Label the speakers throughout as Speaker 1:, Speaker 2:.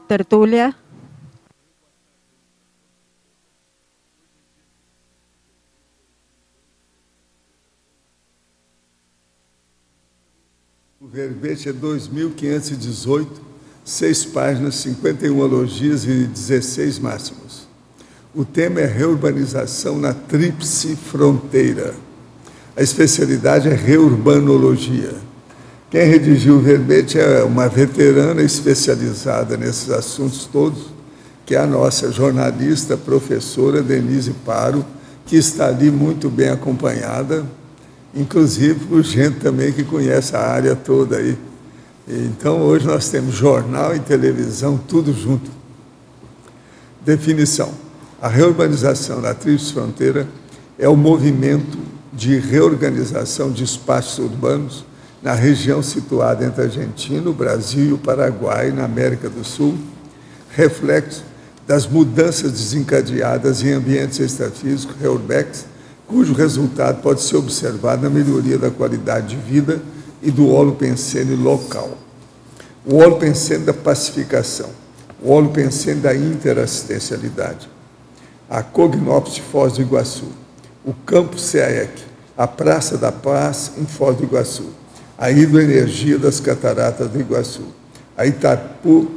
Speaker 1: tertúlia.
Speaker 2: O verbete é 2.518, 6 páginas, 51 elogios e 16 máximos. O tema é reurbanização na tríplice fronteira. A especialidade é reurbanologia. Quem redigiu o verbete é uma veterana especializada nesses assuntos todos, que é a nossa jornalista, professora Denise Paro, que está ali muito bem acompanhada, inclusive por gente também que conhece a área toda aí. Então, hoje nós temos jornal e televisão, tudo junto. Definição. A reurbanização da tríplice fronteira é o movimento de reorganização de espaços urbanos na região situada entre a Argentina, o Brasil e o Paraguai, na América do Sul, reflexo das mudanças desencadeadas em ambientes extrafísicos, reurbex, cujo resultado pode ser observado na melhoria da qualidade de vida e do holopensene local. O holopensene da pacificação, o holopensene da interassistencialidade, a Cognópolis de Foz do Iguaçu, o Campo SEAEC, a Praça da Paz em Foz do Iguaçu, a hidroenergia das Cataratas do Iguaçu, a Itaipu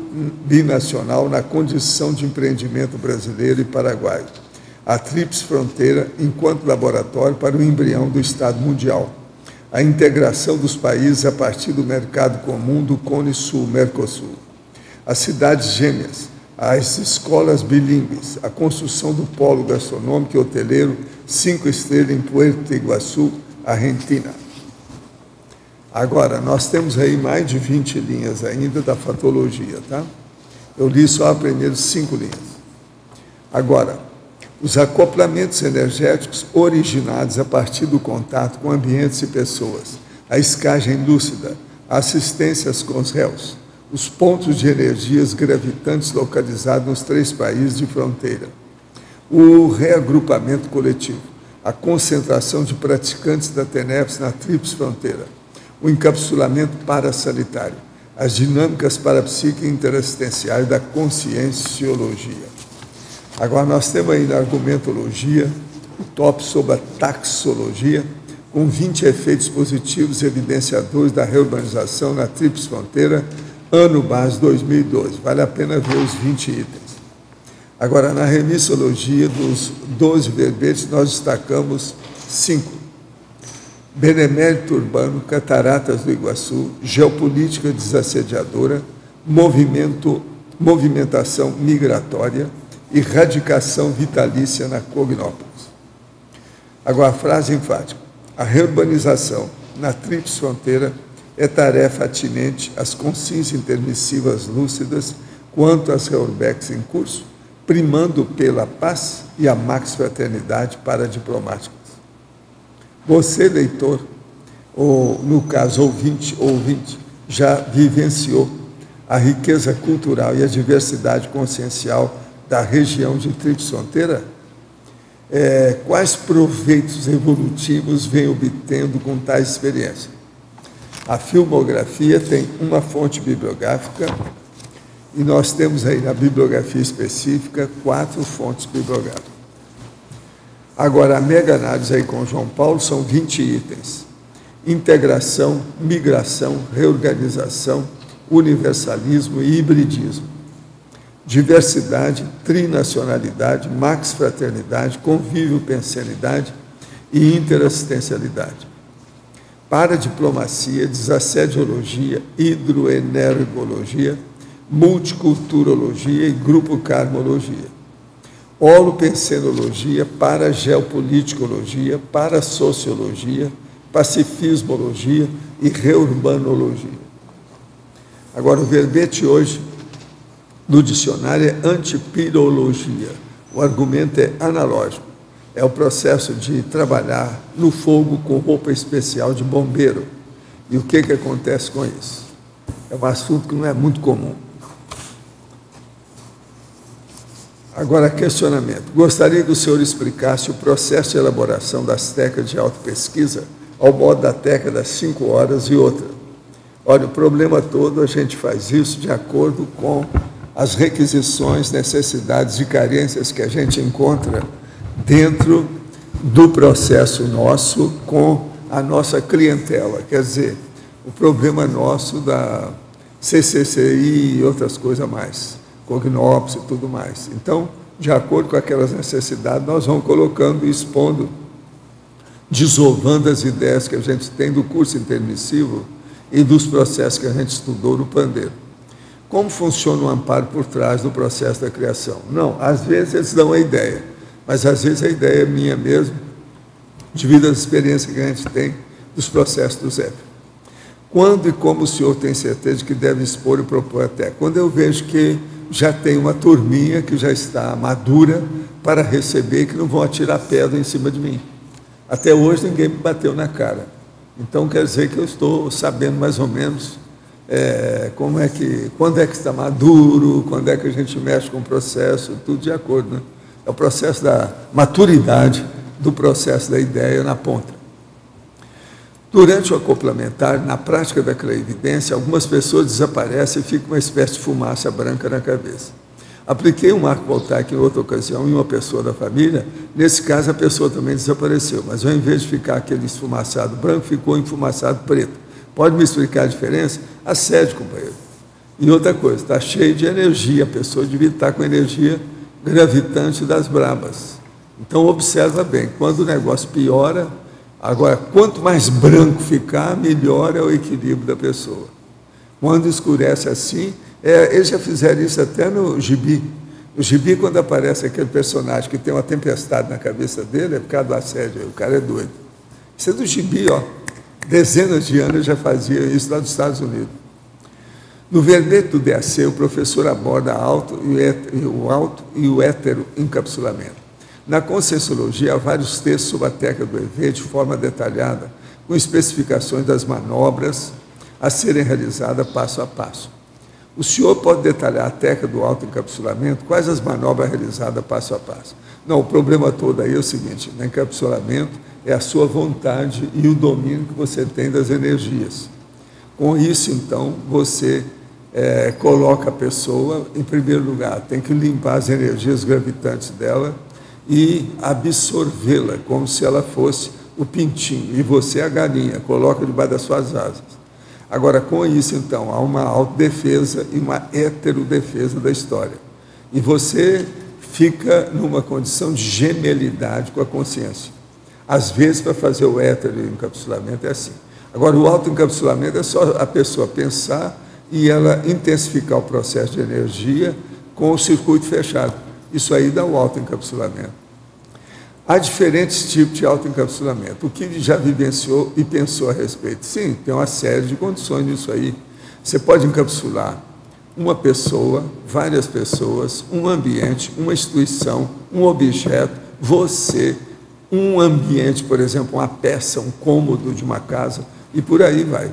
Speaker 2: binacional na condição de empreendimento brasileiro e paraguaio, a tríplice fronteira enquanto laboratório para o embrião do Estado Mundial, a integração dos países a partir do mercado comum do Cone Sul, Mercosul, as cidades gêmeas, as escolas bilíngues, a construção do polo gastronômico e hoteleiro 5 estrelas em Puerto Iguaçu, Argentina. Agora, nós temos aí mais de 20 linhas ainda da fatologia, tá? Eu li só as primeiras 5 linhas. Agora, os acoplamentos energéticos originados a partir do contato com ambientes e pessoas, a escagem lúcida, assistências com os réus, os pontos de energias gravitantes localizados nos 3 países de fronteira, o reagrupamento coletivo, a concentração de praticantes da TENEPS na tríplice fronteira, o encapsulamento parasanitário, as dinâmicas parapsíquicas interassistenciais da conscienciologia. Agora, nós temos aí na argumentologia o tópico sobre a taxologia, com 20 efeitos positivos evidenciadores da reurbanização na tríplice fronteira, ano base 2012. Vale a pena ver os 20 itens. Agora, na remissologia, dos 12 verbetes, nós destacamos 5. Benemérito urbano, cataratas do Iguaçu, geopolítica desassediadora, movimentação migratória, erradicação vitalícia na Cognópolis. Agora, a frase enfática. A reurbanização na tríplice fronteira é tarefa atinente às consciências intermissivas lúcidas quanto às reurbex em curso, primando pela paz e a max-fraternidade paradiplomáticas. Você, leitor, ou, no caso, ouvinte, já vivenciou a riqueza cultural e a diversidade consciencial da região de tríplice fronteira? Quais proveitos evolutivos vem obtendo com tais experiência? A filmografia tem uma fonte bibliográfica e nós temos aí na bibliografia específica 4 fontes bibliográficas. Agora, a mega-análise aí com o João Paulo são 20 itens. Integração, migração, reorganização, universalismo e hibridismo. Diversidade, trinacionalidade, max-fraternidade, convívio-pensenidade e interassistencialidade. Paradiplomacia, desassediologia, hidroenergologia, multiculturologia e grupo-karmologia. Holopensenologia, parageopoliticologia, parasociologia, pacifismologia e reurbanologia. Agora, o verbete hoje no dicionário é antipirologia. O argumento é analógico. É o processo de trabalhar no fogo com roupa especial de bombeiro. E o que acontece com isso? É um assunto que não é muito comum. Agora, questionamento. Gostaria que o senhor explicasse o processo de elaboração das técnicas de autopesquisa ao modo da técnica das 5 horas e outra. Olha, o problema todo, a gente faz isso de acordo com as requisições, necessidades e carências que a gente encontra dentro do processo nosso com a nossa clientela. Quer dizer, o problema nosso da CCCI e outras coisas mais, Cognops e tudo mais. Então, de acordo com aquelas necessidades, nós vamos colocando e expondo, desovando as ideias que a gente tem do curso intermissivo e dos processos que a gente estudou no Pandeiro. Como funciona o amparo por trás do processo da criação? Não, às vezes eles dão a ideia, mas às vezes a ideia é minha mesmo, devido às experiências que a gente tem dos processos do Zé. Quando e como o senhor tem certeza de que deve expor e propor até? Quando eu vejo que já tem uma turminha que já está madura para receber, que não vão atirar pedra em cima de mim. Até hoje ninguém me bateu na cara. Então quer dizer que eu estou sabendo mais ou menos quando é que está maduro, quando é que a gente mexe com o processo, tudo de acordo, né? É o processo da maturidade do processo da ideia na ponta. Durante o acoplamentar, na prática da clarividência, algumas pessoas desaparecem e fica uma espécie de fumaça branca na cabeça. Apliquei um arco voltaico em outra ocasião em uma pessoa da família, nesse caso a pessoa também desapareceu, mas ao invés de ficar aquele esfumaçado branco, ficou enfumaçado preto. Pode me explicar a diferença? Acede, companheiro. E outra coisa, está cheio de energia, a pessoa devia estar com energia gravitante das brabas. Então observa bem, quando o negócio piora, agora, quanto mais branco ficar, melhor é o equilíbrio da pessoa. Quando escurece assim, eles já fizeram isso até no gibi. No gibi, quando aparece aquele personagem que tem uma tempestade na cabeça dele, é por causa do assédio, o cara é doido. Isso é do gibi, ó. Dezenas de anos já fazia isso lá dos Estados Unidos. No verbete do DAC, o professor aborda o alto e o hétero encapsulamento. Na Conscienciologia, há vários textos sobre a técnica do EV de forma detalhada, com especificações das manobras a serem realizadas passo a passo. O senhor pode detalhar a técnica do autoencapsulamento? Quais as manobras realizadas passo a passo? Não, o problema todo aí é o seguinte, no encapsulamento é a sua vontade e o domínio que você tem das energias. Com isso, então, você coloca a pessoa, em primeiro lugar, tem que limpar as energias gravitantes dela, e absorvê-la, como se ela fosse o pintinho, e você a galinha, coloca debaixo das suas asas. Agora, com isso, então, há uma autodefesa e uma heterodefesa da história. E você fica numa condição de gemelidade com a consciência. Às vezes, para fazer o heteroencapsulamento é assim. Agora, o autoencapsulamento é só a pessoa pensar e ela intensificar o processo de energia com o circuito fechado. Isso aí dá o autoencapsulamento. Há diferentes tipos de autoencapsulamento. O que já vivenciou e pensou a respeito? Sim, tem uma série de condições nisso aí. Você pode encapsular uma pessoa, várias pessoas, um ambiente, uma instituição, um objeto, você, um ambiente, por exemplo, uma peça, um cômodo de uma casa, e por aí vai.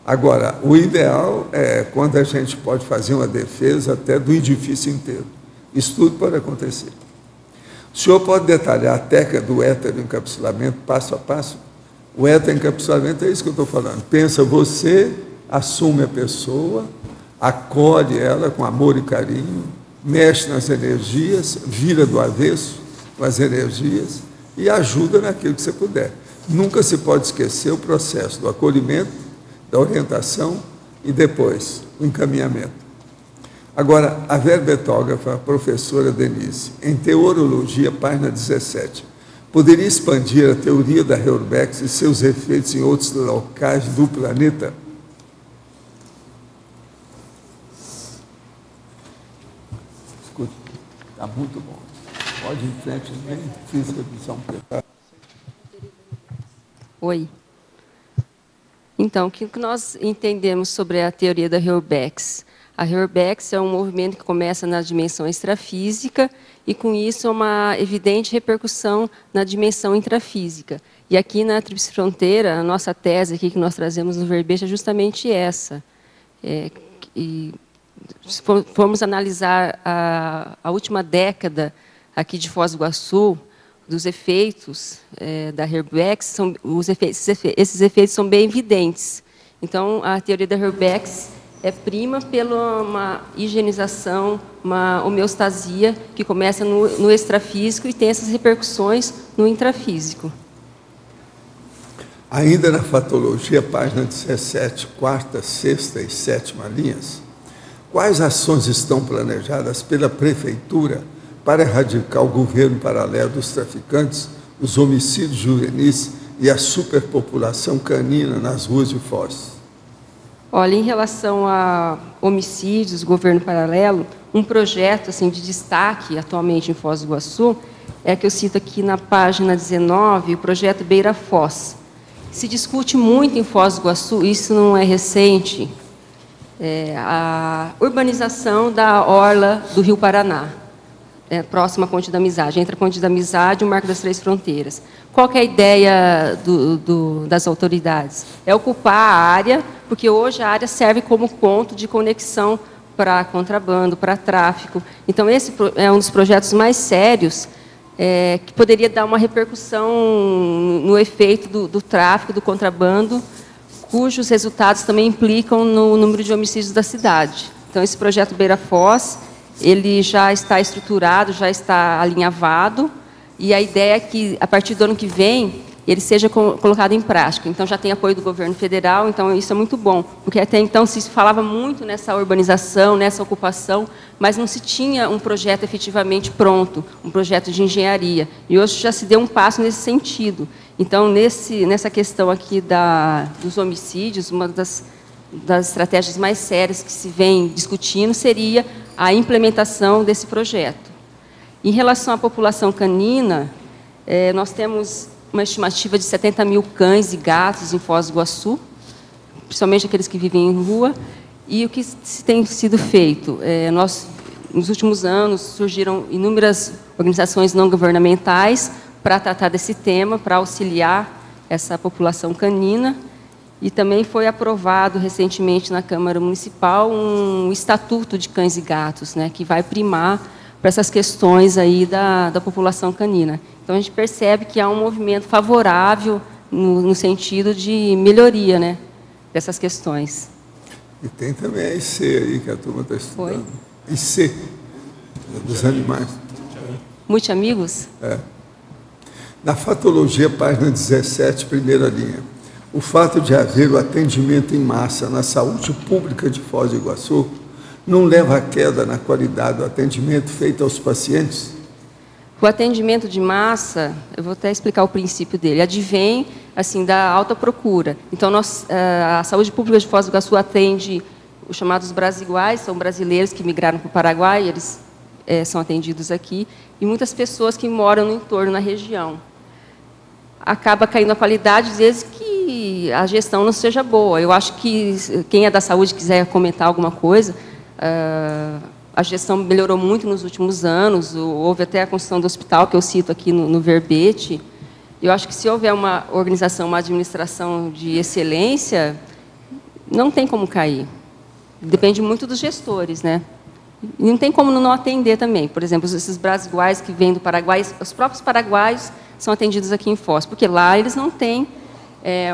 Speaker 2: Agora, o ideal é quando a gente pode fazer uma defesa até do edifício inteiro. Isso tudo pode acontecer. O senhor pode detalhar a técnica do heteroencapsulamento passo a passo? O heteroencapsulamento é isso que eu estou falando. Pensa, você assume a pessoa, acolhe ela com amor e carinho, mexe nas energias, vira do avesso com as energias e ajuda naquilo que você puder. Nunca se pode esquecer o processo do acolhimento, da orientação e depois o encaminhamento. Agora, a verbetógrafa, a professora Denise, em Teorologia, página 17, poderia expandir a teoria da Heuerbeck e seus efeitos em outros locais do planeta? Escuta, está muito bom. Pode ir em frente, nem física de São Pedro.
Speaker 1: Oi. Então, o que nós entendemos sobre a teoria da Heuerbeck? A Heuerbeck é um movimento que começa na dimensão extrafísica e, com isso, é uma evidente repercussão na dimensão intrafísica. E aqui na Tríplice Fronteira, a nossa tese aqui que nós trazemos no verbete é justamente essa. E se formos analisar a última década aqui de Foz do Iguaçu, dos efeitos da Heuerbeck, esses efeitos são bem evidentes. Então, a teoria da Heuerbeck prima pela uma higienização, uma homeostasia que começa no extrafísico e tem essas repercussões no intrafísico.
Speaker 2: Ainda na fatologia, página 17, quarta, sexta e sétima linhas, quais ações estão planejadas pela Prefeitura para erradicar o governo paralelo dos traficantes, os homicídios juvenis e a superpopulação canina nas ruas de Foz?
Speaker 1: Olha, em relação a homicídios, governo paralelo, um projeto assim, de destaque atualmente em Foz do Iguaçu é que eu cito aqui na página 19, o projeto Beira Foz. Se discute muito em Foz do Iguaçu, isso não é recente, a urbanização da orla do Rio Paraná, próxima à Ponte da Amizade, entre a Ponte da Amizade e o Marco das Três Fronteiras. Qual que é a ideia das autoridades? É ocupar a área, porque hoje a área serve como ponto de conexão para contrabando, para tráfico. Então, esse é um dos projetos mais sérios que poderia dar uma repercussão no efeito do tráfico, do contrabando, cujos resultados também implicam no número de homicídios da cidade. Então, esse projeto Beira Foz, ele já está estruturado, já está alinhavado, e a ideia é que, a partir do ano que vem, ele seja colocado em prática. Então, já tem apoio do governo federal, então isso é muito bom, porque até então se falava muito nessa urbanização, nessa ocupação, mas não se tinha um projeto efetivamente pronto, um projeto de engenharia. E hoje já se deu um passo nesse sentido. Então, nessa questão aqui dos homicídios, uma das estratégias mais sérias que se vem discutindo seria a implementação desse projeto. Em relação à população canina, nós temos uma estimativa de 70 mil cães e gatos em Foz do Iguaçu, principalmente aqueles que vivem em rua. E o que tem sido feito? Nos últimos anos, surgiram inúmeras organizações não governamentais para tratar desse tema, para auxiliar essa população canina. E também foi aprovado recentemente na Câmara Municipal um estatuto de cães e gatos, né, que vai primar para essas questões aí da população canina. Então, a gente percebe que há um movimento favorável no sentido de melhoria, né, dessas questões.
Speaker 2: E tem também a IC aí, que a turma está estudando. IC, dos animais.
Speaker 1: Multiamigos?
Speaker 2: Na fatologia, página 17, primeira linha. O fato de haver o atendimento em massa na saúde pública de Foz do Iguaçu não leva à queda na qualidade do atendimento feito aos pacientes?
Speaker 1: O atendimento de massa, eu vou até explicar o princípio dele, advém assim, da alta procura. Então, a saúde pública de Foz do Iguaçu atende os chamados brasiguais, são brasileiros que migraram para o Paraguai, eles são atendidos aqui, e muitas pessoas que moram no entorno, na região. Acaba caindo a qualidade, às vezes, que a gestão não seja boa. Eu acho que quem é da saúde quiser comentar alguma coisa, a gestão melhorou muito nos últimos anos, houve até a construção do hospital, que eu cito aqui no verbete. Eu acho que se houver uma organização, uma administração de excelência, não tem como cair. Depende muito dos gestores, né? E não tem como não atender também. Por exemplo, esses brasiguais que vêm do Paraguai, os próprios paraguaios são atendidos aqui em Foz, porque lá eles não têm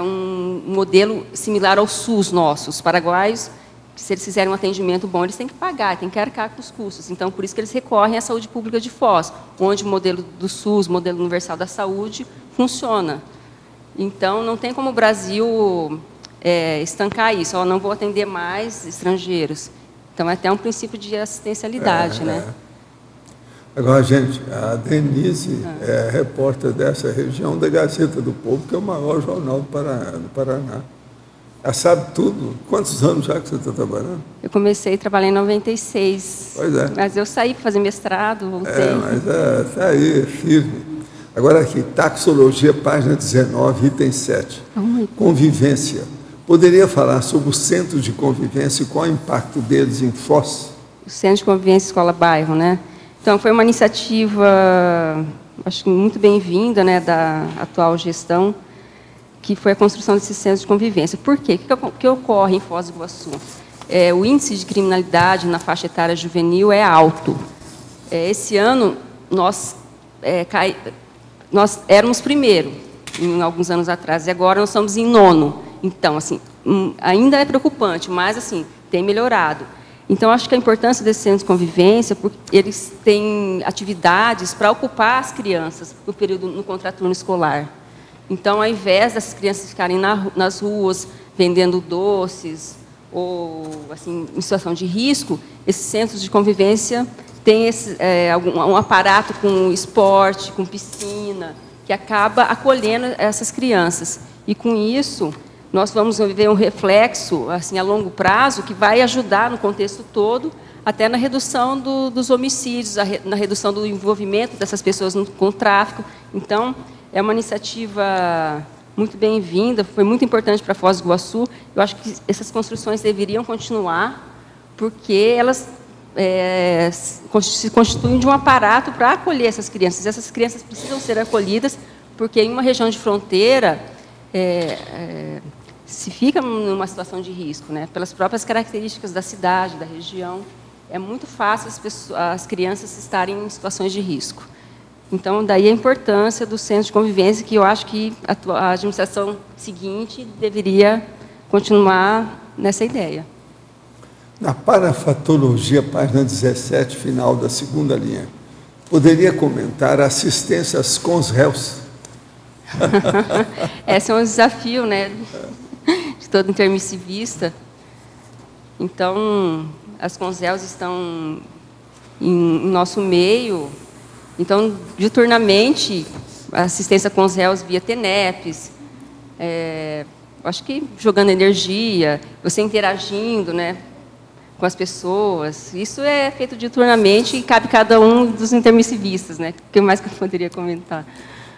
Speaker 1: um modelo similar ao SUS nosso. Os paraguaios, se eles fizerem um atendimento bom, eles têm que pagar, têm que arcar com os custos. Então, por isso que eles recorrem à saúde pública de Foz, onde o modelo do SUS, o modelo universal da saúde, funciona. Então, não tem como o Brasil estancar isso. Não vou atender mais estrangeiros. Então, é até um princípio de assistencialidade, né?
Speaker 2: Agora, gente, a Denise é repórter dessa região da Gazeta do Povo, que é o maior jornal do Paraná. Ela sabe tudo. Quantos anos já que você está trabalhando?
Speaker 1: Eu comecei a trabalhar em 96.
Speaker 2: Pois é.
Speaker 1: Mas eu saí para fazer mestrado, voltei.
Speaker 2: Mas está aí, firme. Agora aqui, taxologia, página 19, item 7. Convivência. Poderia falar sobre os centros de convivência e qual é o impacto deles em Foz?
Speaker 1: O Centro de Convivência Escola-Bairro, né? Então, foi uma iniciativa, acho que muito bem-vinda, né, da atual gestão, que foi a construção desses centros de convivência. Por quê? O que ocorre em Foz do Iguaçu? O índice de criminalidade na faixa etária juvenil é alto. Esse ano, nós éramos primeiro, em alguns anos atrás, e agora nós estamos em 9º. Então, assim, ainda é preocupante, mas, assim, tem melhorado. Então, acho que a importância desses centros de convivência, porque eles têm atividades para ocupar as crianças no período, no contraturno escolar. Então, ao invés dessas crianças ficarem nas ruas vendendo doces ou assim, em situação de risco, esses centros de convivência têm um aparato com esporte, com piscina, que acaba acolhendo essas crianças. E, com isso, nós vamos ver um reflexo assim, a longo prazo que vai ajudar no contexto todo, até na redução dos homicídios, na redução do envolvimento dessas pessoas com o tráfico. Então, é uma iniciativa muito bem-vinda, foi muito importante para Foz do Iguaçu. Eu acho que essas construções deveriam continuar, porque elas se constituem de um aparato para acolher essas crianças. Essas crianças precisam ser acolhidas, porque em uma região de fronteira se fica numa situação de risco, né? Pelas próprias características da cidade, da região, é muito fácil as crianças estarem em situações de risco. Então, daí a importância do centro de convivência, que eu acho que a administração seguinte deveria continuar nessa ideia.
Speaker 2: Na parafatologia, página 17, final da segunda linha, poderia comentar a assistência às CONSREUs?
Speaker 1: Esse é um desafio, né, de todo intermissivista. Então, as CONSREUs estão em nosso meio. Então, diuturnamente, a assistência com os réus via TENEPs, acho que jogando energia, você interagindo, né, com as pessoas. Isso é feito diuturnamente e cabe cada um dos intermissivistas, né? O que mais que eu poderia comentar?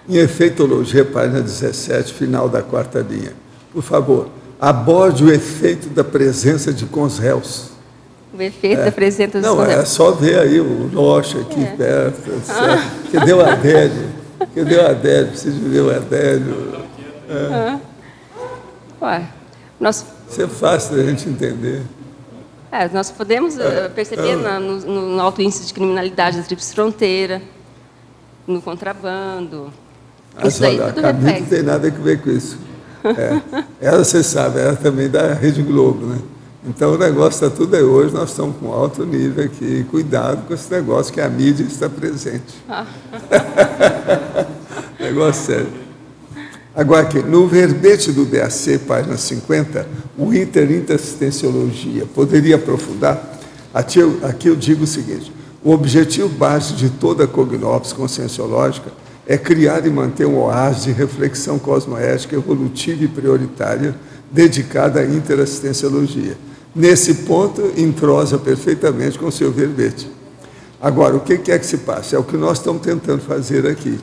Speaker 2: Em efeitologia, página 17, final da quarta linha. Por favor, aborde o efeito da presença de CONSREUs.
Speaker 1: O efeito da presença dos
Speaker 2: Não, é só ver aí o Rocha aqui perto. Cadê o Adélio? Cadê o Adélio? Preciso ver o Adélio. Isso é fácil da gente entender.
Speaker 1: Nós podemos perceber no alto índice de criminalidade da Tríplice Fronteira, no contrabando.
Speaker 2: Mas olha, a Camila não tem nada a ver com isso. Ela, você sabe, ela também da Rede Globo, né? Então, o negócio está tudo aí. Hoje nós estamos com alto nível aqui. Cuidado com esse negócio que a mídia está presente. Negócio sério. Agora, aqui, no verbete do DAC, página 50, o interassistenciologia, poderia aprofundar? Aqui eu digo o seguinte: o objetivo básico de toda a cognópsis conscienciológica é criar e manter um oásis de reflexão cosmoética evolutiva e prioritária dedicada à interassistenciologia. Nesse ponto, entrosa perfeitamente com o seu verbete. Agora, o que é que se passa? É o que nós estamos tentando fazer aqui.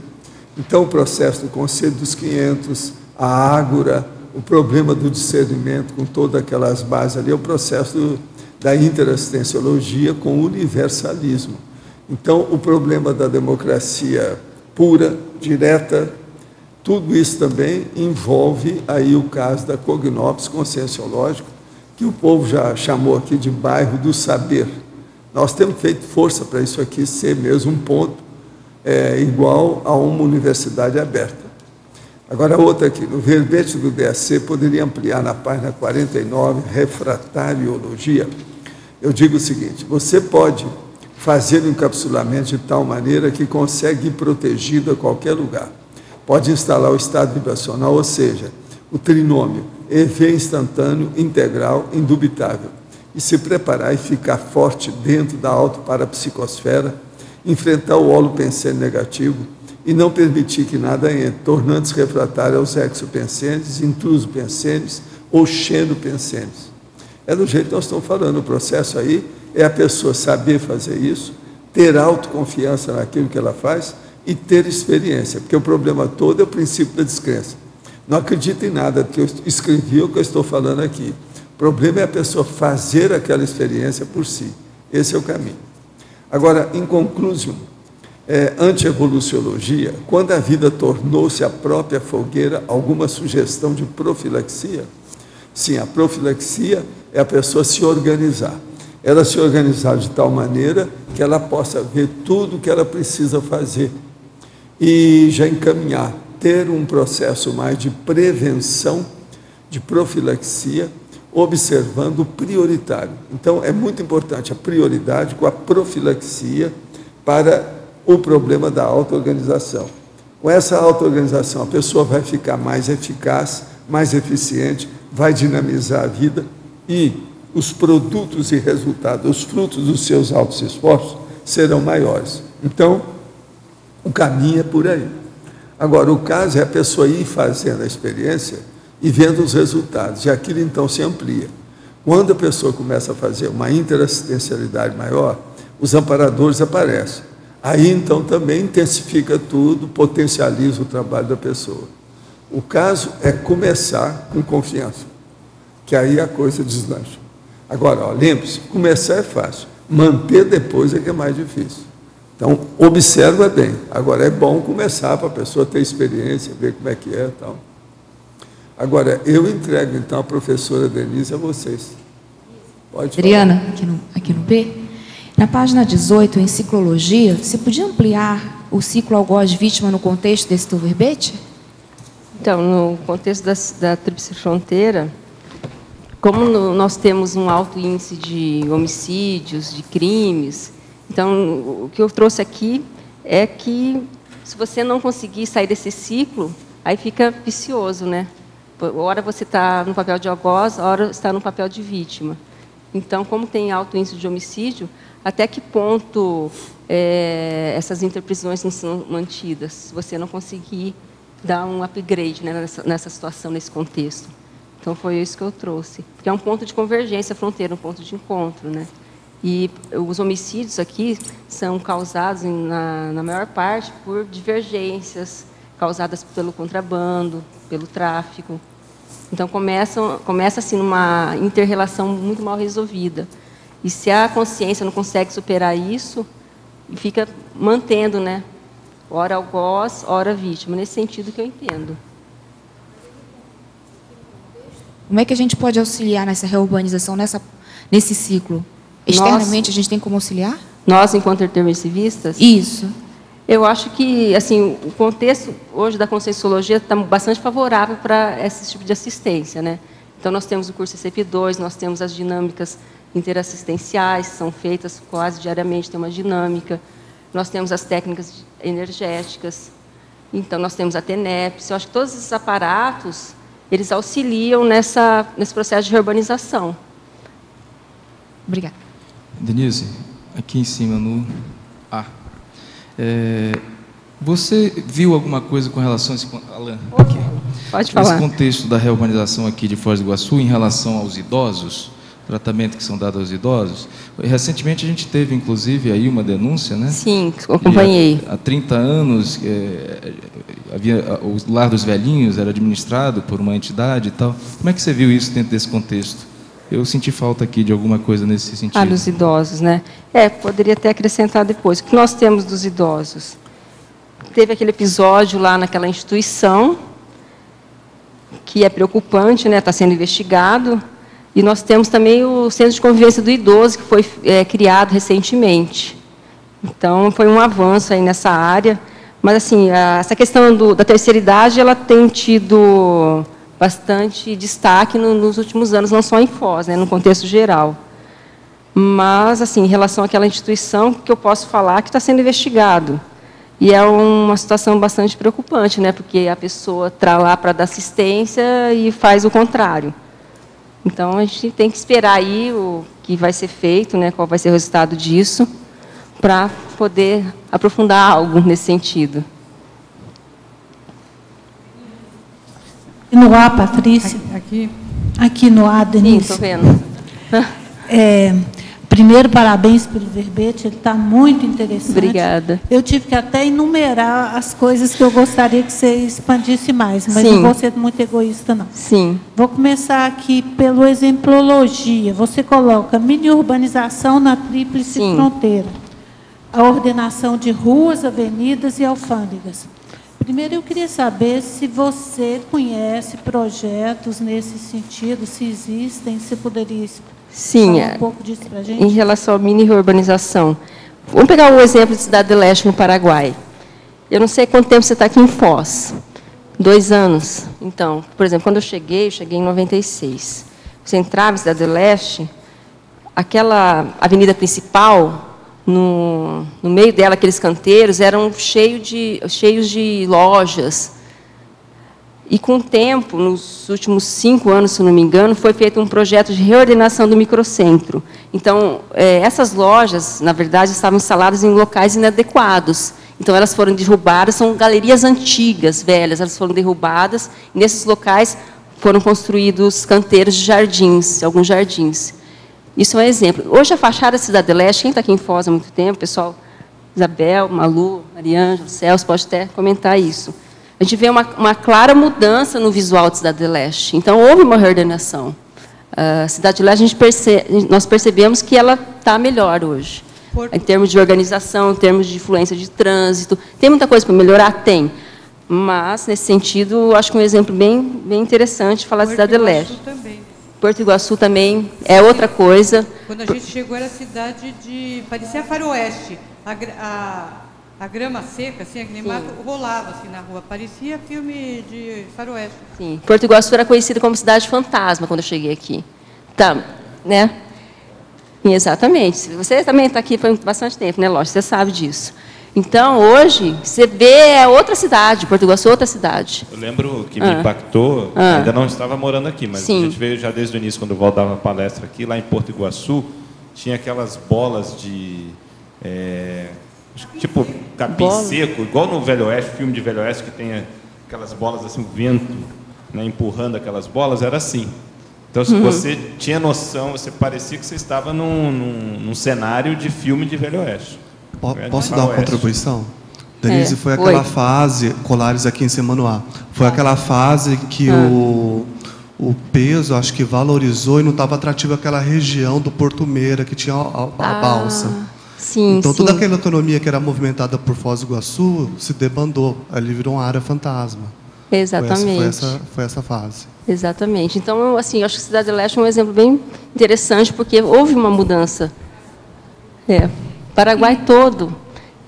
Speaker 2: Então, o processo do Conselho dos 500, a Ágora, o problema do discernimento com todas aquelas bases ali, é o processo da interassistenciologia com o universalismo. Então, o problema da democracia pura, direta, tudo isso também envolve aí o caso da cognópsis conscienciológica, que o povo já chamou aqui de bairro do saber. Nós temos feito força para isso aqui ser mesmo um ponto igual a uma universidade aberta. Agora, outra aqui, no verbete do DAC, poderia ampliar na página 49, refratariologia. Eu digo o seguinte: você pode fazer o encapsulamento de tal maneira que consegue ir protegido a qualquer lugar. Pode instalar o estado vibracional, ou seja, o trinômio EV instantâneo, integral, indubitável, e se preparar e ficar forte dentro da auto-parapsicosfera, enfrentar o holopensene negativo e não permitir que nada entre, tornando-se refratário aos exopensenes, intrusopensenes ou xenopensenes. É do jeito que nós estamos falando. O processo aí é a pessoa saber fazer isso, ter autoconfiança naquilo que ela faz e ter experiência, porque o problema todo é o princípio da descrença. Não acredita em nada que eu escrevi ou que eu estou falando aqui. O problema é a pessoa fazer aquela experiência por si. Esse é o caminho. Agora, em conclusão, antievoluciologia, quando a vida tornou-se a própria fogueira, alguma sugestão de profilaxia? Sim, a profilaxia é a pessoa se organizar. Ela se organizar de tal maneira que ela possa ver tudo o que ela precisa fazer e já encaminhar, ter um processo mais de prevenção, de profilaxia, observando o prioritário. Então, é muito importante a prioridade com a profilaxia para o problema da auto-organização. Com essa auto-organização, a pessoa vai ficar mais eficaz, mais eficiente, vai dinamizar a vida e os produtos e resultados, os frutos dos seus altos esforços serão maiores. Então, o caminho é por aí. Agora, o caso é a pessoa ir fazendo a experiência e vendo os resultados, e aquilo então se amplia. Quando a pessoa começa a fazer uma interassistencialidade maior, os amparadores aparecem. Aí então também intensifica tudo, potencializa o trabalho da pessoa. O caso é começar com confiança, que aí a coisa deslancha. Agora, lembre-se, começar é fácil, manter depois é que é mais difícil. Então, observa bem. Agora, é bom começar para a pessoa ter experiência, ver como é que é e tal. Agora, eu entrego, então, a professora Denise a vocês. Pode falar.
Speaker 3: Adriana, aqui no B. Na página 18, em ciclologia, você podia ampliar o ciclo algoz-vítima no contexto desse teu verbete?
Speaker 1: Então, no contexto da tríplice fronteira, como nós temos um alto índice de homicídios, de crimes, então, o que eu trouxe aqui é que, se você não conseguir sair desse ciclo, aí fica vicioso, né? Ora você está no papel de algoz, ora está no papel de vítima. Então, como tem alto índice de homicídio, até que ponto essas interprisões não são mantidas, se você não conseguir dar um upgrade, né, nessa situação, nesse contexto. Então, foi isso que eu trouxe. Porque é um ponto de convergência, a fronteira, um ponto de encontro, né? E os homicídios aqui são causados, na maior parte, por divergências causadas pelo contrabando, pelo tráfico. Então, começa assim, uma inter-relação muito mal resolvida. E se a consciência não consegue superar isso, fica mantendo, né? Ora algoz, ora vítima, nesse sentido que eu entendo.
Speaker 3: Como é que a gente pode auxiliar nessa reurbanização, nesse ciclo? Externamente, a gente tem como auxiliar?
Speaker 1: Nós, enquanto intermissivistas?
Speaker 3: Isso.
Speaker 1: Eu acho que assim, o contexto hoje da conscienciologia está bastante favorável para esse tipo de assistência, né? Então, nós temos o curso ECP2, nós temos as dinâmicas interassistenciais, que são feitas quase diariamente, tem uma dinâmica. Nós temos as técnicas energéticas. Então, nós temos a TENEPS. Eu acho que todos esses aparatos, eles auxiliam nesse processo de reurbanização.
Speaker 3: Obrigada.
Speaker 4: Denise, aqui em cima, no A. Você viu alguma coisa com relação a esse... Alan, aqui.
Speaker 1: Pode falar.
Speaker 4: Esse contexto da reurbanização aqui de Foz do Iguaçu em relação aos idosos, tratamento que são dados aos idosos. Recentemente a gente teve, inclusive, aí uma denúncia, né?
Speaker 1: Sim, acompanhei.
Speaker 4: Há 30 anos, o Lar dos Velhinhos era administrado por uma entidade e tal. Como é que você viu isso dentro desse contexto? Eu senti falta aqui de alguma coisa nesse sentido.
Speaker 1: Ah, dos idosos, né? Poderia até acrescentar depois. O que nós temos dos idosos? Teve aquele episódio lá naquela instituição, que é preocupante, né? Está sendo investigado. E nós temos também o Centro de Convivência do Idoso, que foi criado recentemente. Então, foi um avanço aí nessa área. Mas, assim, essa questão da terceira idade, ela tem tido bastante destaque nos últimos anos, não só em Foz, né, no contexto geral. Mas, assim, em relação àquela instituição, o que eu posso falar que está sendo investigado. E é uma situação bastante preocupante, né, porque a pessoa está lá para dar assistência e faz o contrário. Então, a gente tem que esperar aí o que vai ser feito, né, qual vai ser o resultado disso, para poder aprofundar algo nesse sentido.
Speaker 5: No A, Patrícia. Aqui no A, Denise.
Speaker 1: Sim, estou vendo.
Speaker 5: Primeiro, parabéns pelo verbete, ele está muito interessante.
Speaker 1: Obrigada.
Speaker 5: Eu tive que até enumerar as coisas que eu gostaria que você expandisse mais, mas
Speaker 1: Sim.
Speaker 5: não vou ser muito egoísta, não.
Speaker 1: Sim.
Speaker 5: Vou começar aqui pelo exemplologia. Você coloca mini-urbanização na tríplice
Speaker 1: Sim.
Speaker 5: fronteira. A ordenação de ruas, avenidas e alfândegas. Primeiro, eu queria saber se você conhece projetos nesse sentido, se existem, se poderia
Speaker 1: Sim,
Speaker 5: falar um pouco disso para a gente?
Speaker 1: Em relação à mini-reurbanização. Vamos pegar o exemplo de Cidade do Leste, no Paraguai. Eu não sei quanto tempo você está aqui em Foz. 2 anos. Então, por exemplo, quando eu cheguei em 96. você entrava na Cidade do Leste, aquela avenida principal, no meio dela, aqueles canteiros, eram cheios de lojas. E, com o tempo, nos últimos 5 anos, se não me engano, foi feito um projeto de reordenação do microcentro. Então, essas lojas, na verdade, estavam instaladas em locais inadequados. Então, elas foram derrubadas, são galerias antigas, velhas, elas foram derrubadas, e nesses locais foram construídos canteiros de jardins, alguns jardins. Isso é um exemplo. Hoje, a fachada da Cidade do Leste, quem está aqui em Foz há muito tempo, pessoal, Isabel, Malu, Mariângela, Celso, pode até comentar isso. A gente vê uma clara mudança no visual da Cidade do Leste. Então, houve uma reordenação. A Cidade do Leste, nós percebemos que ela está melhor hoje. Em termos de organização, em termos de influência de trânsito. Tem muita coisa para melhorar? Tem. Mas, nesse sentido, acho que um exemplo bem interessante falar da Cidade do Leste.
Speaker 6: Também.
Speaker 1: Porto Iguaçu também é outra coisa.
Speaker 6: Quando a gente chegou, era cidade de... parecia faroeste. A grama seca, assim, aquele mato rolava assim, na rua. Parecia filme de faroeste.
Speaker 1: Sim. Porto Iguaçu era conhecida como cidade fantasma quando eu cheguei aqui. Tá, né? Exatamente. Você também está aqui por bastante tempo, né, lógico, você sabe disso. Então, hoje, você vê outra cidade, Porto Iguaçu é outra cidade.
Speaker 7: Eu lembro que me impactou, ainda não estava morando aqui, mas
Speaker 1: Sim.
Speaker 7: a gente veio já desde o início, quando o Val dava palestra aqui, lá em Porto Iguaçu, tinha aquelas bolas de... tipo capim seco, igual no Velho Oeste, filme de Velho Oeste, que tem aquelas bolas assim, o vento, né, empurrando aquelas bolas, era assim. Então, se você tinha noção, você parecia que você estava num cenário de filme de Velho Oeste.
Speaker 8: Posso dar uma contribuição? Denise, foi aquela fase, Colares aqui em Semanoá, foi aquela fase que o peso, acho que valorizou e não estava atrativo aquela região do Porto Meira, que tinha a balsa.
Speaker 1: Sim,
Speaker 8: então,
Speaker 1: sim.
Speaker 8: toda aquela economia que era movimentada por Foz do Iguaçu se debandou. Ali virou uma área fantasma.
Speaker 1: Exatamente.
Speaker 8: Foi essa fase.
Speaker 1: Exatamente. Então, assim, eu acho que a Cidade do Leste é um exemplo bem interessante, porque houve uma mudança. Paraguai todo.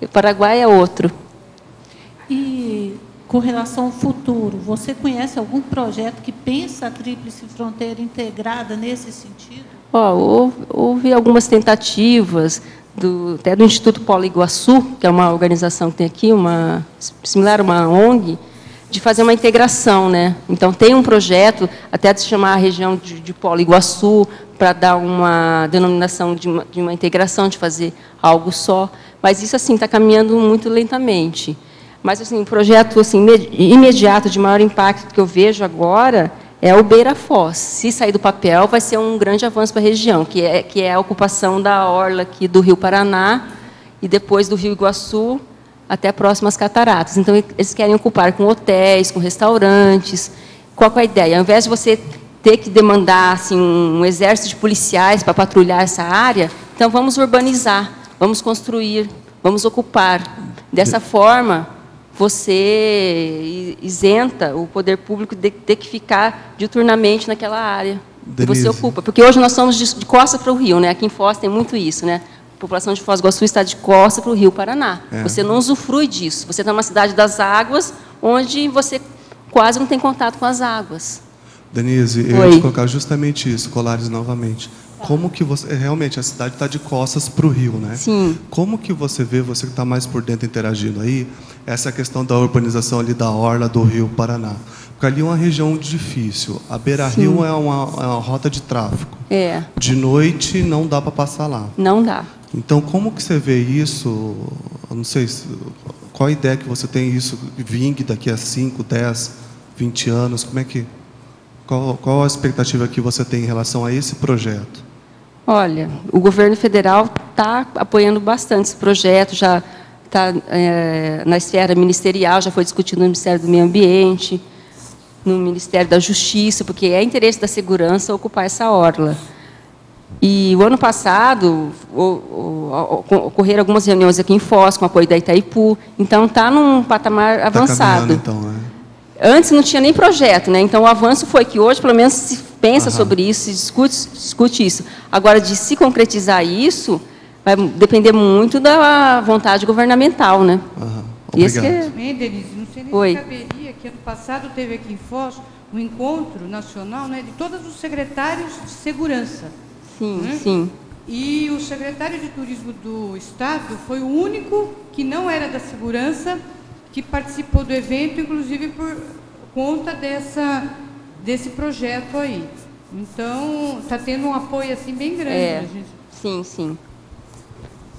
Speaker 1: O Paraguai é outro.
Speaker 5: E, com relação ao futuro, você conhece algum projeto que pensa a Tríplice Fronteira integrada nesse sentido?
Speaker 1: Houve algumas tentativas, até do Instituto Polo Iguaçu, que é uma organização que tem aqui, similar a uma ONG, de fazer uma integração, né? Então, tem um projeto, até de se chamar a região de Polo Iguaçu, para dar uma denominação de uma integração, de fazer algo só. Mas isso, assim, está caminhando muito lentamente. Mas, assim, um projeto assim, imediato, de maior impacto que eu vejo agora, é o Beira Foz. Se sair do papel, vai ser um grande avanço para a região, que é a ocupação da orla aqui do Rio Paraná, e depois do Rio Iguaçu, até próximo às cataratas. Então, eles querem ocupar com hotéis, com restaurantes. Qual é a ideia? Ao invés de você ter que demandar assim, um exército de policiais para patrulhar essa área, então vamos urbanizar, vamos construir, vamos ocupar. Dessa forma, você isenta o poder público de ter que ficar diuturnamente naquela área.
Speaker 8: Denise.
Speaker 1: E você ocupa. Porque hoje nós somos de costas para o rio, né? Aqui em Foz tem muito isso, né? A população de Foz do Iguaçu está de costas para o Rio Paraná. Você não usufrui disso. Você está numa cidade das águas, onde você quase não tem contato com as águas.
Speaker 8: Denise, eu ia te colocar justamente isso, Colares, novamente. Como que você... Realmente, a cidade está de costas para o rio, né?
Speaker 1: Sim.
Speaker 8: Como que você vê, você que está mais por dentro interagindo aí, essa questão da urbanização ali da orla do Rio Paraná? Porque ali é uma região difícil. A beira-rio é uma rota de tráfego. De noite não dá para passar lá. Não dá. Então, como que você vê isso? Eu não sei, qual a ideia que você tem isso vingue daqui a 5, 10, 20 anos? Como é que... Qual a expectativa que você tem em relação a esse projeto?
Speaker 1: Olha, o governo federal está apoiando bastante esse projeto, já está na esfera ministerial, já foi discutido no Ministério do Meio Ambiente, no Ministério da Justiça, porque é interesse da segurança ocupar essa orla. E o ano passado ocorreram algumas reuniões aqui em Foz, com apoio da Itaipu, então está num patamar avançado.
Speaker 8: Então, né?
Speaker 1: Antes não tinha nem projeto, né? Então o avanço foi que hoje, pelo menos, se pensa sobre isso, se discute isso. Agora, de se concretizar isso, vai depender muito da vontade governamental, né?
Speaker 8: Obrigado.
Speaker 6: Denise, não sei nem se caberia que ano passado teve aqui em Foz um encontro nacional, né, de todos os secretários de segurança.
Speaker 1: Sim,
Speaker 6: né?
Speaker 1: sim.
Speaker 6: E o secretário de Turismo do Estado foi o único que não era da segurança que participou do evento, inclusive por conta desse projeto aí. Então, está tendo um apoio assim bem grande. Gente.
Speaker 1: Sim, sim.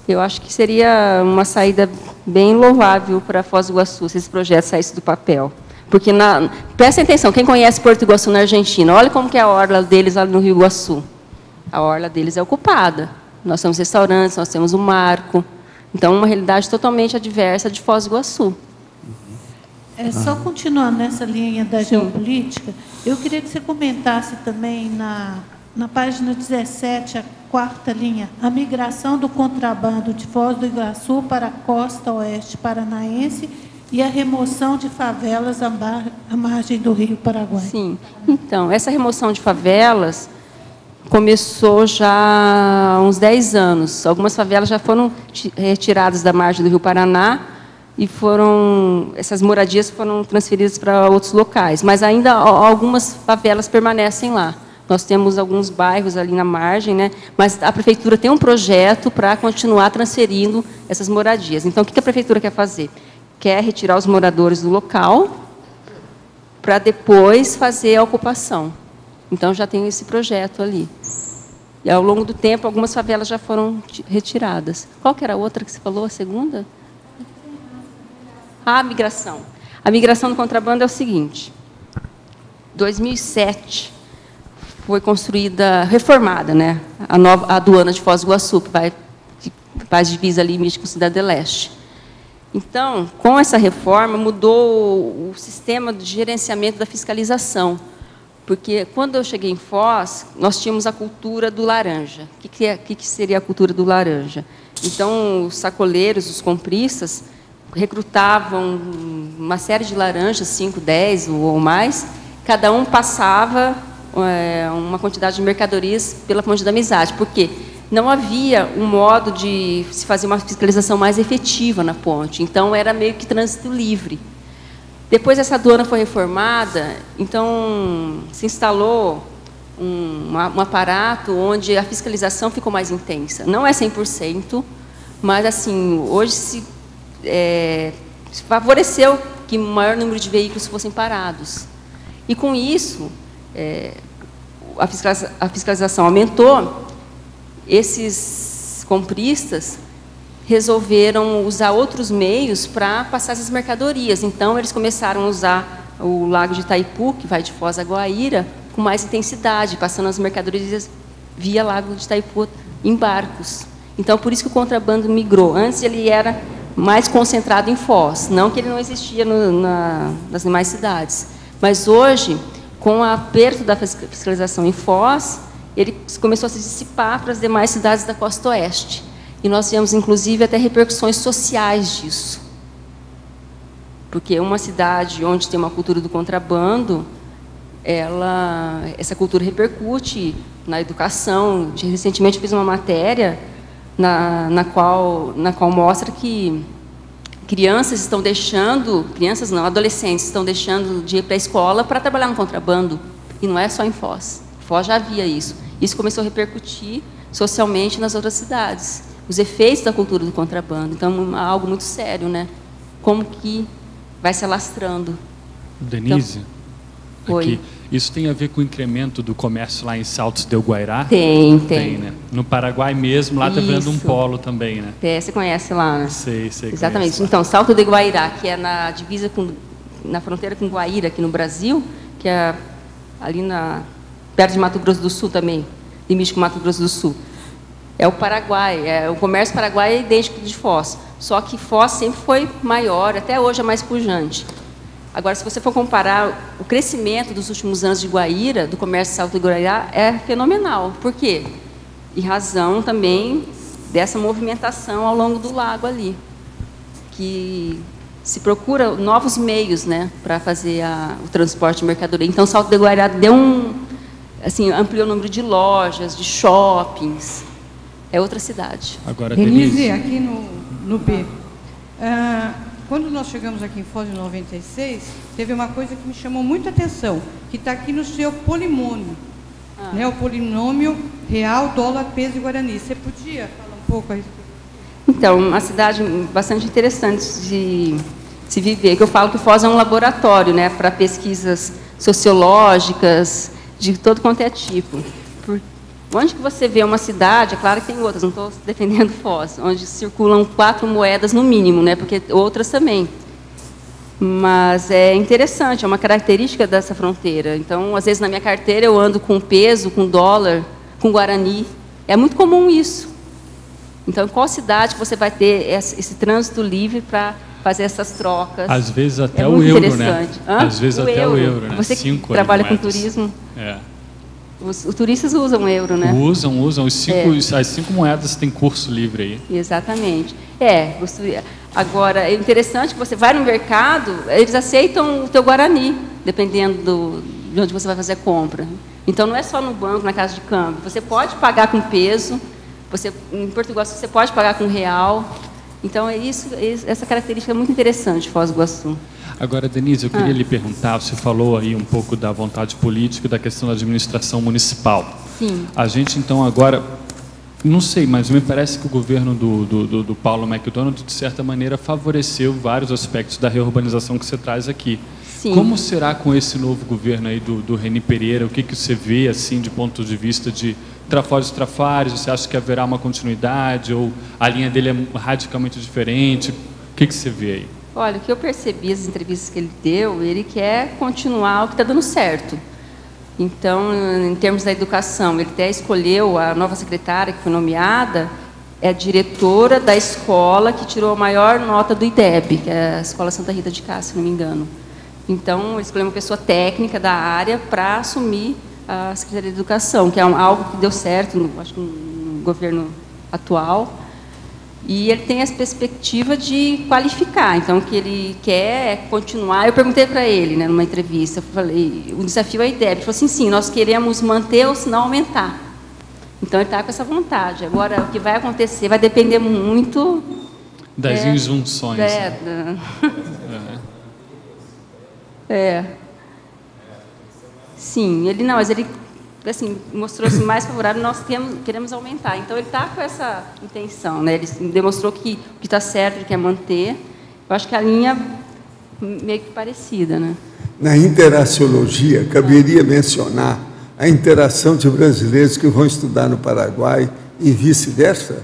Speaker 1: Eu acho que seria uma saída bem louvável para Foz do Iguaçu, se esse projeto saísse do papel. Porque, presta atenção, quem conhece Porto Iguaçu na Argentina, olha como que é a orla deles lá no Rio Iguaçu. A orla deles é ocupada. Nós temos restaurantes, nós temos um marco. Então, uma realidade totalmente adversa de Foz do Iguaçu.
Speaker 5: Só continuando nessa linha da geopolítica, eu queria que você comentasse também na página 17, a quarta linha, a migração do contrabando de Foz do Iguaçu para a costa oeste paranaense e a remoção de favelas à margem do Rio Paraguai.
Speaker 1: Sim. Então, essa remoção de favelas começou já há uns 10 anos. Algumas favelas já foram retiradas da margem do Rio Paraná e essas moradias foram transferidas para outros locais. Mas ainda algumas favelas permanecem lá. Nós temos alguns bairros ali na margem, né? Mas a prefeitura tem um projeto para continuar transferindo essas moradias. Então, o que a prefeitura quer fazer? Quer retirar os moradores do local para depois fazer a ocupação. Então, já tem esse projeto ali. E, ao longo do tempo, algumas favelas já foram retiradas. Qual que era a outra que você falou, a segunda? A migração. A migração do contrabando é o seguinte. Em 2007, foi construída, reformada, né, a nova aduana de Foz do Iguaçu, que faz divisa limite com Cidade Leste. Então, com essa reforma, mudou o sistema de gerenciamento da fiscalização. Porque, quando eu cheguei em Foz, nós tínhamos a cultura do laranja. O que seria a cultura do laranja? Então, os sacoleiros, os compristas, recrutavam uma série de laranjas, 5, 10 ou mais, cada um passava uma quantidade de mercadorias pela Ponte da Amizade, porque não havia um modo de se fazer uma fiscalização mais efetiva na ponte, então era meio que trânsito livre. Depois essa aduana foi reformada, então se instalou um aparato onde a fiscalização ficou mais intensa. Não é 100%, mas assim, hoje se favoreceu que o maior número de veículos fossem parados. E com isso, a fiscalização aumentou, esses compristas resolveram usar outros meios para passar essas mercadorias. Então, eles começaram a usar o Lago de Itaipu, que vai de Foz a Guaíra, com mais intensidade, passando as mercadorias via Lago de Itaipu em barcos. Então, por isso que o contrabando migrou. Antes, ele era mais concentrado em Foz, não que ele não existia nas demais cidades. Mas, hoje, com o aperto da fiscalização em Foz, ele começou a se dissipar para as demais cidades da costa oeste. E nós tivemos, inclusive, até repercussões sociais disso. Porque uma cidade onde tem uma cultura do contrabando, essa cultura repercute na educação. Recentemente, eu fiz uma matéria na qual mostra que crianças não, adolescentes estão deixando de ir para a escola para trabalhar no contrabando. E não é só em Foz. Foz já havia isso. Isso começou a repercutir socialmente nas outras cidades. Os efeitos da cultura do contrabando. Então, é algo muito sério, né? Como que vai se alastrando.
Speaker 9: Denise,
Speaker 1: então,
Speaker 9: aqui, isso tem a ver com o incremento do comércio lá em Saltos del Guairá?
Speaker 1: Tem.
Speaker 9: Né? No Paraguai mesmo, lá está vendo um polo também, né?
Speaker 1: Você conhece lá, né?
Speaker 9: Sei.
Speaker 1: Exatamente. Então, Salto del Guairá, que é na divisa na fronteira com Guaíra, aqui no Brasil, que é ali perto de Mato Grosso do Sul também, limite com Mato Grosso do Sul. É o Paraguai, o comércio paraguai é idêntico de Foz, só que Foz sempre foi maior, até hoje é mais pujante. Agora, se você for comparar o crescimento dos últimos anos de Guaíra, do comércio de Salto do Guairá, é fenomenal. Por quê? Em razão também dessa movimentação ao longo do lago ali, que se procura novos meios, né, para fazer o transporte de mercadoria. Então, Salto do Guairá ampliou o número de lojas, de shoppings. É outra cidade.
Speaker 9: Agora,
Speaker 6: Denise, aqui no B. quando nós chegamos aqui em Foz em 96, teve uma coisa que me chamou muita atenção, que está aqui no seu polinômio, né, o polinômio real, dólar, peso e guarani. Você podia falar um pouco a respeito?
Speaker 1: Então, uma cidade bastante interessante de se viver, que eu falo que Foz é um laboratório, né, para pesquisas sociológicas, de todo quanto é tipo. Onde que você vê uma cidade, é claro que tem outras, não estou defendendo Foz, onde circulam 4 moedas no mínimo, né, porque outras também. Mas é interessante, é uma característica dessa fronteira. Então, às vezes, na minha carteira, eu ando com peso, com dólar, com guarani. É muito comum isso. Então, em qual cidade você vai ter esse trânsito livre para fazer essas trocas?
Speaker 9: Às vezes até o euro, né? Às vezes até o euro, né?
Speaker 1: Você que trabalha com turismo... Os turistas usam o euro, né?
Speaker 9: Usam. As 5 moedas têm curso livre aí.
Speaker 1: Exatamente. Agora, é interessante que você vai no mercado, eles aceitam o teu guarani, dependendo de onde você vai fazer a compra. Então, não é só no banco, na casa de câmbio. Você pode pagar com peso, em Portugal você pode pagar com real. Então, essa característica é muito interessante de Foz do Iguaçu.
Speaker 9: Agora, Denise, eu queria lhe perguntar, você falou aí um pouco da vontade política e da questão da administração municipal.
Speaker 1: Sim.
Speaker 9: A gente, então, agora, não sei, mas me parece que o governo do Paulo McDonald, de certa maneira, favoreceu vários aspectos da reurbanização que você traz aqui.
Speaker 1: Sim.
Speaker 9: Como será com esse novo governo aí do Reni Pereira? O que você vê, assim, de ponto de vista de Trafores e Trafares? Você acha que haverá uma continuidade ou a linha dele é radicalmente diferente? O que você vê aí?
Speaker 1: Olha, o que eu percebi, as entrevistas que ele deu, ele quer continuar o que está dando certo. Então, em termos da educação, ele até escolheu a nova secretária que foi nomeada, é a diretora da escola que tirou a maior nota do IDEB, que é a Escola Santa Rita de Cássia, se não me engano. Então, ele escolheu uma pessoa técnica da área para assumir a Secretaria de Educação, que é algo que deu certo, acho que no governo atual. E ele tem essa perspectiva de qualificar. Então, o que ele quer é continuar. Eu perguntei para ele, né, numa entrevista, eu falei, o desafio é a IDEB. Ele falou assim, sim, nós queremos manter ou se não aumentar. Então, ele está com essa vontade. Agora, o que vai acontecer vai depender muito...
Speaker 9: das injunções.
Speaker 1: Sim, mas ele assim, mostrou-se mais favorável, nós queremos aumentar. Então, ele está com essa intenção, né? Ele demonstrou que o que está certo, ele quer manter. Eu acho que a linha meio que parecida, né?
Speaker 2: Na interaciologia, caberia mencionar a interação de brasileiros que vão estudar no Paraguai e vice-versa?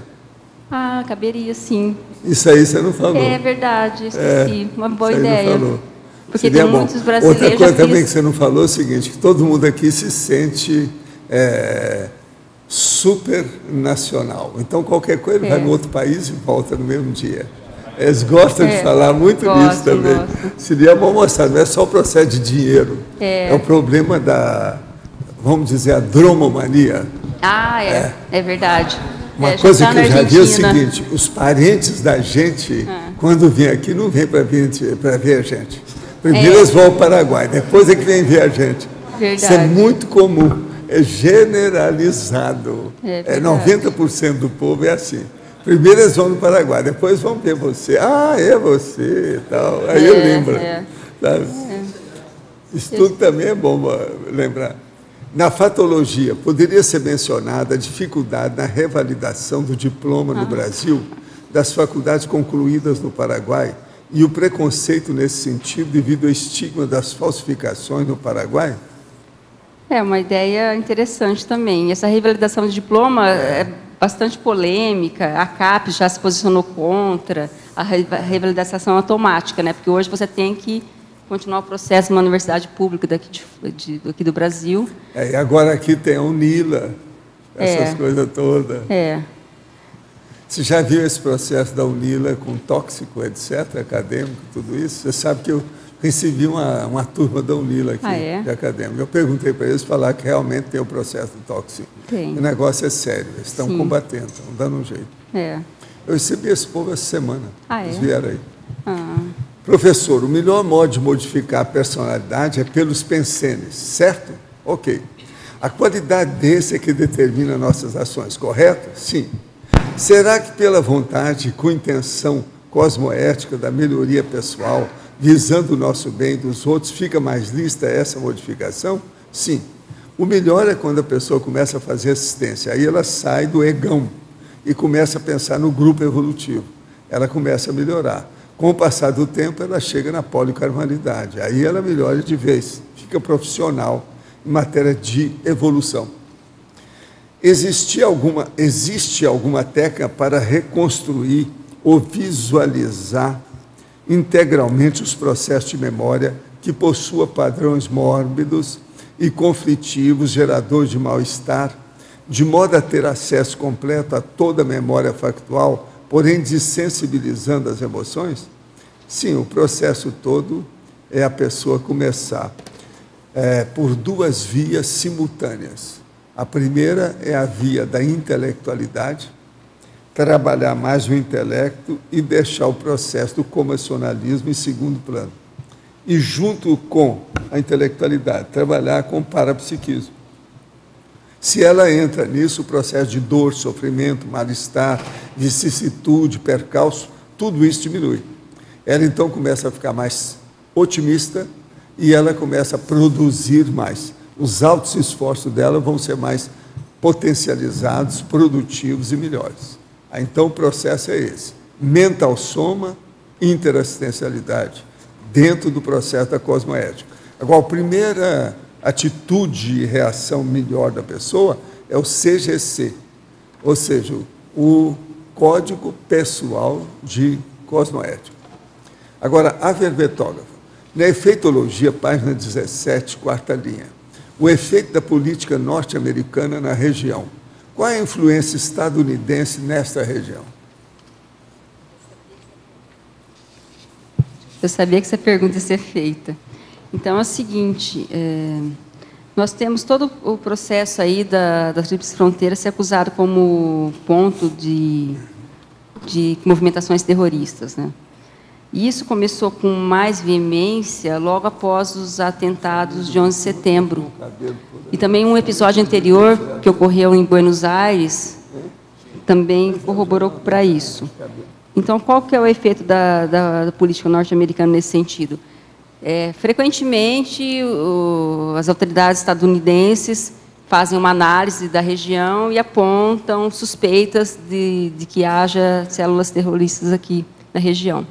Speaker 1: Caberia, sim.
Speaker 2: Isso aí você não falou.
Speaker 1: É verdade, esqueci. Uma boa ideia.
Speaker 2: Não falou.
Speaker 1: Porque tem muitos brasileiros...
Speaker 2: Outra coisa também que você não falou é o seguinte, que todo mundo aqui se sente super nacional. Então, qualquer coisa, ele vai no outro país e volta no mesmo dia. Eles gostam de falar muito nisso também. Seria bom mostrar, não é só o processo de dinheiro. É o problema da, vamos dizer, a dromomania.
Speaker 1: É verdade.
Speaker 2: Uma coisa que eu já vi é o seguinte, os parentes da gente, quando vêm aqui, não vêm para ver a gente. Primeiro eles vão ao Paraguai, depois é que vem ver a gente.
Speaker 1: Verdade.
Speaker 2: Isso é muito comum, é generalizado. 90% do povo é assim. Primeiro eles vão no Paraguai, depois vão ver você. É você e tal. Aí eu lembro. Sabe? Isso tudo também é bom lembrar. Na fatologia, poderia ser mencionada a dificuldade na revalidação do diploma no Brasil, das faculdades concluídas no Paraguai, e o preconceito nesse sentido devido ao estigma das falsificações no Paraguai?
Speaker 1: É uma ideia interessante também. Essa revalidação de diploma é bastante polêmica. A CAPES já se posicionou contra a revalidação automática, né? Porque hoje você tem que continuar o processo numa universidade pública daqui do Brasil.
Speaker 2: E agora aqui tem a UNILA, essas coisas todas. Você já viu esse processo da UNILA com tóxico, etc., acadêmico, tudo isso? Você sabe que eu recebi uma turma da UNILA aqui, de acadêmico. Eu perguntei para eles, falar que realmente tem o processo do tóxico.
Speaker 1: Tem.
Speaker 2: O negócio é sério, eles estão combatendo, estão dando um jeito. Eu recebi esse povo essa semana, eles vieram aí. Professor, o melhor modo de modificar a personalidade é pelos pensenes, certo? Ok. A qualidade desse é que determina nossas ações, correto? Sim. Será que pela vontade, com intenção, cosmoética, da melhoria pessoal, visando o nosso bem dos outros, fica mais lista essa modificação? Sim. O melhor é quando a pessoa começa a fazer assistência. Aí ela sai do egão e começa a pensar no grupo evolutivo. Ela começa a melhorar. Com o passar do tempo, ela chega na policarnalidade. Aí ela melhora de vez, fica profissional em matéria de evolução. Existe alguma técnica para reconstruir ou visualizar integralmente os processos de memória que possuam padrões mórbidos e conflitivos, geradores de mal-estar, de modo a ter acesso completo a toda a memória factual, porém desensibilizando as emoções? Sim, o processo todo é a pessoa começar por duas vias simultâneas. A primeira é a via da intelectualidade, trabalhar mais o intelecto e deixar o processo do comissionalismo em segundo plano. E, junto com a intelectualidade, trabalhar com o parapsiquismo. Se ela entra nisso, o processo de dor, sofrimento, mal-estar, vicissitude, percalço, tudo isso diminui. Ela, então, começa a ficar mais otimista e ela começa a produzir mais. Os altos esforços dela vão ser mais potencializados, produtivos e melhores. Então, o processo é esse. Mental soma, interassistencialidade, dentro do processo da cosmoética. Agora, a primeira atitude e reação melhor da pessoa é o CGC, ou seja, o Código Pessoal de Cosmoética. Agora, a verbetógrafa. Na efeitologia, página 17, quarta linha. O efeito da política norte-americana na região. Qual é a influência estadunidense nesta região?
Speaker 1: Eu sabia que essa pergunta ia ser feita. Então, é o seguinte, nós temos todo o processo aí da Tríplice Fronteira ser acusado como ponto de movimentações terroristas, né? E isso começou com mais veemência logo após os atentados de 11 de setembro. E também um episódio anterior, que ocorreu em Buenos Aires, também corroborou para isso. Então, qual que é o efeito da política norte-americana nesse sentido? Frequentemente, as autoridades estadunidenses fazem uma análise da região e apontam suspeitas de que haja células terroristas aqui na região.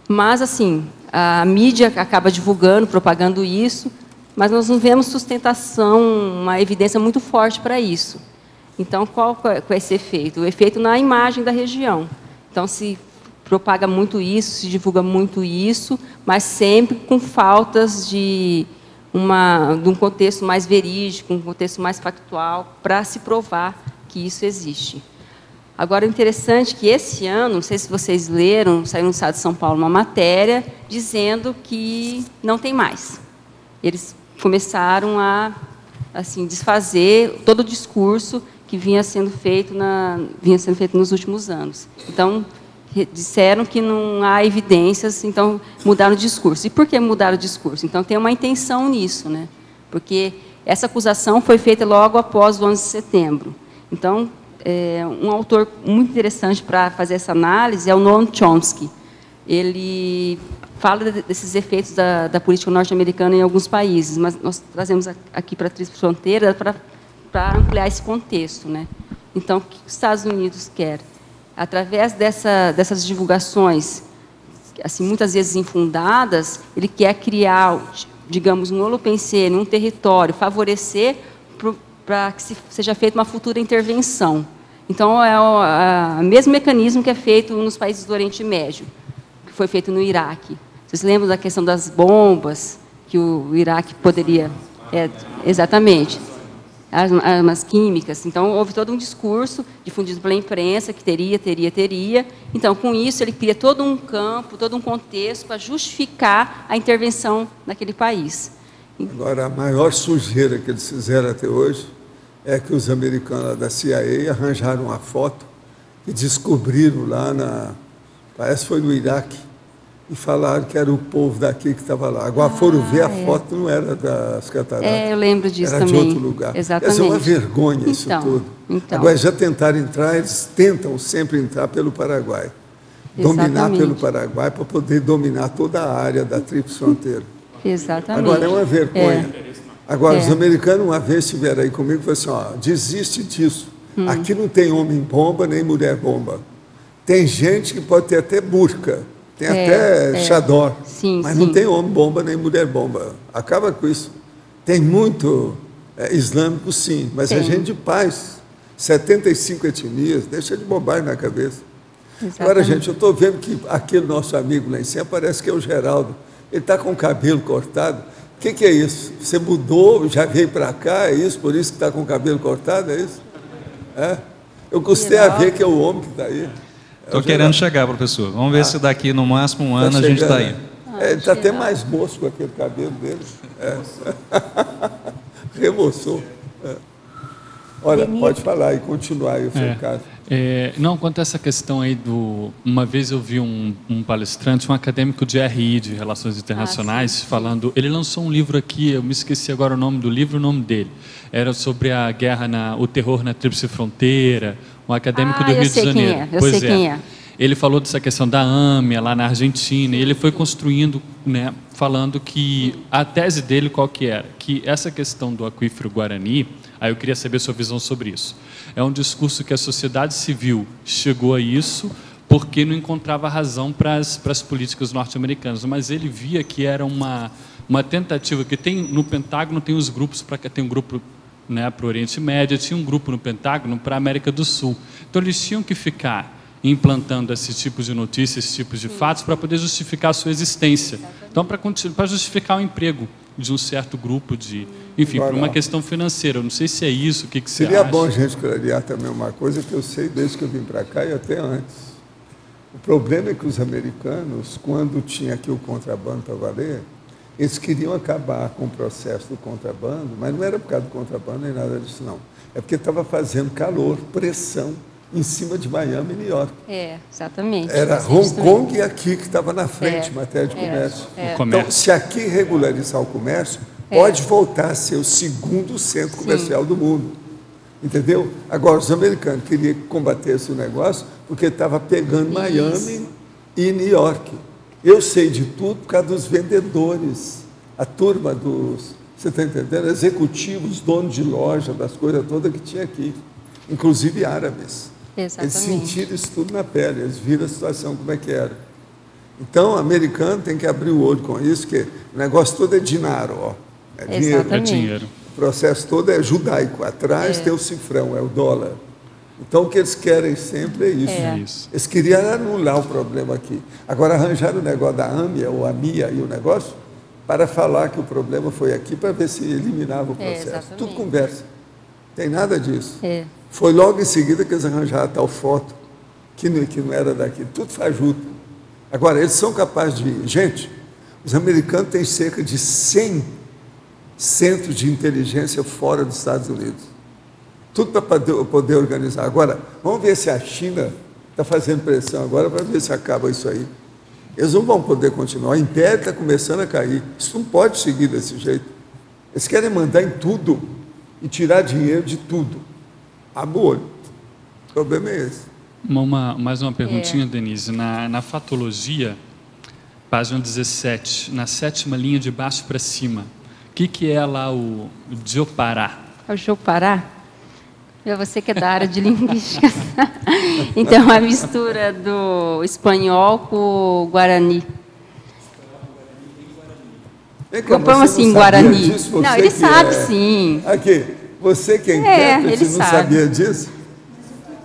Speaker 1: Mas, assim, a mídia acaba divulgando, propagando isso, mas nós não vemos sustentação, uma evidência muito forte para isso. Então, qual é esse efeito? O efeito na imagem da região. Então, se propaga muito isso, se divulga muito isso, mas sempre com faltas de um contexto mais verídico, um contexto mais factual, para se provar que isso existe. Agora, o interessante é que esse ano, não sei se vocês leram, saiu no Estado de São Paulo uma matéria dizendo que não tem mais. Eles começaram a desfazer todo o discurso que vinha sendo feito nos últimos anos. Então, disseram que não há evidências, então mudaram o discurso. E por que mudaram o discurso? Então, tem uma intenção nisso, né? Porque essa acusação foi feita logo após o 11 de setembro. Então, um autor muito interessante para fazer essa análise é o Noam Chomsky. Ele fala desses efeitos da política norte-americana em alguns países, mas nós trazemos aqui para a Tríplice Fronteira para ampliar esse contexto, né? Então, o que os Estados Unidos quer? Através dessas divulgações, assim, muitas vezes infundadas, ele quer criar, digamos, um holopensene, um território, favorecer para que seja feita uma futura intervenção. Então, é o mesmo mecanismo que é feito nos países do Oriente Médio, que foi feito no Iraque. Vocês lembram da questão das bombas, que o Iraque poderia... exatamente. Armas químicas. Então, houve todo um discurso difundido pela imprensa que teria. Então, com isso, ele cria todo um campo, todo um contexto para justificar a intervenção naquele país.
Speaker 2: Agora, a maior sujeira que eles fizeram até hoje é que os americanos da CIA arranjaram uma foto e descobriram lá parece que foi no Iraque, e falaram que era o povo daqui que estava lá. Agora foram ver, a foto não era das cataratas.
Speaker 1: Eu lembro disso
Speaker 2: era
Speaker 1: também.
Speaker 2: Era de outro lugar.
Speaker 1: Exatamente.
Speaker 2: Essa é uma vergonha, isso tudo. Agora, já tentaram entrar, eles tentam sempre entrar pelo Paraguai. dominar pelo Paraguai para poder dominar toda a área da Tríplice Fronteira.
Speaker 1: Exatamente.
Speaker 2: Agora, é uma vergonha. Agora, os americanos, uma vez estiveram aí comigo, falaram assim, ó, desiste disso. Aqui não tem homem-bomba nem mulher-bomba. Tem gente que pode ter até burca, tem até xador, mas não tem homem-bomba nem mulher-bomba. Acaba com isso. Tem muito islâmico, sim, mas é gente de paz. 75 etnias, deixa de bobagem na cabeça. Exatamente. Agora, gente, eu estou vendo que aquele nosso amigo lá em cima parece que é o Geraldo. Ele está com o cabelo cortado. O que é isso? Você mudou, já veio para cá, é isso? Por isso que está com o cabelo cortado, é isso? É? Eu custei a ver que é o homem que está aí.
Speaker 10: Estou querendo chegar, professor. Vamos ver se daqui no máximo um ano a gente está aí.
Speaker 2: Ele está até mais moço com aquele cabelo dele. Remoçou. Olha, pode falar e continuar aí o seu caso.
Speaker 9: Não, quanto a essa questão aí uma vez eu vi um palestrante, um acadêmico de RI, de Relações Internacionais, falando... Ele lançou um livro aqui, eu me esqueci agora o nome do livro, o nome dele. Era sobre a guerra, o terror na Tríplice Fronteira, um acadêmico do Rio de Janeiro.
Speaker 1: Eu sei quem é.
Speaker 9: Ele falou dessa questão da AMIA lá na Argentina, e ele foi construindo, né, falando que a tese dele qual que era? Que essa questão do aquífero Guarani, aí eu queria saber a sua visão sobre isso. É um discurso que a sociedade civil chegou a isso porque não encontrava razão para as políticas norte-americanas, mas ele via que era uma tentativa, que tem no Pentágono tem os grupos, tem um grupo, né, para o Oriente Médio, tinha um grupo no Pentágono para a América do Sul. Então eles tinham que ficar implantando esse tipo de notícias, esse tipo de fatos, para poder justificar a sua existência. Então, para justificar o emprego de um certo grupo enfim, por uma questão financeira. Eu não sei se é isso, o que você acha?
Speaker 2: Seria bom a gente clarear também uma coisa que eu sei desde que eu vim para cá e até antes. O problema é que os americanos, quando tinha aqui o contrabando para valer, eles queriam acabar com o processo do contrabando, mas não era por causa do contrabando nem nada disso, não. É porque estava fazendo calor, pressão, em cima de Miami e New York.
Speaker 1: Exatamente.
Speaker 2: Era Hong Kong e aqui que estava na frente, matéria de comércio. Então, se aqui regularizar o comércio, pode voltar a ser o segundo centro comercial do mundo. Entendeu? Agora, os americanos queriam combater esse negócio porque estava pegando Miami e New York. Eu sei de tudo por causa dos vendedores, a turma dos, você está entendendo? Executivos, donos de loja, das coisas todas que tinha aqui, inclusive árabes. Exatamente. Eles sentiram isso tudo na pele, eles viram a situação como é que era. Então, o americano tem que abrir o olho com isso, que o negócio todo é dinheiro, ó. É dinheiro.
Speaker 9: É dinheiro.
Speaker 2: O processo todo é judaico. Atrás tem o cifrão, é o dólar. Então, o que eles querem sempre é isso. Eles queriam anular o problema aqui. Agora, arranjaram o negócio da AMIA, ou AMIA e o negócio, para falar que o problema foi aqui, para ver se eliminava o processo. Tudo conversa. Tem nada disso. Foi logo em seguida que eles arranjaram a tal foto, que não era daqui. Tudo fajuto. Agora, eles são capazes de... Gente, os americanos têm cerca de 100 centros de inteligência fora dos Estados Unidos. Tudo para poder organizar. Agora, vamos ver se a China está fazendo pressão agora para ver se acaba isso aí. Eles não vão poder continuar. O império está começando a cair. Isso não pode seguir desse jeito. Eles querem mandar em tudo e tirar dinheiro de tudo. Amor. O problema é esse.
Speaker 9: Mais uma perguntinha, Denise. Na fatologia, página 17, na 7ª linha de baixo para cima, o que é lá o Diopará?
Speaker 1: O Diopará? Você que é da área de linguística. Então, a mistura do espanhol com o guarani. Como assim, guarani? Não, ele sabe sim.
Speaker 2: Aqui, você que é intérprete não sabia disso?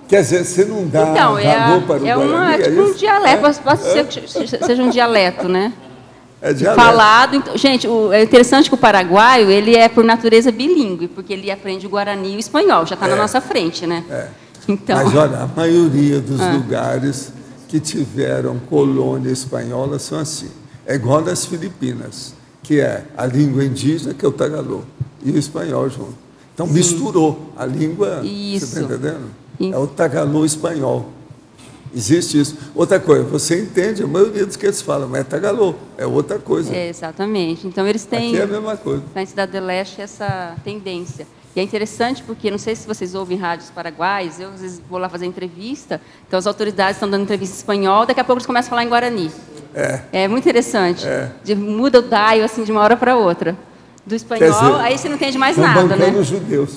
Speaker 2: Quer dizer, você não dá valor para o guarani?
Speaker 1: É tipo um dialeto, pode ser que seja um dialeto, né?
Speaker 2: É dialeto.
Speaker 1: Falado. Então, gente, é interessante que o paraguaio, ele é por natureza bilíngue, porque ele aprende o guarani e o espanhol, já está na nossa frente, né? Então...
Speaker 2: Mas olha, a maioria dos lugares que tiveram colônia espanhola são assim. É igual das Filipinas, que é a língua indígena, que é o tagalô, e o espanhol junto. Então, misturou a língua, você está entendendo? É o tagalô espanhol. Existe isso. Outra coisa, você entende a maioria dos que eles falam, mas é tagalô, é outra coisa.
Speaker 1: Exatamente. Então, eles têm...
Speaker 2: Aqui é a mesma coisa.
Speaker 1: Na Cidade do Leste, essa tendência. E é interessante porque, não sei se vocês ouvem rádios paraguaios, eu às vezes vou lá fazer entrevista, então as autoridades estão dando entrevista em espanhol, daqui a pouco eles começam a falar em Guarani. É muito interessante. Muda o daio assim, de uma hora para outra. Do espanhol, dizer, aí você não entende mais nada, né?
Speaker 2: Os judeus.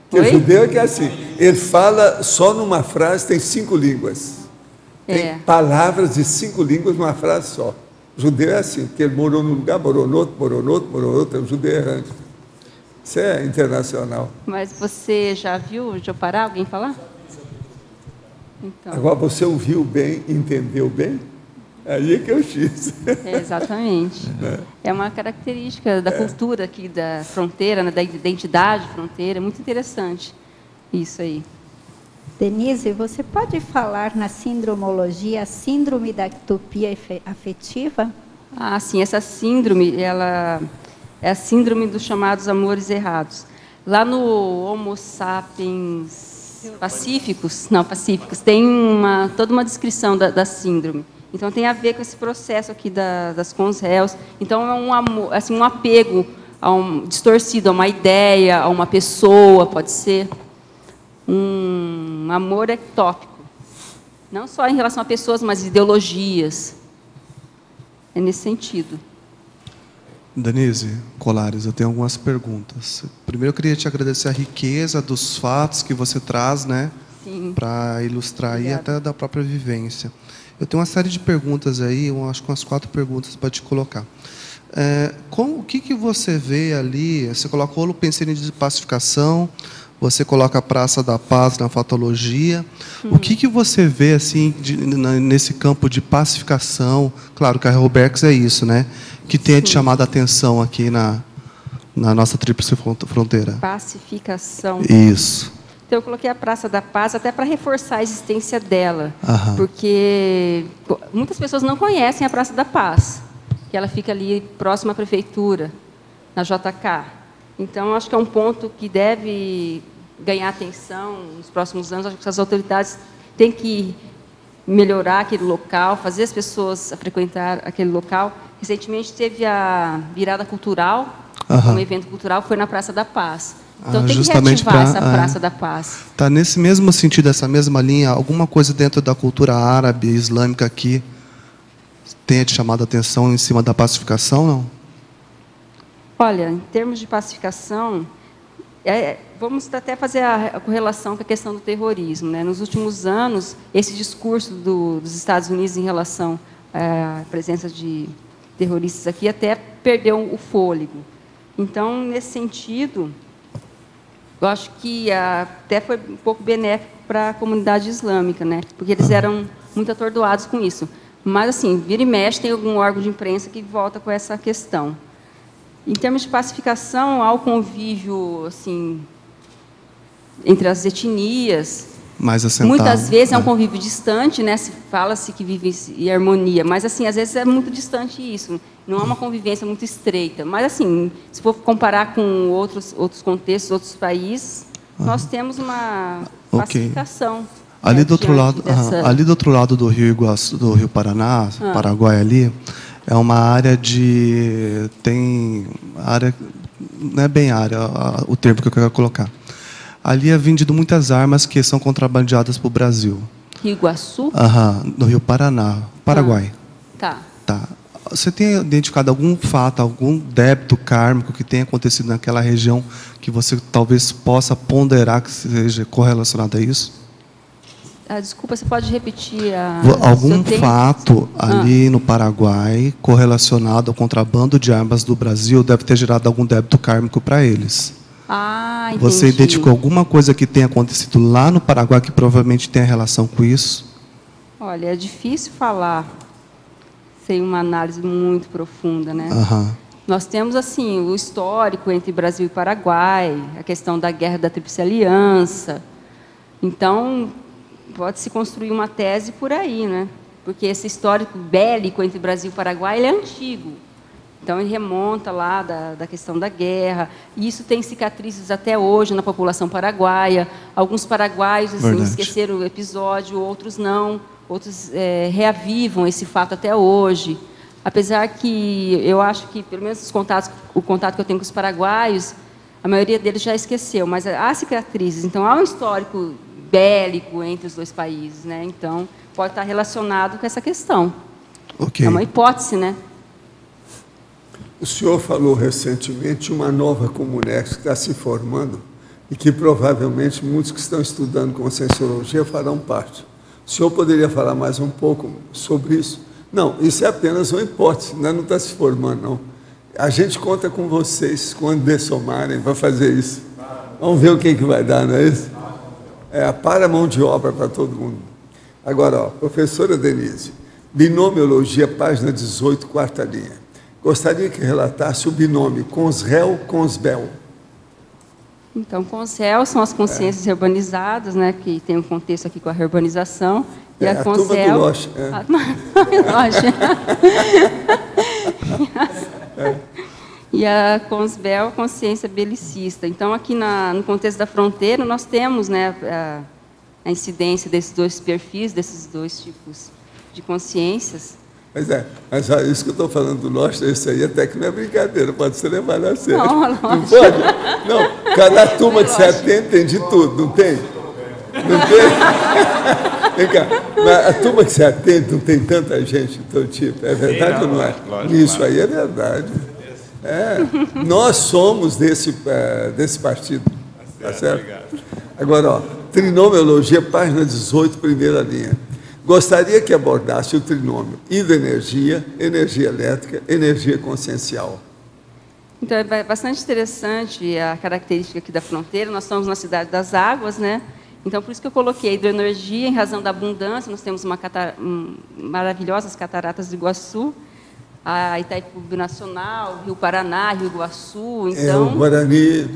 Speaker 2: Porque o judeu é que é assim, ele fala só numa frase, tem 5 línguas. Tem palavras de 5 línguas numa frase só. O judeu é assim, porque ele morou num lugar, morou no outro, morou no outro, morou no outro, é um judeu errante. Isso é internacional.
Speaker 1: Mas você já viu o Jopará, alguém falar? Então.
Speaker 2: Agora, você ouviu bem, entendeu bem? Aí é que eu fiz.
Speaker 1: Exatamente. É uma característica da cultura aqui da fronteira, né, da identidade fronteira, muito interessante isso aí.
Speaker 11: Denise, você pode falar na sindromologia a síndrome da ectopia afetiva?
Speaker 1: Ah, sim, essa síndrome, ela é a síndrome dos chamados amores errados. Lá no Homo sapiens pacíficos, tem toda uma descrição da síndrome. Então, tem a ver com esse processo aqui das cons-réus. Então, é um amor, assim, um apego distorcido a uma ideia, a uma pessoa, pode ser um amor ectópico. Não só em relação a pessoas, mas ideologias. É nesse sentido.
Speaker 8: Denise Colares, eu tenho algumas perguntas. Primeiro, eu queria te agradecer a riqueza dos fatos que você traz, né, para ilustrar aí até da própria vivência. Eu tenho uma série de perguntas aí, eu acho que umas 4 perguntas para te colocar. O que você vê ali? Você coloca o Holopensene de pacificação, você coloca a Praça da Paz na fatologia. O que você vê assim nesse campo de pacificação? Claro que a Helbergs é isso, né? Que tenha te chamado a atenção aqui na nossa tríplice fronteira.
Speaker 1: Pacificação.
Speaker 8: Isso.
Speaker 1: Então, eu coloquei a Praça da Paz até para reforçar a existência dela, porque muitas pessoas não conhecem a Praça da Paz, que ela fica ali próxima à prefeitura, na JK. Então, acho que é um ponto que deve ganhar atenção nos próximos anos. Acho que as autoridades têm que melhorar aquele local, fazer as pessoas frequentar aquele local. Recentemente teve a virada cultural, um evento cultural, foi na Praça da Paz. Então, tem que reativar essa Praça da Paz.
Speaker 8: Está nesse mesmo sentido, essa mesma linha, alguma coisa dentro da cultura árabe, islâmica aqui, tenha te chamado a atenção em cima da pacificação, não?
Speaker 1: Olha, em termos de pacificação, vamos até fazer a correlação com a questão do terrorismo, né? Nos últimos anos, esse discurso dos Estados Unidos em relação à presença de terroristas aqui até perdeu o fôlego. Então, nesse sentido, eu acho que até foi um pouco benéfico para a comunidade islâmica, né? Porque eles eram muito atordoados com isso. Mas, assim, vira e mexe, tem algum órgão de imprensa que volta com essa questão. Em termos de pacificação, há o convívio, assim, entre as etnias.
Speaker 8: Mais assentado.
Speaker 1: Muitas vezes é um convívio distante, né? Fala-se que vive em harmonia, mas, assim, às vezes é muito distante isso. Não é uma convivência muito estreita. Mas, assim, se for comparar com outros contextos, outros países, nós temos uma pacificação.
Speaker 8: Ali do outro lado, ali do outro lado do Rio Iguaçu, do Rio Paraná, Paraguai ali, é uma área não é bem área, o termo que eu quero colocar. Ali é vendido muitas armas que são contrabandeadas para o Brasil.
Speaker 1: Rio Iguaçu?
Speaker 8: No Rio Paraná, Paraguai.
Speaker 1: Tá.
Speaker 8: Você tem identificado algum fato, algum débito kármico que tenha acontecido naquela região que você talvez possa ponderar que seja correlacionado a isso?
Speaker 1: Desculpa, você pode repetir
Speaker 8: algum fato ali no Paraguai correlacionado ao contrabando de armas do Brasil deve ter gerado algum débito kármico para eles.
Speaker 1: Entendi.
Speaker 8: Você identificou alguma coisa que tenha acontecido lá no Paraguai que provavelmente tenha relação com isso?
Speaker 1: Olha, é difícil falar sem uma análise muito profunda, né? Nós temos, assim, o histórico entre Brasil e Paraguai, a questão da Guerra da Tríplice Aliança. Então, pode-se construir uma tese por aí, né? Porque esse histórico bélico entre Brasil e Paraguai ele é antigo. Então, ele remonta lá da questão da guerra. E isso tem cicatrizes até hoje na população paraguaia. Alguns paraguaios assim, esqueceram o episódio, outros não. Outros reavivam esse fato até hoje. Apesar que eu acho que, pelo menos o contato que eu tenho com os paraguaios, a maioria deles já esqueceu, mas há cicatrizes. Então, há um histórico bélico entre os dois países, né? Então, pode estar relacionado com essa questão.
Speaker 2: Okay.
Speaker 1: É uma hipótese, né?
Speaker 2: O senhor falou recentemente de uma nova Comunex que está se formando e que provavelmente muitos que estão estudando Conscienciologia farão parte. O senhor poderia falar mais um pouco sobre isso? Não, isso é apenas uma hipótese, ainda não está se formando, não. A gente conta com vocês, quando dessomarem, para fazer isso. Vamos ver o que vai dar, não é isso? É, para a mão de obra para todo mundo. Agora, ó, professora Denise, binomiologia, página 18, quarta linha. Gostaria que relatasse o binômio Consréu-Consbel.
Speaker 1: Então, Consréu são as consciências urbanizadas, né, que tem um contexto aqui com a reurbanização. E a Consréu...
Speaker 2: turma do Loche.
Speaker 1: E a Consbel, consciência belicista. Então, aqui no contexto da fronteira, nós temos, né, a incidência desses dois perfis, desses dois tipos de consciências.
Speaker 2: Mas isso que eu estou falando do Loche, isso aí até que não é brincadeira, pode ser levado a sério.
Speaker 1: Não
Speaker 2: pode? Não, cada turma que você atende tem de tudo, não tem? Não tem? Vem cá, mas a turma que você atende não tem tanta gente do teu tipo, é verdade ou não é? Isso aí é verdade. É, nós somos desse partido, tá certo? Agora, ó, trinomiologia, página 18, primeira linha. Gostaria que abordasse o trinômio hidroenergia, energia elétrica, energia consciencial.
Speaker 1: Então, é bastante interessante a característica aqui da fronteira. Nós estamos na cidade das águas, né? Então, por isso que eu coloquei a hidroenergia, em razão da abundância. Nós temos maravilhosas cataratas do Iguaçu, a Itaipu Nacional, Rio Paraná, Rio Iguaçu. Então,
Speaker 2: o Guarani.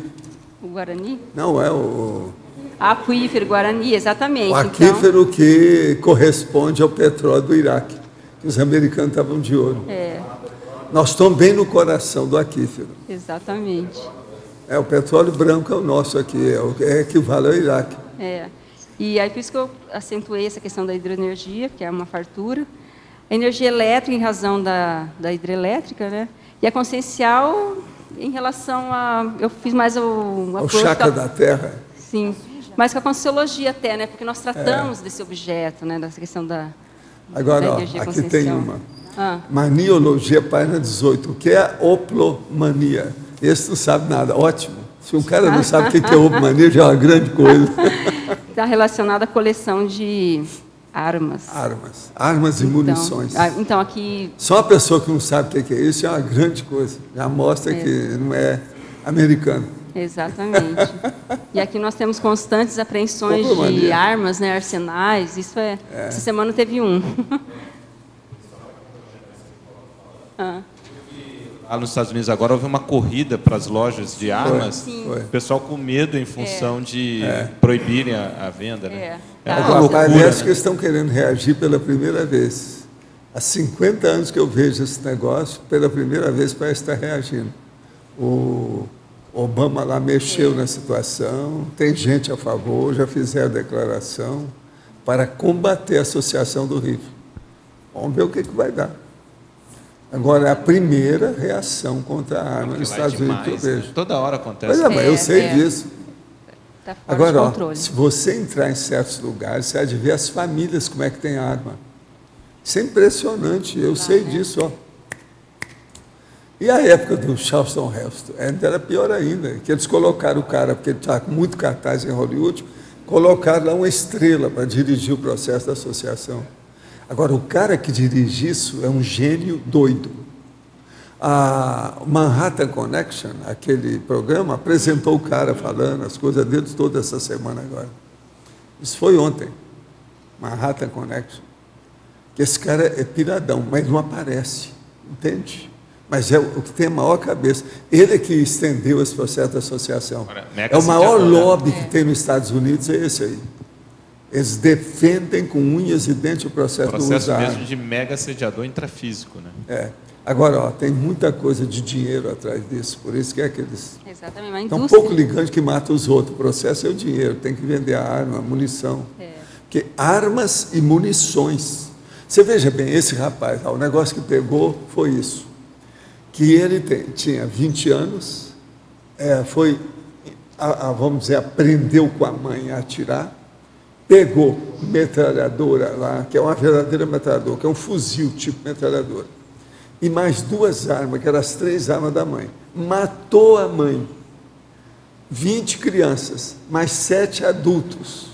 Speaker 1: O Guarani?
Speaker 2: Não, é o...
Speaker 1: Aquífero Guarani, exatamente.
Speaker 2: O aquífero então, que corresponde ao petróleo do Iraque, que os americanos estavam de olho.
Speaker 1: É.
Speaker 2: Nós estamos bem no coração do aquífero.
Speaker 1: Exatamente.
Speaker 2: O petróleo branco é o nosso aqui, equivale ao Iraque.
Speaker 1: E aí por isso que eu acentuei essa questão da hidroenergia, que é uma fartura. A energia elétrica em razão da hidrelétrica, né? E a consciencial em relação a... Eu fiz mais
Speaker 2: o chakra da Terra.
Speaker 1: Sim. Mas com a Conscienciologia até, né? Porque nós tratamos desse objeto, né? Dessa questão da energia
Speaker 2: aqui tem uma. Maniologia, página 18. O que é oplomania? Esse não sabe nada. Ótimo. Se um cara não sabe o que é oplomania, já é uma grande coisa.
Speaker 1: Está relacionado à coleção de armas.
Speaker 2: Armas e munições.
Speaker 1: Então, aqui...
Speaker 2: Só uma pessoa que não sabe o que é isso é uma grande coisa. Já mostra que não é americano.
Speaker 1: Exatamente. E aqui nós temos constantes apreensões de armas, né, arsenais. Isso essa semana teve um.
Speaker 7: Lá nos Estados Unidos agora houve uma corrida para as lojas de armas.
Speaker 2: Foi.
Speaker 7: O pessoal com medo em função de proibirem a venda. Né?
Speaker 2: Parece que eles estão querendo reagir pela primeira vez. Há 50 anos que eu vejo esse negócio, pela primeira vez parece estar reagindo. O Obama lá mexeu na situação, tem gente a favor, já fizeram a declaração para combater a associação do rifle. Vamos ver o que vai dar. Agora, é a primeira reação contra a arma nos Estados Unidos que eu vejo.
Speaker 7: Toda hora acontece.
Speaker 2: Mas eu sei disso.
Speaker 1: Tá fora de controle.
Speaker 2: Se você entrar em certos lugares, você há de ver as famílias como é que tem arma. Isso é impressionante, eu sei disso, ó. E a época do Charleston Heston, era pior ainda, que eles colocaram o cara, porque ele estava com muito cartaz em Hollywood, colocaram lá uma estrela para dirigir o processo da associação. Agora, o cara que dirige isso é um gênio doido. A Manhattan Connection, aquele programa, apresentou o cara falando as coisas dele toda essa semana agora. Isso foi ontem, Manhattan Connection. Que esse cara é piradão, mas não aparece, entende? Mas é o que tem a maior cabeça. Ele é que estendeu esse processo de associação. É o maior lobby que tem nos Estados Unidos, é esse aí. Eles defendem com unhas e dentes o processo do uso. O processo
Speaker 7: mesmo de mega assediador intrafísico, né?
Speaker 2: Agora, ó, tem muita coisa de dinheiro atrás disso, por isso que é aqueles...
Speaker 1: Exatamente, uma
Speaker 2: indústria. Estão um pouco ligantes que mata os outros. O processo é o dinheiro, tem que vender a arma, a munição. Porque armas e munições. Você veja bem, esse rapaz, o negócio que pegou foi isso. Que ele tinha 20 anos, foi vamos dizer, aprendeu com a mãe a atirar, pegou metralhadora lá, que é uma verdadeira metralhadora, que é um fuzil tipo metralhadora, e mais 2 armas, que eram as 3 armas da mãe. Matou a mãe, 20 crianças, mais 7 adultos.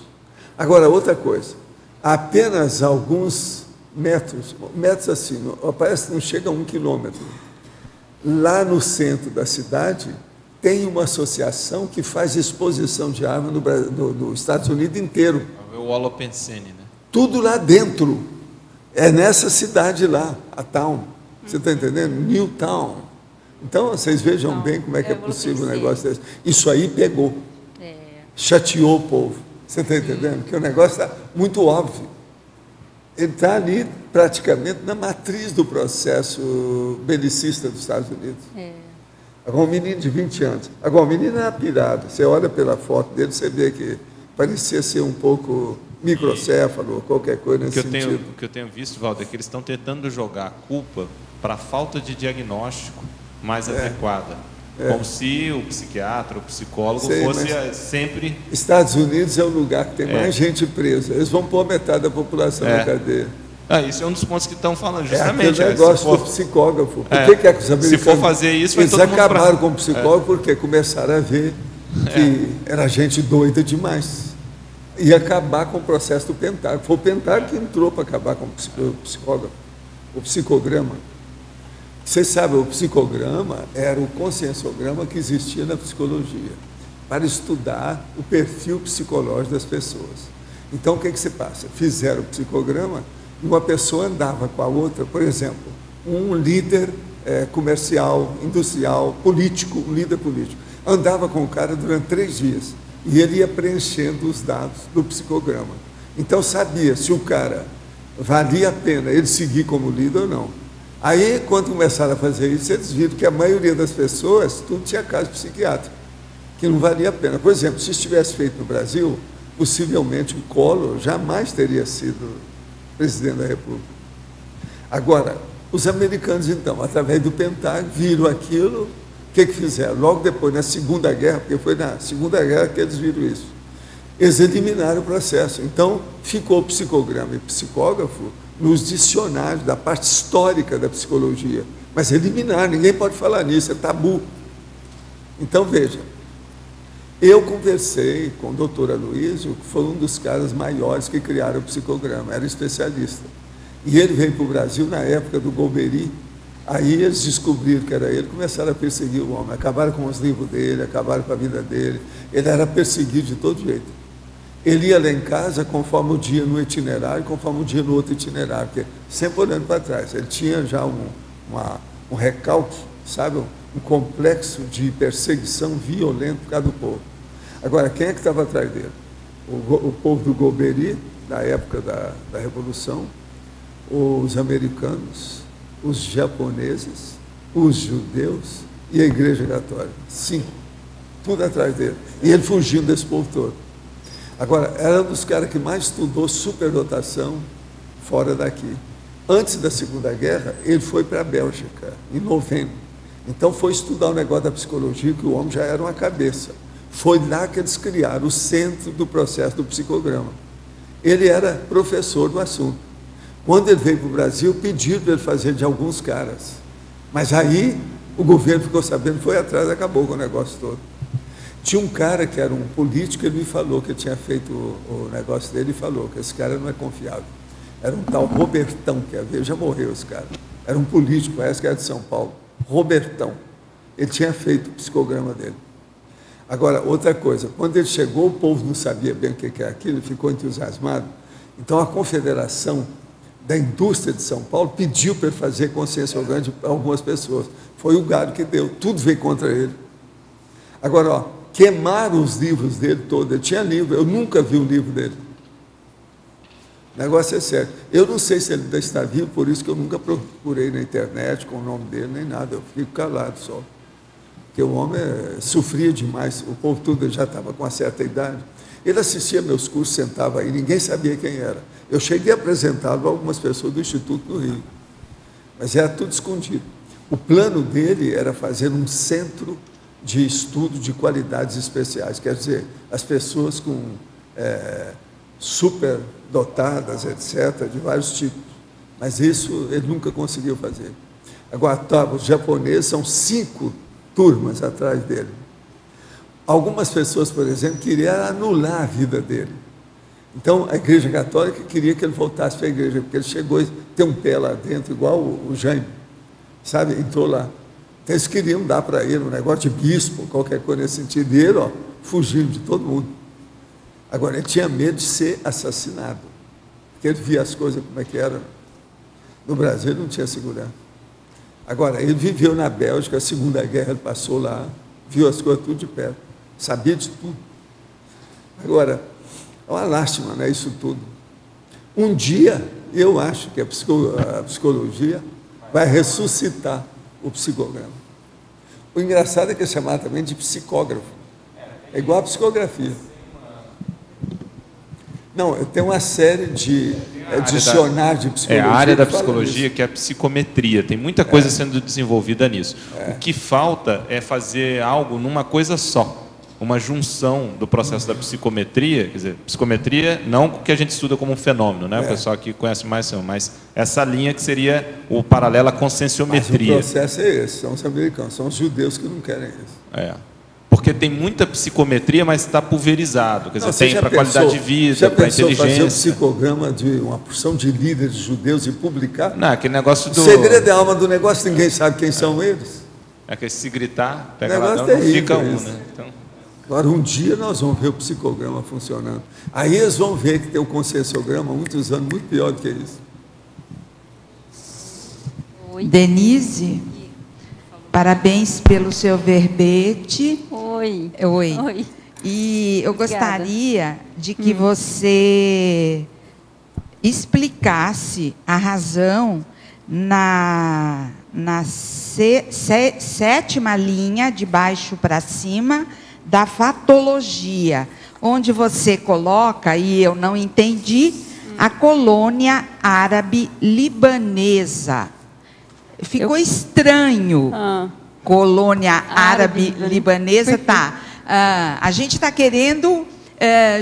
Speaker 2: Agora, outra coisa, apenas alguns metros assim, parece que não chega a 1 quilômetro, lá no centro da cidade, tem uma associação que faz exposição de armas nos Estados Unidos inteiro.
Speaker 7: O Holopensene, né?
Speaker 2: Tudo lá dentro. É nessa cidade lá, a Town. Você está entendendo? Newtown. Então, vocês vejam bem como é que é possível um negócio desse. Isso aí pegou. Chateou o povo. Você está entendendo? Que o negócio está muito óbvio. Ele está ali, praticamente, na matriz do processo belicista dos Estados Unidos. Agora, um menino de 20 anos. Agora, o menino é pirado. Você olha pela foto dele, você vê que parecia ser um pouco microcéfalo, qualquer coisa nesse sentido.
Speaker 7: O que eu tenho visto, Valdo, é que eles estão tentando jogar a culpa para a falta de diagnóstico mais adequada. Como se o psiquiatra, o psicólogo fosse sempre...
Speaker 2: Estados Unidos é o lugar que tem mais gente presa. Eles vão pôr metade da população na cadeia.
Speaker 7: Isso é um dos pontos que estão falando, justamente.
Speaker 2: É aquele negócio do psicógrafo. Por que os americanos...
Speaker 7: Se for fazer isso,
Speaker 2: eles acabaram com o psicógrafo porque começaram a ver que era gente doida demais. Ia acabar com o processo do Pentágono. Foi o Pentágono que entrou para acabar com o psicógrafo, o psicograma. Vocês sabem, o psicograma era o conscienciograma que existia na psicologia, para estudar o perfil psicológico das pessoas. Então, o que se passa? Fizeram o psicograma e uma pessoa andava com a outra, por exemplo, um líder comercial, industrial, político, um líder político, andava com o cara durante 3 dias e ele ia preenchendo os dados do psicograma. Então, sabia se o cara valia a pena ele seguir como líder ou não. Aí, quando começaram a fazer isso, eles viram que a maioria das pessoas, tudo tinha caso psiquiátrico, que não valia a pena. Por exemplo, se isso tivesse feito no Brasil, possivelmente o Collor jamais teria sido presidente da República. Agora, os americanos, então, através do Pentágono, viram aquilo, o que fizeram? Logo depois, na Segunda Guerra, porque foi na Segunda Guerra que eles viram isso, eles eliminaram o processo. Então, ficou o psicograma e psicógrafo nos dicionários da parte histórica da psicologia, mas eliminaram, ninguém pode falar nisso, é tabu. Então, veja, eu conversei com o doutor Aloysio, que foi um dos caras maiores que criaram o psicograma, era especialista. E ele veio para o Brasil na época do Golbery, aí eles descobriram que era ele, começaram a perseguir o homem, acabaram com os livros dele, acabaram com a vida dele, ele era perseguido de todo jeito. Ele ia lá em casa conforme o dia no itinerário, conforme o dia no outro itinerário, porque sempre olhando para trás. Ele tinha já um recalque, sabe, um complexo de perseguição violenta por causa do povo. Agora, quem é que estava atrás dele? O povo do Golbery, da época da Revolução, os americanos, os japoneses, os judeus e a Igreja Católica. 5, tudo atrás dele. E ele fugindo desse povo todo. Agora, era um dos caras que mais estudou superdotação fora daqui. Antes da Segunda Guerra, ele foi para a Bélgica, em novembro. Então, foi estudar o negócio da psicologia, que o homem já era uma cabeça. Foi lá que eles criaram o centro do processo do psicograma. Ele era professor do assunto. Quando ele veio para o Brasil, pediram para ele fazer de alguns caras. Mas aí, o governo ficou sabendo, foi atrás, acabou com o negócio todo. Tinha um cara que era um político, ele me falou que tinha feito o negócio dele e falou que esse cara não é confiável. Era um tal Robertão, que já morreu esse cara. Era um político, parece que era de São Paulo. Robertão. Ele tinha feito o psicograma dele. Agora, outra coisa, quando ele chegou, o povo não sabia bem o que era aquilo, ficou entusiasmado. Então, a Confederação da Indústria de São Paulo pediu para ele fazer consciência orgânica para algumas pessoas. Foi o gado que deu, tudo veio contra ele. Agora, queimaram os livros dele todos. Ele tinha livro, eu nunca vi o livro dele. O negócio é sério. Eu não sei se ele ainda está vivo, por isso que eu nunca procurei na internet com o nome dele, nem nada. Eu fico calado só. Porque o homem sofria demais, o povo tudo já estava com uma certa idade. Ele assistia meus cursos, sentava aí, ninguém sabia quem era. Eu cheguei a apresentá-lo a algumas pessoas do Instituto do Rio, mas era tudo escondido. O plano dele era fazer um centro de estudo de qualidades especiais, quer dizer, as pessoas com superdotadas, etc., de vários tipos. Mas isso ele nunca conseguiu fazer. Agora, os japoneses são 5 turmas atrás dele. Algumas pessoas, por exemplo, queriam anular a vida dele. Então, a Igreja Católica queria que ele voltasse para a igreja, porque ele chegou a ter um pé lá dentro, igual o Jaime, sabe? Entrou lá. Então, eles queriam dar para ele um negócio de bispo, qualquer coisa nesse sentido, e ele, fugindo de todo mundo. Agora, ele tinha medo de ser assassinado, porque ele via as coisas como é que era. No Brasil, ele não tinha segurança. Agora, ele viveu na Bélgica, a Segunda Guerra, ele passou lá, viu as coisas tudo de perto, sabia de tudo. Agora, é uma lástima, né, isso tudo. Um dia, eu acho que a psicologia vai ressuscitar o psicograma. O engraçado é que é chamado também de psicógrafo. É igual a psicografia. Não, tem uma série de dicionário de psicologia.
Speaker 7: É a área da psicologia que é a psicometria. Tem muita coisa sendo desenvolvida nisso. O que falta é fazer algo numa coisa só. Uma junção do processo da psicometria, quer dizer, psicometria não o que a gente estuda como um fenômeno, né? O pessoal aqui conhece mais, mas essa linha que seria o paralelo à conscienciometria.
Speaker 2: Mas o processo é esse, são os americanos, são os judeus que não querem isso.
Speaker 7: Porque tem muita psicometria, mas está pulverizado, quer dizer, tem para qualidade de vida, para inteligência.
Speaker 2: Fazer um psicograma de uma porção de líderes judeus e publicar?
Speaker 7: Não, aquele negócio do...
Speaker 2: O segredo é a alma do negócio, ninguém sabe quem são eles.
Speaker 7: É que se gritar, pega
Speaker 2: lá,
Speaker 7: não fica um, né? Então...
Speaker 2: Agora, um dia nós vamos ver o psicograma funcionando. Aí eles vão ver que tem o conscienciograma há muitos anos, muito pior do que isso.
Speaker 12: Oi. Denise, parabéns pelo seu verbete.
Speaker 1: Oi.
Speaker 12: Oi.
Speaker 1: Oi.
Speaker 12: E eu gostaria de que você explicasse a razão na 7ª linha, de baixo para cima, da fatologia, onde você coloca, e eu não entendi, a colônia árabe libanesa. Ficou estranho. Colônia árabe libanesa, tá. A gente está querendo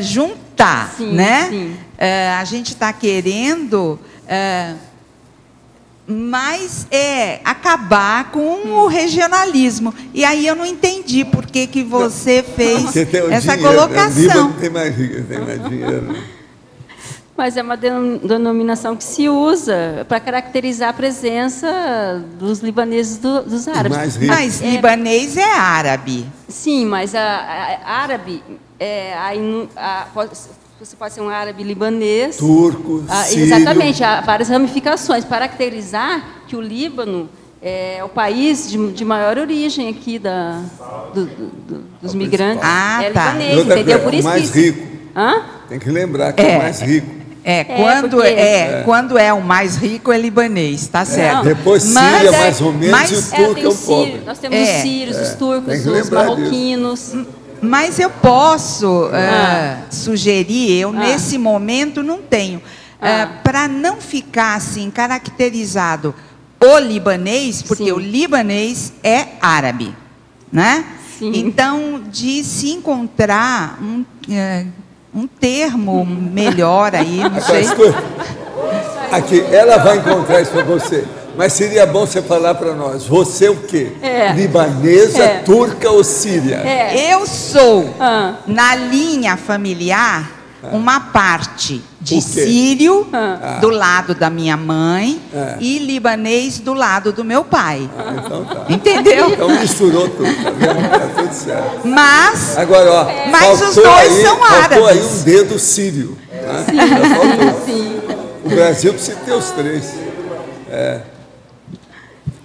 Speaker 12: juntar,
Speaker 1: sim,
Speaker 12: né?
Speaker 1: Sim.
Speaker 12: A gente está querendo... mas acabar com o regionalismo. E aí eu não entendi por que você fez essa colocação.
Speaker 2: Tem mais dinheiro.
Speaker 1: Mas é uma denominação que se usa para caracterizar a presença dos libaneses dos árabes.
Speaker 12: Mas libanês é árabe.
Speaker 1: Sim, mas a árabe você pode ser um árabe libanês,
Speaker 2: turco, sírio.
Speaker 1: Exatamente, há várias ramificações para caracterizar que o Líbano é o país de maior origem aqui dos migrantes. Libanês, entendeu? Por isso
Speaker 2: mais rico. Tem que lembrar que é o mais rico.
Speaker 12: Quando é o mais rico é libanês, tá certo.
Speaker 2: Depois Síria, mais ou menos, e o turco é o pobre.
Speaker 1: Nós temos os sírios, os turcos, os marroquinos.
Speaker 12: Mas eu posso sugerir, nesse momento não tenho, para não ficar assim caracterizado o libanês, porque o libanês é árabe, né?
Speaker 1: Sim.
Speaker 12: Então, de se encontrar um termo melhor aí, não sei.
Speaker 2: Aqui, ela vai encontrar isso para você. Mas seria bom você falar para nós, você o quê? Libanesa, turca ou síria?
Speaker 12: Eu sou, na linha familiar, uma parte de sírio, do lado da minha mãe, e libanês do lado do meu pai.
Speaker 2: Então tá.
Speaker 12: Entendeu?
Speaker 2: Então misturou tudo, tá vendo? Tá tudo certo.
Speaker 12: Mas,
Speaker 2: agora,
Speaker 12: mas os dois são árabes.
Speaker 2: Faltou aí um dedo sírio. Sim. O Brasil precisa ter os 3.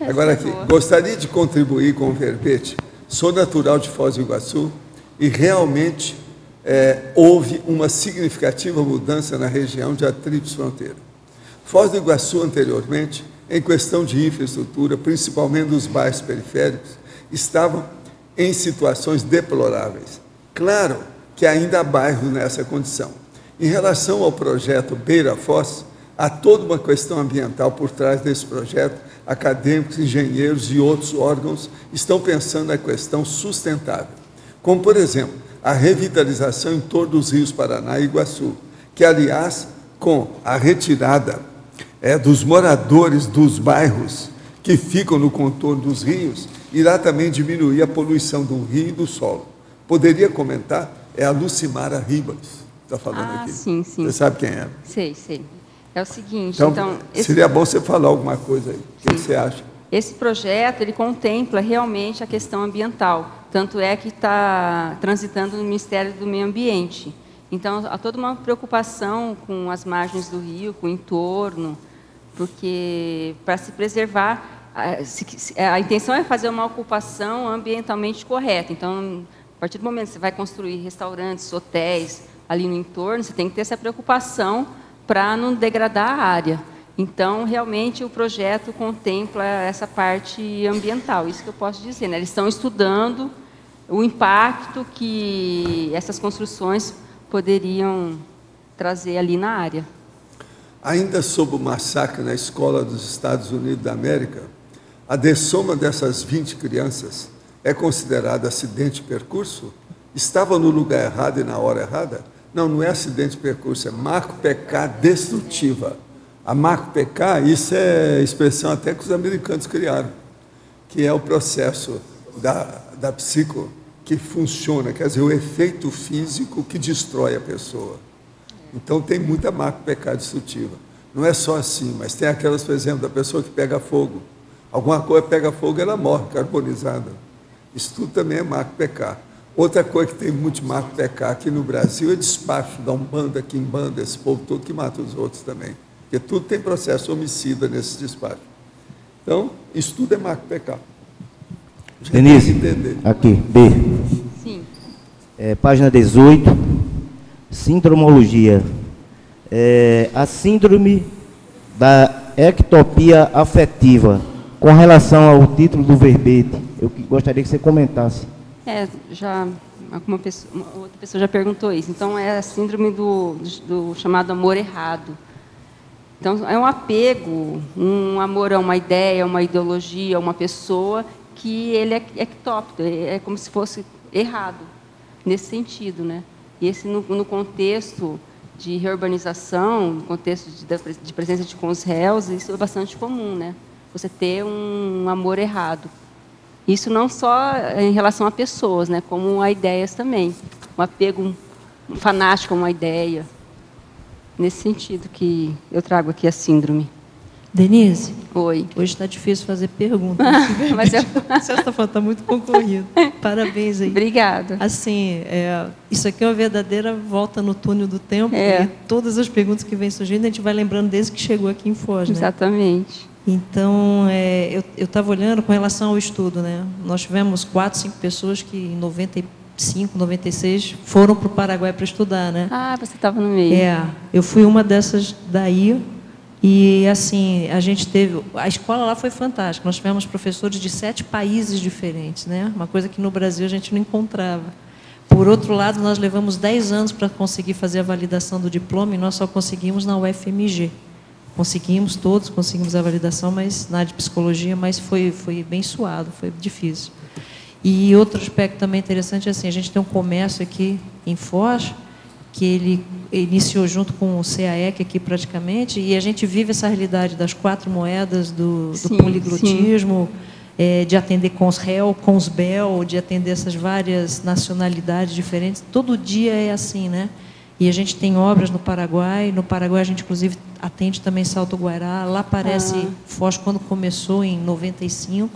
Speaker 2: Agora aqui, gostaria de contribuir com o verbete. Sou natural de Foz do Iguaçu e realmente houve uma significativa mudança na região de a Tríplice Fronteira. Foz do Iguaçu, anteriormente, em questão de infraestrutura, principalmente dos bairros periféricos, estavam em situações deploráveis. Claro que ainda há bairros nessa condição. Em relação ao projeto Beira Foz, há toda uma questão ambiental por trás desse projeto, acadêmicos, engenheiros e outros órgãos estão pensando na questão sustentável. Como, por exemplo, a revitalização em torno dos rios Paraná e Iguaçu, que, aliás, com a retirada dos moradores dos bairros que ficam no contorno dos rios, irá também diminuir a poluição do rio e do solo. Poderia comentar? É a Lucimara Ribas, está falando aqui.
Speaker 1: Sim, sim.
Speaker 2: Você sabe quem é?
Speaker 1: Sei. É o seguinte,
Speaker 2: então seria bom você falar alguma coisa aí. O que você acha?
Speaker 1: Esse projeto, ele contempla realmente a questão ambiental, tanto é que está transitando no Ministério do Meio Ambiente. Então, há toda uma preocupação com as margens do rio, com o entorno, porque para se preservar, a intenção é fazer uma ocupação ambientalmente correta. Então, a partir do momento que você vai construir restaurantes, hotéis ali no entorno, você tem que ter essa preocupação para não degradar a área. Então, realmente, o projeto contempla essa parte ambiental, isso que eu posso dizer, né? Eles estão estudando o impacto que essas construções poderiam trazer ali na área.
Speaker 2: Ainda sob o massacre na escola dos Estados Unidos da América, a dessoma dessas 20 crianças é considerada acidente de percurso? Estava no lugar errado e na hora errada? Não é acidente de percurso, é marco-PK destrutiva. A marco-PK, isso é expressão até que os americanos criaram, que é o processo da psico que funciona, quer dizer, o efeito físico que destrói a pessoa. Então, tem muita marco-PK destrutiva. Não é só assim, mas tem aquelas, por exemplo, da pessoa que pega fogo. Alguma coisa pega fogo, ela morre carbonizada. Isso tudo também é marco-PK. Outra coisa que tem muito marco-PK aqui no Brasil é despacho da Umbanda, Quimbanda, esse povo todo que mata os outros também. Porque tudo tem processo homicida nesse despacho. Então, isso tudo é marco-PK.
Speaker 13: Denise, aqui, B.
Speaker 1: Sim.
Speaker 13: Página 18, sindromologia. A síndrome da ectopia afetiva, com relação ao título do verbete, eu gostaria que você comentasse.
Speaker 1: Outra pessoa já perguntou isso. Então, é a síndrome do chamado amor errado. Então, é um apego, um amor a uma ideia, uma ideologia, uma pessoa, que ele é ectópico, é como se fosse errado, nesse sentido, né? E esse, no contexto de reurbanização, no contexto de presença de cons réus, isso é bastante comum, né? Você ter um amor errado. Isso não só em relação a pessoas, né? Como a ideias também. Um apego fanático a uma ideia. Nesse sentido que eu trago aqui a síndrome.
Speaker 14: Denise?
Speaker 1: Oi.
Speaker 14: Hoje está difícil fazer perguntas.
Speaker 1: Mas
Speaker 14: está muito concorrido. Parabéns aí.
Speaker 1: Obrigada.
Speaker 14: Assim, isso aqui é uma verdadeira volta no túnel do tempo. E todas as perguntas que vêm surgindo, a gente vai lembrando desde que chegou aqui em Foz, né?
Speaker 1: Exatamente.
Speaker 14: Então, eu estava olhando com relação ao estudo, né? Nós tivemos 4, 5 pessoas que em 95, 96 foram para o Paraguai para estudar, né?
Speaker 1: Ah, você estava no meio.
Speaker 14: Eu fui uma dessas daí. E, assim, a gente teve... A escola lá foi fantástica. Nós tivemos professores de 7 países diferentes, né? Uma coisa que no Brasil a gente não encontrava. Por outro lado, nós levamos 10 anos para conseguir fazer a validação do diploma e nós só conseguimos na UFMG. Todos conseguimos a validação, mas na área de psicologia, mas foi bem suado, foi difícil. E outro aspecto também interessante é assim, a gente tem um comércio aqui em Foz, que ele iniciou junto com o CAEC aqui praticamente, e a gente vive essa realidade das 4 moedas, do poliglotismo, de atender com os réu, com os bel, de atender essas várias nacionalidades diferentes. Todo dia é assim, né? E a gente tem obras no Paraguai a gente inclusive atende também Salto Guairá, lá parece Foz quando começou em 95,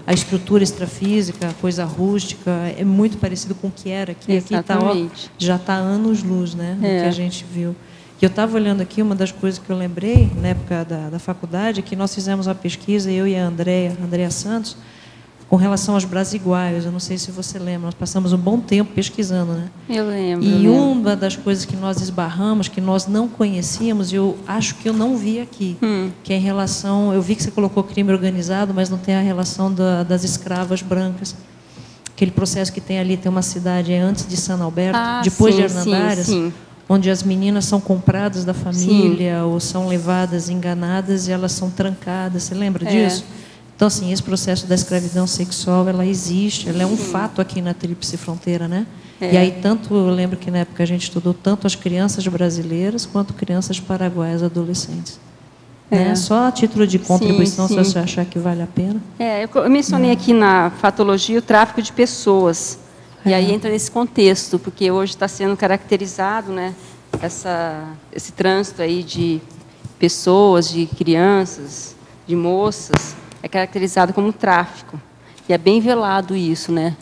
Speaker 14: a estrutura extrafísica, a coisa rústica, é muito parecido com o que era aqui.
Speaker 1: Exatamente.
Speaker 14: Aqui já está anos-luz, né, do que a gente viu. E eu estava olhando aqui, uma das coisas que eu lembrei, na época da faculdade, é que nós fizemos uma pesquisa, eu e a Andréa Santos, com relação aos brasiguaios. Eu não sei se você lembra, nós passamos um bom tempo pesquisando, né?
Speaker 1: Eu lembro.
Speaker 14: E uma das coisas que nós esbarramos, que nós não conhecíamos, e eu acho que eu não vi aqui, que é em relação... Eu vi que você colocou crime organizado, mas não tem a relação das escravas brancas. Aquele processo que tem ali, tem uma cidade antes de San Alberto, depois de Hernandárias, onde as meninas são compradas da família ou são levadas, enganadas, e elas são trancadas. Você lembra disso? Então, assim, esse processo da escravidão sexual, ela existe, ela é um fato aqui na Tríplice Fronteira, né? E aí, tanto, eu lembro que na época a gente estudou tanto as crianças brasileiras quanto crianças paraguaias adolescentes. Né? Só a título de contribuição, se você achar que vale a pena.
Speaker 1: Eu mencionei aqui na fatologia o tráfico de pessoas. E aí entra nesse contexto, porque hoje está sendo caracterizado, né, esse trânsito aí de pessoas, de crianças, de moças, é caracterizado como tráfico. E é bem velado isso, né?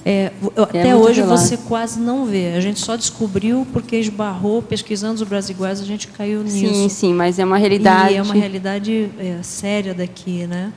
Speaker 14: Até hoje velado. Você quase não vê. A gente só descobriu porque esbarrou, pesquisando os brasiguais, a gente caiu nisso.
Speaker 1: Sim, mas é uma realidade...
Speaker 14: E é uma realidade séria daqui, né?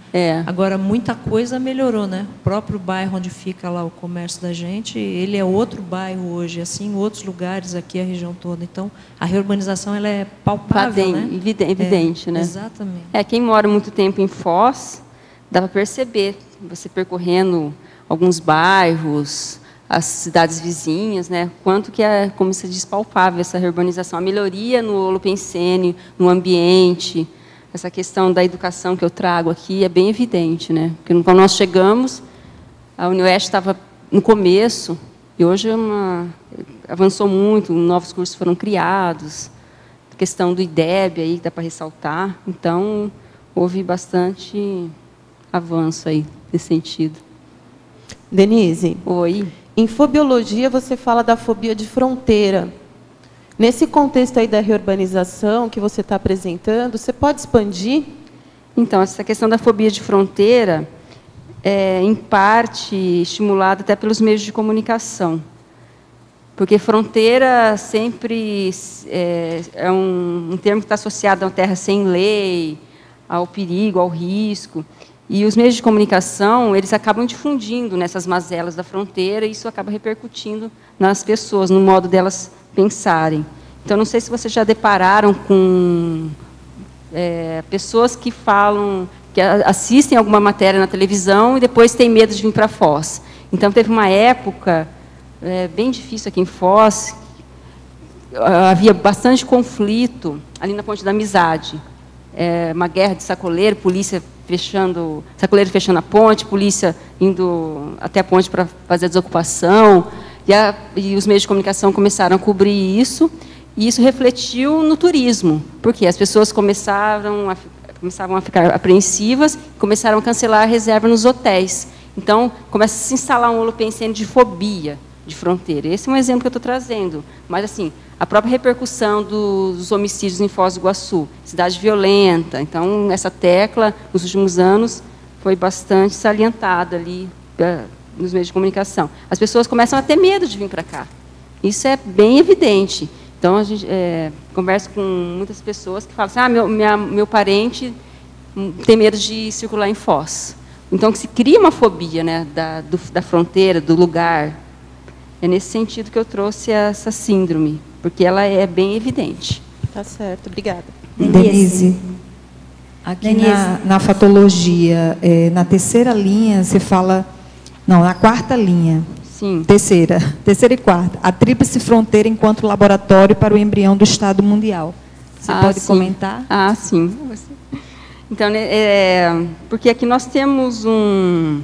Speaker 14: Agora, muita coisa melhorou, né? O próprio bairro onde fica lá o comércio da gente, ele é outro bairro hoje, assim, outros lugares aqui, a região toda. Então, a reurbanização, ela é palpável, né?
Speaker 1: Evidente, né?
Speaker 14: Exatamente.
Speaker 1: Quem mora muito tempo em Foz, dá para perceber, você percorrendo alguns bairros, as cidades vizinhas, né, quanto que é, como se diz, palpável essa reurbanização, a melhoria no holopensene, no ambiente, essa questão da educação que eu trago aqui é bem evidente, né, porque quando nós chegamos, a Unioeste estava no começo, e hoje avançou muito, novos cursos foram criados, a questão do IDEB aí, dá para ressaltar, então, houve bastante avanço aí, nesse sentido.
Speaker 15: Denise.
Speaker 1: Oi.
Speaker 15: Em fobiologia, você fala da fobia de fronteira. Nesse contexto aí da reurbanização que você está apresentando, você pode expandir?
Speaker 1: Então, essa questão da fobia de fronteira é, em parte, estimulada até pelos meios de comunicação. Porque fronteira sempre é um termo que está associado a uma terra sem lei, ao perigo, ao risco. E os meios de comunicação, eles acabam difundindo nessas mazelas da fronteira e isso acaba repercutindo nas pessoas, no modo delas pensarem. Então, não sei se vocês já depararam com pessoas que falam, que assistem alguma matéria na televisão e depois têm medo de vir para Foz. Então, teve uma época bem difícil aqui em Foz, havia bastante conflito ali na Ponte da Amizade. Uma guerra de sacoleiro, polícia sacoleiro fechando a ponte, polícia indo até a ponte para fazer a desocupação, e os meios de comunicação começaram a cobrir isso, e isso refletiu no turismo, porque as pessoas começavam a ficar apreensivas, começaram a cancelar a reserva nos hotéis. Então, começa a se instalar um holopensene de fobia de fronteira. Esse é um exemplo que eu estou trazendo. Mas, assim, a própria repercussão dos homicídios em Foz do Iguaçu, cidade violenta. Então, essa tecla, nos últimos anos, foi bastante salientada ali nos meios de comunicação. As pessoas começam a ter medo de vir para cá. Isso é bem evidente. Então, a gente conversa com muitas pessoas que falam assim, meu parente tem medo de circular em Foz. Então, se cria uma fobia, né, da fronteira, do lugar. É nesse sentido que eu trouxe essa síndrome, porque ela é bem evidente.
Speaker 15: Tá certo, obrigada.
Speaker 16: Denise, aqui na fatologia, na terceira linha, você fala... Não, na quarta linha.
Speaker 1: Sim.
Speaker 16: Terceira e quarta. A tríplice fronteira enquanto laboratório para o embrião do Estado Mundial. Você pode comentar?
Speaker 1: Sim. Então, porque aqui nós temos um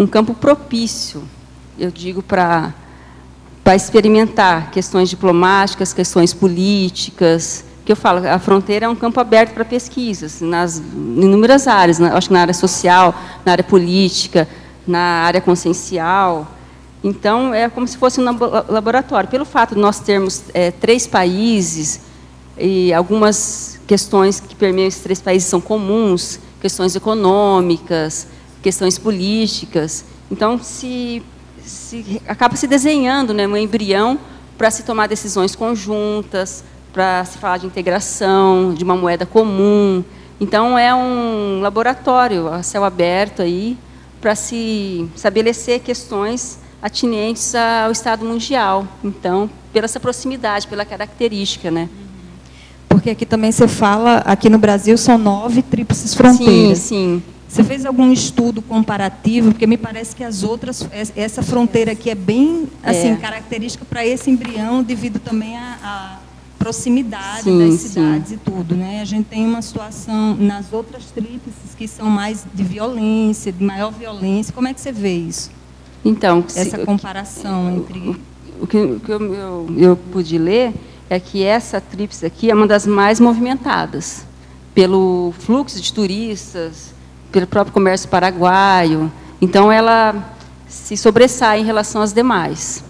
Speaker 1: campo propício, eu digo, para experimentar questões diplomáticas, questões políticas, que eu falo, a fronteira é um campo aberto para pesquisas, em inúmeras áreas, acho que na área social, na área política, na área consciencial. Então, é como se fosse um laboratório. Pelo fato de nós termos 3 países, e algumas questões que permeiam esses 3 países são comuns, questões econômicas, questões políticas. Então, acaba se desenhando, né, um embrião para se tomar decisões conjuntas, para se falar de integração, de uma moeda comum. Então, é um laboratório a céu aberto aí para se estabelecer questões atinentes ao Estado mundial. Então, pela essa proximidade, pela característica, né?
Speaker 16: Porque aqui também você fala, aqui no Brasil são 9 tríplices fronteiras.
Speaker 1: Sim.
Speaker 16: Você fez algum estudo comparativo? Porque me parece que as outras, essa fronteira aqui é bem assim, característica para esse embrião, devido também à proximidade das cidades e tudo, né? A gente tem uma situação nas outras tríplices que são mais de violência, de maior violência. Como é que você vê isso?
Speaker 1: Então,
Speaker 16: essa comparação entre...
Speaker 1: O que eu pude ler é que essa tríplice aqui é uma das mais movimentadas, pelo fluxo de turistas, pelo próprio comércio paraguaio. Então, ela se sobressai em relação às demais.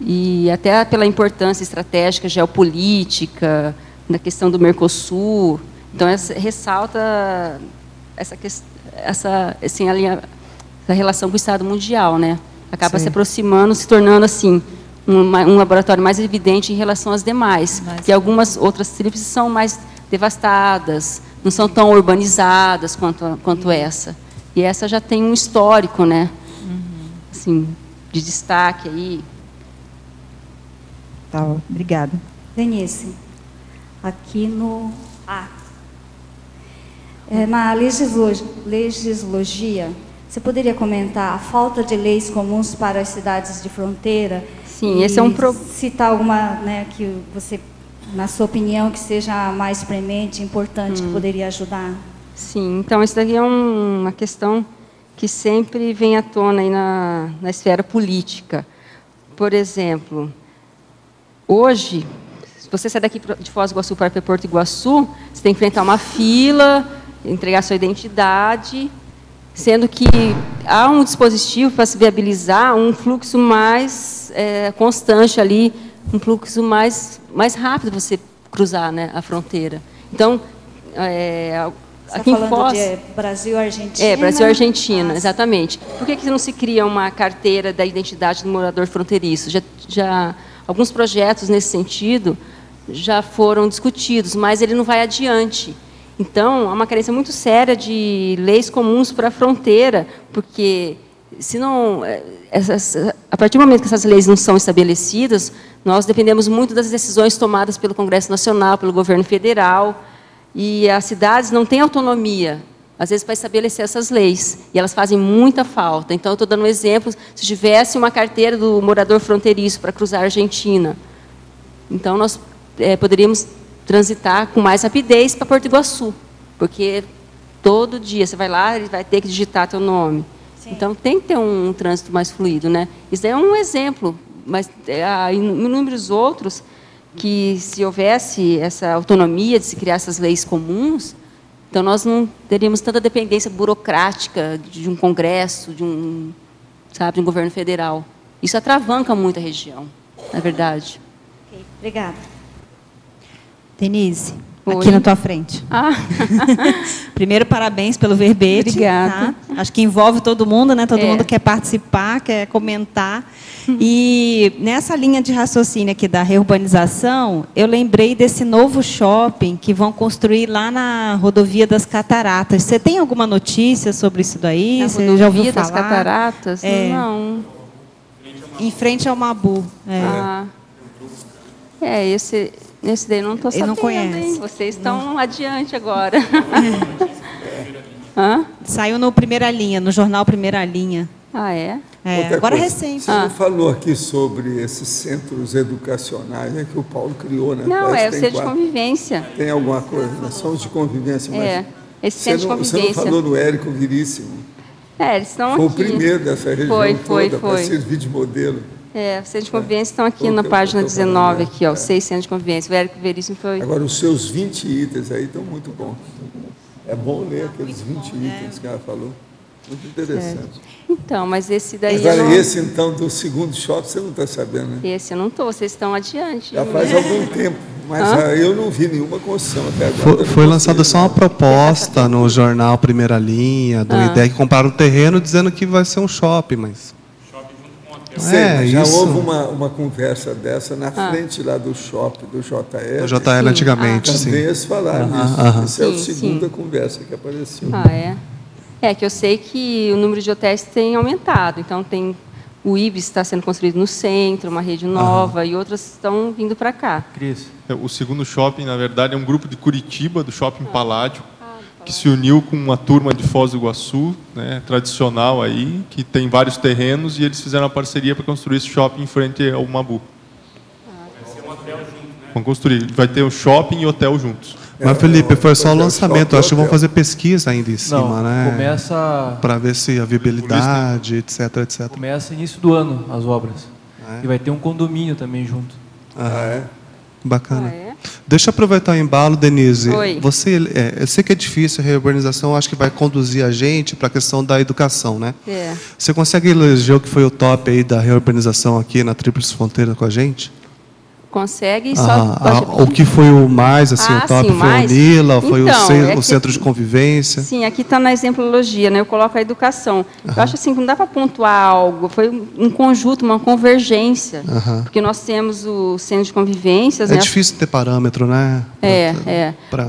Speaker 1: E até pela importância estratégica, geopolítica, na questão do Mercosul. Então, ressalta essa relação com o Estado mundial, né? Acaba se aproximando, se tornando assim um laboratório mais evidente em relação às demais. E algumas outras tríplices são mais devastadas, não são tão urbanizadas quanto essa. E essa já tem um histórico, né? Assim, de destaque aí.
Speaker 16: Tá, obrigada.
Speaker 17: Denise, aqui no na legislagia, você poderia comentar a falta de leis comuns para as cidades de fronteira?
Speaker 1: Sim, esse é um
Speaker 17: citar alguma, né, que você, na sua opinião, que seja mais premente, importante, que poderia ajudar?
Speaker 1: Sim, então isso daqui é uma questão que sempre vem à tona aí na esfera política. Por exemplo, hoje, se você sair daqui de Foz do Iguaçu para Porto Iguaçu, você tem que enfrentar uma fila, entregar sua identidade, sendo que há um dispositivo para se viabilizar um fluxo mais constante ali, um fluxo mais rápido você cruzar, né, a fronteira. Então, aqui em Foz,
Speaker 17: de Brasil e Argentina?
Speaker 1: Brasil e Argentina, exatamente. Por que não se cria uma carteira da identidade do morador fronteiriço? Já alguns projetos nesse sentido já foram discutidos, mas ele não vai adiante. Então, há uma carência muito séria de leis comuns para a fronteira, porque, se não, a partir do momento que essas leis não são estabelecidas, nós dependemos muito das decisões tomadas pelo Congresso Nacional, pelo governo federal, e as cidades não têm autonomia, às vezes, para estabelecer essas leis, e elas fazem muita falta. Então, eu estou dando um exemplo, se tivesse uma carteira do morador fronteiriço para cruzar a Argentina, então nós poderíamos transitar com mais rapidez para Porto Iguaçu, porque todo dia você vai lá, ele vai ter que digitar teu nome. Sim. Então, tem que ter um trânsito mais fluido, né? Isso é um exemplo, mas há inúmeros outros que, se houvesse essa autonomia de se criar essas leis comuns, então nós não teríamos tanta dependência burocrática de um Congresso, de um governo federal. Isso atravanca muito a região, na verdade.
Speaker 17: Okay, obrigada.
Speaker 16: Denise, aqui na tua frente. Primeiro, parabéns pelo verbete.
Speaker 1: Obrigada.
Speaker 16: Tá? Acho que envolve todo mundo, né? Todo mundo quer participar, quer comentar. E nessa linha de raciocínio aqui da reurbanização, eu lembrei desse novo shopping que vão construir lá na rodovia das Cataratas. Você tem alguma notícia sobre isso daí? Você já ouviu falar?
Speaker 1: Das Cataratas? Não.
Speaker 16: Em frente ao Mabu.
Speaker 1: Esse daí não estou sabendo.
Speaker 16: Não conhece.
Speaker 1: Hein? Vocês estão adiante agora.
Speaker 16: Saiu no Primeira Linha, no jornal Primeira Linha. Agora recente.
Speaker 2: Você não falou aqui sobre esses centros educacionais, né, que o Paulo criou, né?
Speaker 1: Não, é o centro de convivência.
Speaker 2: Tem alguma coisa, né? São os de convivência, mas
Speaker 1: esse centro de convivência.
Speaker 2: Você não falou no Érico Viríssimo.
Speaker 1: Eles estão
Speaker 2: foi
Speaker 1: aqui.
Speaker 2: Foi o primeiro dessa região toda para servir de modelo.
Speaker 1: Os centros de convivência estão aqui na página 19, aqui, os 6 centros de convivência. O Érico Veríssimo foi...
Speaker 2: Agora, os seus 20 itens aí estão muito bons. É bom ler aqueles 20 itens que ela falou. Muito interessante.
Speaker 1: Então, mas esse daí...
Speaker 2: Agora, esse, então, do segundo shopping, você não está sabendo, né?
Speaker 1: Esse eu não estou, vocês estão adiante.
Speaker 2: Já faz algum tempo, mas eu não vi nenhuma construção até agora.
Speaker 8: Foi lançada só uma proposta no jornal Primeira Linha, do IDEC, que compraram o terreno dizendo que vai ser um shopping, mas...
Speaker 2: já houve uma conversa dessa na frente lá do shopping, do JL.
Speaker 8: Do JL antigamente, sim.
Speaker 2: Também eles falaram isso. Essa é a segunda conversa que apareceu.
Speaker 1: Que eu sei que o número de hotéis tem aumentado. Então, o IBIS está sendo construído no centro, uma rede nova, e outras estão vindo para cá.
Speaker 18: Cris. O segundo shopping, na verdade, é um grupo de Curitiba, do Shopping Paládio, que se uniu com uma turma de Foz do Iguaçu, né, tradicional aí, que tem vários terrenos, e eles fizeram uma parceria para construir esse shopping em frente ao Mabu.
Speaker 9: Vai ser um hotel junto, né?
Speaker 18: Vão construir. Vai ter o shopping e hotel juntos.
Speaker 8: Mas, Felipe, foi só o lançamento. Acho que vão fazer pesquisa ainda em cima, né?
Speaker 19: Começa...
Speaker 8: Para ver se a viabilidade, etc, etc.
Speaker 19: Começa início do ano as obras. E vai ter um condomínio também junto.
Speaker 8: Bacana. Deixa eu aproveitar o embalo, Denise.
Speaker 1: Oi.
Speaker 8: Eu sei que é difícil a reurbanização, acho que vai conduzir a gente para a questão da educação, né? Você consegue eleger o que foi o top aí da reurbanização aqui na Tríplice Fronteira com a gente?
Speaker 1: Consegue
Speaker 8: o que foi o mais, assim, o top?
Speaker 1: Sim,
Speaker 8: foi o Nila, foi
Speaker 1: então,
Speaker 8: o centro de convivência?
Speaker 1: Sim, aqui está na exemplologia, né? Eu coloco a educação. Eu acho assim que não dá para pontuar algo, foi um conjunto, uma convergência, porque nós temos o centro de convivências.
Speaker 8: É difícil ter parâmetro, né?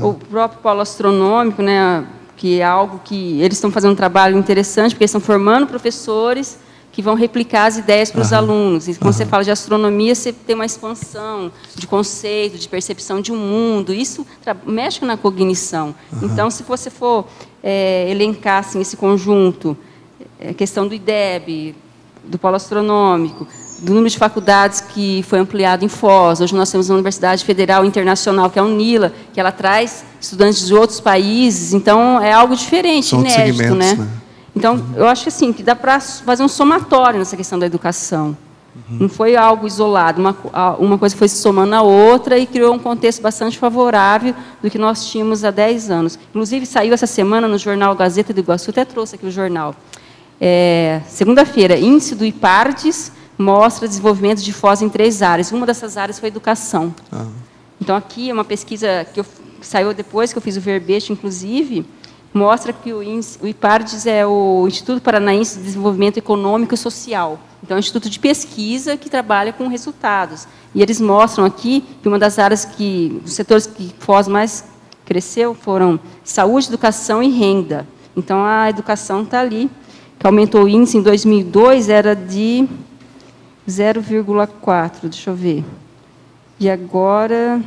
Speaker 1: O próprio polo astronômico, né? Que é algo que eles estão fazendo um trabalho interessante, porque eles estão formando professores que vão replicar as ideias para os alunos. E quando você fala de astronomia, você tem uma expansão de conceito, de percepção de um mundo. Isso mexe na cognição. Então, se você for elencar assim, esse conjunto, a questão do IDEB, do polo astronômico, do número de faculdades que foi ampliado em Foz. Hoje nós temos a Universidade Federal Internacional, que é a UNILA, que ela traz estudantes de outros países. Então, é algo diferente, inédito, né? Então, eu acho assim, que dá para fazer um somatório nessa questão da educação. Não foi algo isolado, uma coisa foi se somando à outra e criou um contexto bastante favorável do que nós tínhamos há 10 anos. Inclusive, saiu essa semana no jornal Gazeta do Iguaçu, até trouxe aqui o jornal. Segunda-feira, índice do IPARDES mostra desenvolvimento de Foz em 3 áreas. Uma dessas áreas foi educação. Então, aqui é uma pesquisa que saiu depois que eu fiz o verbete, inclusive, mostra que o IPARDES é o Instituto Paranaense de Desenvolvimento Econômico e Social. Então, é um instituto de pesquisa que trabalha com resultados. E eles mostram aqui que uma das áreas os setores que Foz mais cresceu foram saúde, educação e renda. Então, a educação está ali, que aumentou o índice em 2002, era de 0,4, deixa eu ver. E agora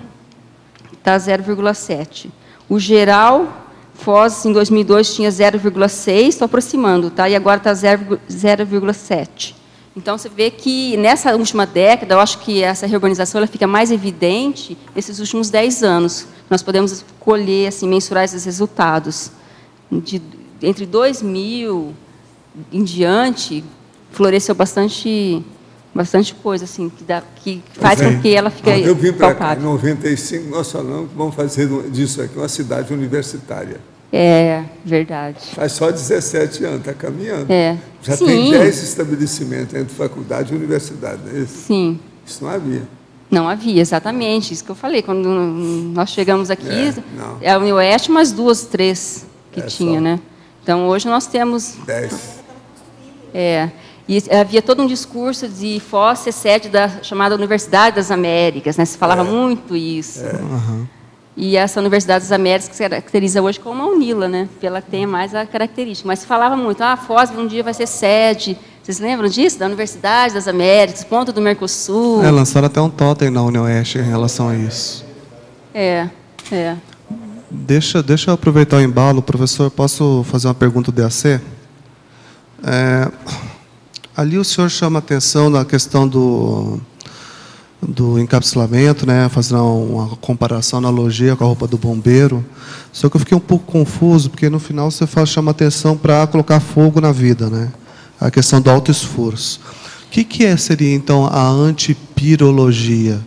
Speaker 1: está 0,7. O geral... Foz, em 2002, tinha 0,6, estou aproximando, tá? E agora está 0,7. Então, você vê que, nessa última década, eu acho que essa reurbanização ela fica mais evidente nesses últimos 10 anos. Nós podemos colher, assim, mensurar esses resultados. Entre 2000 em diante, floresceu bastante coisa, assim, que faz com que ela fique
Speaker 2: eu vim para cá, em
Speaker 1: palpável.
Speaker 2: 95, nós falamos que vamos fazer disso aqui uma cidade universitária.
Speaker 1: É, verdade.
Speaker 2: Faz só 17 anos, está caminhando. Já
Speaker 1: Sim.
Speaker 2: tem 10 estabelecimentos entre faculdade e universidade, não é isso?
Speaker 1: Sim.
Speaker 2: Isso não havia.
Speaker 1: Não havia, exatamente. Isso que eu falei. Quando nós chegamos aqui, é a UniOeste, mais 2, 3 que tinha, só. Né? Então, hoje nós temos... 10. E havia todo um discurso de Foz ser sede da chamada Universidade das Américas, né? Se falava muito isso. E essa Universidade das Américas se caracteriza hoje como uma UNILA, né? Porque ela tem mais a característica. Mas se falava muito, Foz um dia vai ser sede. Vocês lembram disso? Da Universidade das Américas, ponto do Mercosul.
Speaker 8: Lançaram até um totem na UniOeste em relação a isso. Deixa eu aproveitar o embalo. Professor, posso fazer uma pergunta do DAC? Ali o senhor chama atenção na questão do encapsulamento, né, fazendo uma comparação, analogia com a roupa do bombeiro. Só que eu fiquei um pouco confuso, porque no final você chama atenção para colocar fogo na vida, né? A questão do alto esforço. O que seria, então, a antipirologia?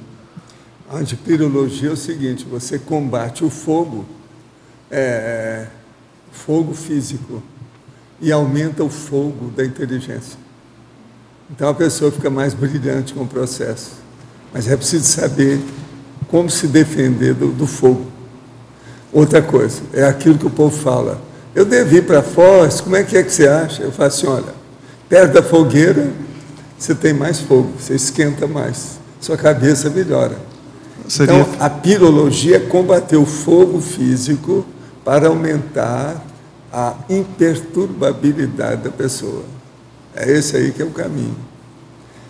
Speaker 2: A antipirologia é o seguinte, você combate o fogo, fogo físico, e aumenta o fogo da inteligência. Então, a pessoa fica mais brilhante com o processo. Mas é preciso saber como se defender do fogo. Outra coisa, é aquilo que o povo fala. Eu devo ir para Foz, como é que você acha? Eu falo assim, olha, perto da fogueira, você tem mais fogo, você esquenta mais, sua cabeça melhora. Então, a pirologia é combater o fogo físico para aumentar a imperturbabilidade da pessoa. É esse aí que é o caminho.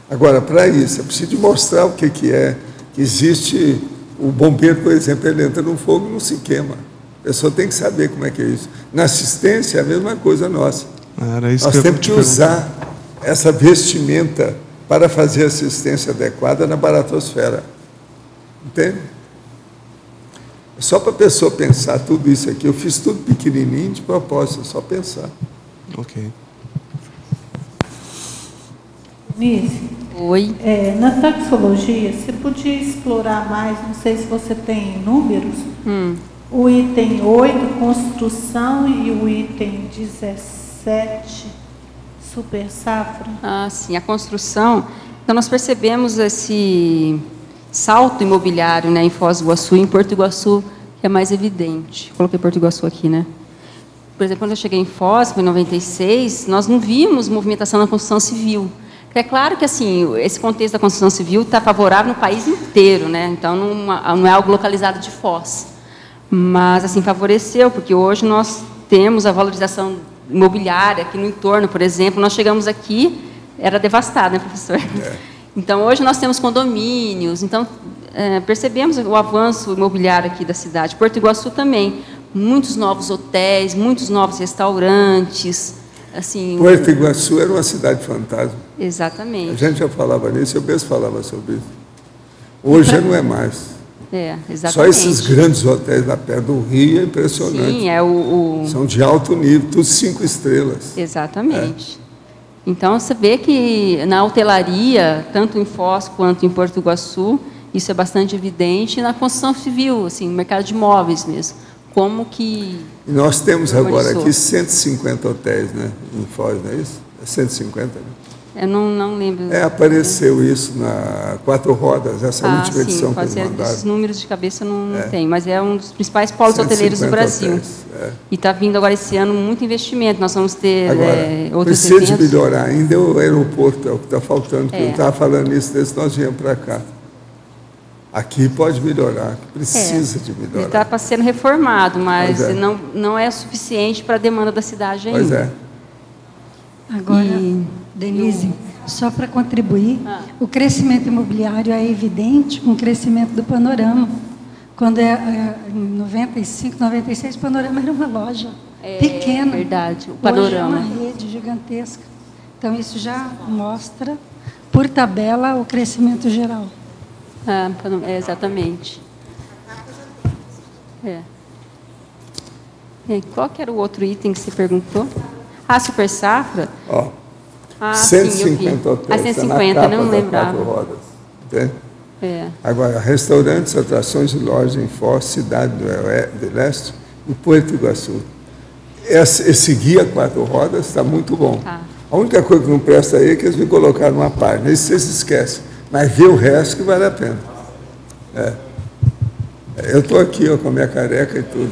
Speaker 2: Agora, para isso, é preciso mostrar o que é. Que existe, o bombeiro, por exemplo, ele entra no fogo e não se queima. A pessoa tem que saber como é que é isso. Na assistência, é a mesma coisa nossa. Nós temos que usar essa vestimenta para fazer assistência adequada na baratosfera. Entende? Só para a pessoa pensar tudo isso aqui. Eu fiz tudo pequenininho de propósito, só pensar.
Speaker 8: Ok.
Speaker 5: Nise,
Speaker 1: oi.
Speaker 5: Na taxologia, você podia explorar mais, não sei se você tem números, o item 8, construção, e o item 17, super safra?
Speaker 1: Ah, sim, a construção. Então, nós percebemos esse salto imobiliário, né, em Foz do Iguaçu e em Porto Iguaçu, que é mais evidente. Coloquei Porto Iguaçu aqui, né? Por exemplo, quando eu cheguei em Foz, foi em 96, nós não vimos movimentação na construção civil. É claro que assim, esse contexto da construção civil está favorável no país inteiro, né? Então, não é algo localizado de Foz. Mas, assim, favoreceu, porque hoje nós temos a valorização imobiliária aqui no entorno, por exemplo. Nós chegamos aqui, era devastado, né, professor? Então, hoje nós temos condomínios. Então, percebemos o avanço imobiliário aqui da cidade. Porto Iguaçu também. Muitos novos hotéis, muitos novos restaurantes. Assim,
Speaker 2: Porto Iguaçu era uma cidade fantasma.
Speaker 1: Exatamente.
Speaker 2: A gente já falava nisso, eu mesmo falava sobre isso. Hoje já não é mais.
Speaker 1: Exatamente.
Speaker 2: Só esses grandes hotéis lá perto do Rio é impressionante.
Speaker 1: Sim,
Speaker 2: são de alto nível, tudo 5 estrelas.
Speaker 1: Exatamente. Então, você vê que na hotelaria, tanto em Foz quanto em Porto Iguaçu, isso é bastante evidente, e na construção civil, assim, no mercado de imóveis mesmo. Como que...
Speaker 2: E nós temos agora aqui 150 hotéis, né, em Foz, não é isso? É 150, né?
Speaker 1: Eu não lembro.
Speaker 2: Apareceu isso na Quatro Rodas, essa última edição que eles mandaram.
Speaker 1: Esses números de cabeça eu não tenho, mas é um dos principais polos hoteleiros do Brasil. E está vindo agora esse ano muito investimento. Nós vamos ter outros eventos.
Speaker 2: Precisa melhorar ainda o aeroporto, é o que está faltando. Eu estava falando isso desde que nós viemos para cá. Aqui pode melhorar, precisa de melhorar.
Speaker 1: Ele está sendo reformado, mas não é suficiente para a demanda da cidade ainda.
Speaker 2: Pois é.
Speaker 20: Agora, Denise, só para contribuir, o crescimento imobiliário é evidente com o crescimento do Panorama. Quando em 95, 96, o Panorama era uma loja pequena.
Speaker 1: É verdade, o Panorama.
Speaker 20: Hoje é uma rede gigantesca. Então, isso já mostra, por tabela, o crescimento geral.
Speaker 1: Exatamente. Qual que era o outro item que você perguntou? Super safra?
Speaker 2: 150 hotéis.
Speaker 1: 150, não lembrava.
Speaker 2: Rodas, entende? Agora, restaurantes, atrações e lojas em Foz, Cidade do Leste e Porto Iguaçu. Esse guia 4 rodas está muito bom. A única coisa que não presta aí é que eles me colocaram numa página. Isso vocês esquecem. Mas vê o resto que vale a pena. Eu estou aqui com a minha careca e tudo.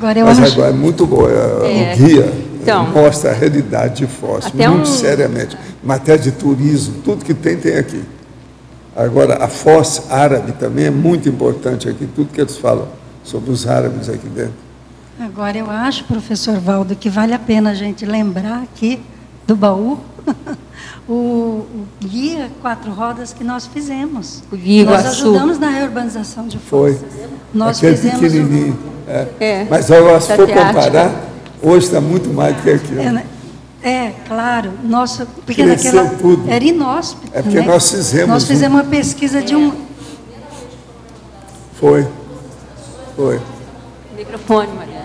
Speaker 2: Mas agora é muito boa. O guia mostra a realidade de Foz, muito seriamente. Matéria de turismo, tudo que tem aqui. Agora, a Foz árabe também é muito importante aqui, tudo que eles falam sobre os árabes aqui dentro.
Speaker 20: Agora, eu acho, professor Valdo, que vale a pena a gente lembrar aqui do baú o guia 4 rodas que nós fizemos.
Speaker 1: O guia
Speaker 20: nós ajudamos na reurbanização de Foz. Nós
Speaker 2: aquele
Speaker 20: fizemos
Speaker 2: pequenininho. Mas se for comparar, hoje está muito mais do que aquilo.
Speaker 20: Claro. Porque
Speaker 2: cresceu tudo.
Speaker 20: Era inóspito.
Speaker 2: Porque nós fizemos...
Speaker 20: Nós fizemos uma pesquisa de um...
Speaker 2: Foi.
Speaker 1: Microfone, Maria.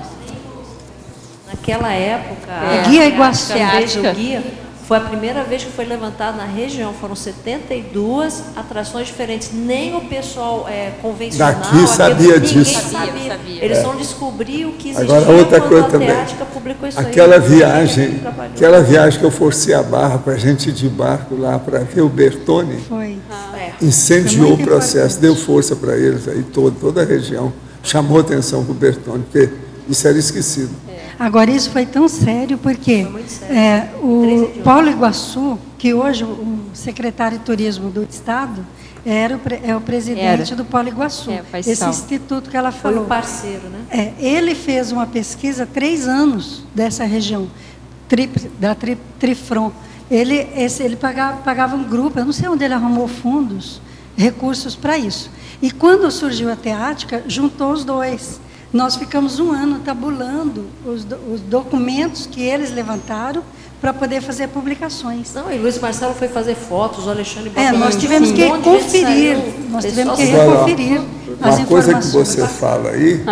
Speaker 14: Naquela época,
Speaker 20: Guia Iguaçu.
Speaker 14: o guia foi a primeira vez que foi levantado na região. Foram 72 atrações diferentes. Nem o pessoal convencional
Speaker 2: daqui sabia disso.
Speaker 14: Sabia. Eles vão descobrir o que existia.
Speaker 2: Agora, outra coisa também.
Speaker 14: Publicou isso
Speaker 2: aquela viagem que eu forcei a barra para a gente ir de barco lá para ver o Bertone, incendiou o processo, deu força para eles aí, toda a região. Chamou atenção para o Bertone, porque isso era esquecido.
Speaker 20: Agora, isso foi tão sério porque o Paulo Iguaçu, que hoje o secretário de Turismo do Estado, é o presidente do Polo Iguaçu. Esse instituto que ela falou.
Speaker 14: Foi um parceiro, né?
Speaker 20: Ele fez uma pesquisa há 3 anos dessa região, da Trifron. Ele pagava um grupo, eu não sei onde ele arrumou fundos, recursos para isso. E quando surgiu a teática, juntou os dois. Nós ficamos um ano tabulando os documentos que eles levantaram para poder fazer publicações.
Speaker 14: Não, e Luiz Marcelo foi fazer fotos, o Alexandre Balcão.
Speaker 20: Nós tivemos que conferir, nós tivemos que reconferir as informações.
Speaker 2: Uma coisa que você fala aí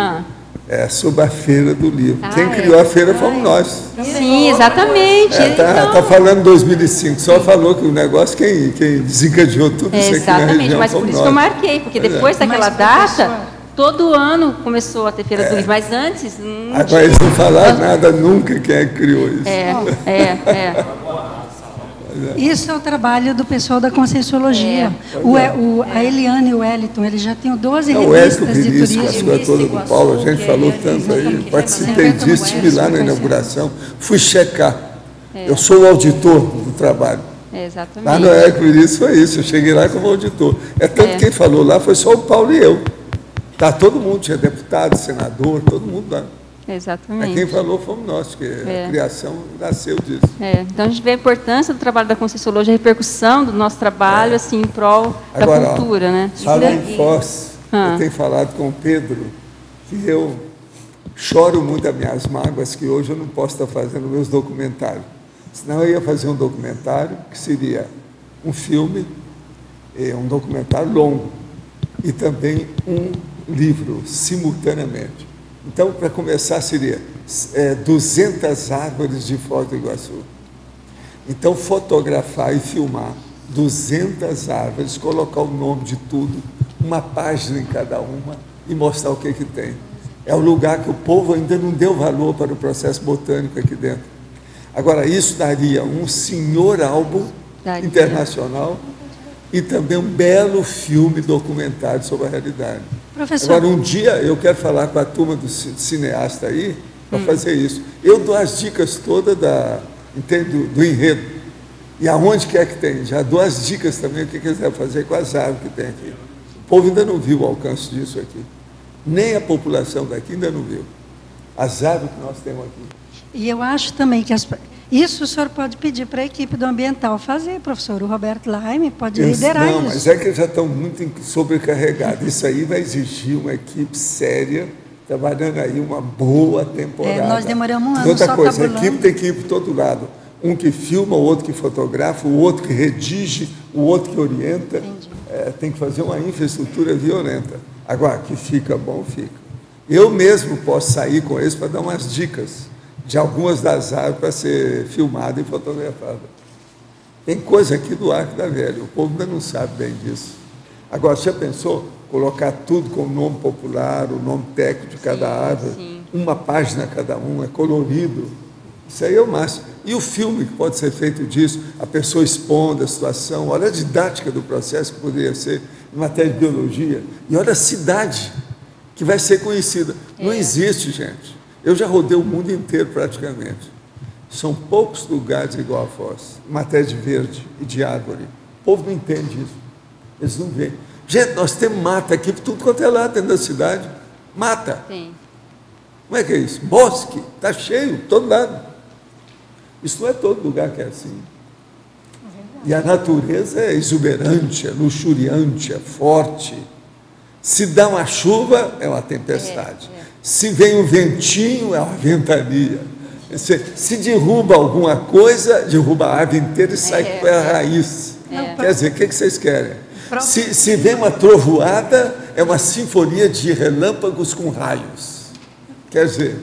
Speaker 2: é sobre a Feira do Livro. Quem criou a feira fomos nós.
Speaker 1: Sim, exatamente.
Speaker 2: Tá falando em 2005, só falou que o negócio, quem desencadeou tudo isso aqui na região.
Speaker 1: Exatamente, mas por isso que eu marquei, porque depois daquela data, todo ano começou a ter Feira do Livro, mas antes não
Speaker 2: Agora
Speaker 1: tinha.
Speaker 2: eles não falaram nada nunca quem é que criou isso.
Speaker 20: Isso é o trabalho do pessoal da Conscienciologia. A Eliane e o Wellington, eles já tinham 12 revistas de turismo.
Speaker 2: A coisa toda do Paulo, a gente falou tanto aí, participei disso, estive lá na inauguração, fui checar. Eu sou o auditor do trabalho.
Speaker 1: Exatamente.
Speaker 2: Lá no Érico Vinícius foi isso, eu cheguei lá como auditor. Tanto que quem falou lá foi só o Paulo e eu. Tá, todo mundo, tinha deputado, senador, todo mundo lá.
Speaker 1: Exatamente.
Speaker 2: Quem falou fomos nós, que a criação nasceu disso.
Speaker 1: Então a gente vê a importância do trabalho da Conscienciologia, a repercussão do nosso trabalho assim, em prol da cultura. Né?
Speaker 2: Fala em Foz, eu tenho falado com o Pedro que eu choro muito as minhas mágoas, que hoje eu não posso estar fazendo meus documentários. Senão eu ia fazer um documentário que seria um filme, um documentário longo, e também um livro, simultaneamente. Então, para começar, seria 200 árvores de Foz do Iguaçu. Então, fotografar e filmar 200 árvores, colocar o nome de tudo, uma página em cada uma e mostrar o que tem. É o lugar que o povo ainda não deu valor para o processo botânico aqui dentro. Agora, isso daria um senhor álbum internacional e também um belo filme documentário sobre a realidade.
Speaker 20: Professor.
Speaker 2: Agora, um dia eu quero falar com a turma do cineasta aí para fazer isso. Eu dou as dicas todas do enredo. E aonde quer que tem. Já dou as dicas também o que eles devem fazer com as árvores que tem aqui. O povo ainda não viu o alcance disso aqui. Nem a população daqui ainda não viu. As árvores que nós temos aqui.
Speaker 20: E eu acho também que isso o senhor pode pedir para a equipe do ambiental fazer, professor. O Roberto Laime pode liderar isso.
Speaker 2: Não, mas é que eles já estão muito sobrecarregados. Isso aí vai exigir uma equipe séria, trabalhando aí uma boa temporada.
Speaker 20: Nós demoramos um ano
Speaker 2: outra coisa, a equipe tem que ir por todo lado. Um que filma, o outro que fotografa, o outro que redige, o outro que orienta. Tem que fazer uma infraestrutura violenta. Agora, que fica bom, fica. Eu mesmo posso sair com eles para dar umas dicas de algumas das árvores para ser filmada e fotografada. Tem coisa aqui do Arco da Velha, o povo ainda não sabe bem disso. Agora, você já pensou colocar tudo com o nome popular, o nome técnico de cada árvore, uma página cada uma, é colorido? Isso aí é o máximo. E o filme que pode ser feito disso, a pessoa expondo a situação, olha a didática do processo que poderia ser em matéria de biologia, e olha a cidade que vai ser conhecida. Não existe, gente. Eu já rodei o mundo inteiro praticamente. São poucos lugares igual a Foz, em matéria de verde e de árvore. O povo não entende isso. Eles não veem. Gente, nós temos mata aqui, tudo quanto é lá dentro da cidade. Mata.
Speaker 1: Sim.
Speaker 2: Como é que é isso? Bosque, está cheio, todo lado. Isso não é todo lugar que é assim. E a natureza é exuberante, é luxuriante, é forte. Se dá uma chuva, é uma tempestade. Se vem um ventinho, é uma ventania. Se derruba alguma coisa, derruba a árvore inteira e sai com a raiz. Quer dizer, o que vocês querem? Se vem uma trovoada, é uma sinfonia de relâmpagos com raios. Quer dizer,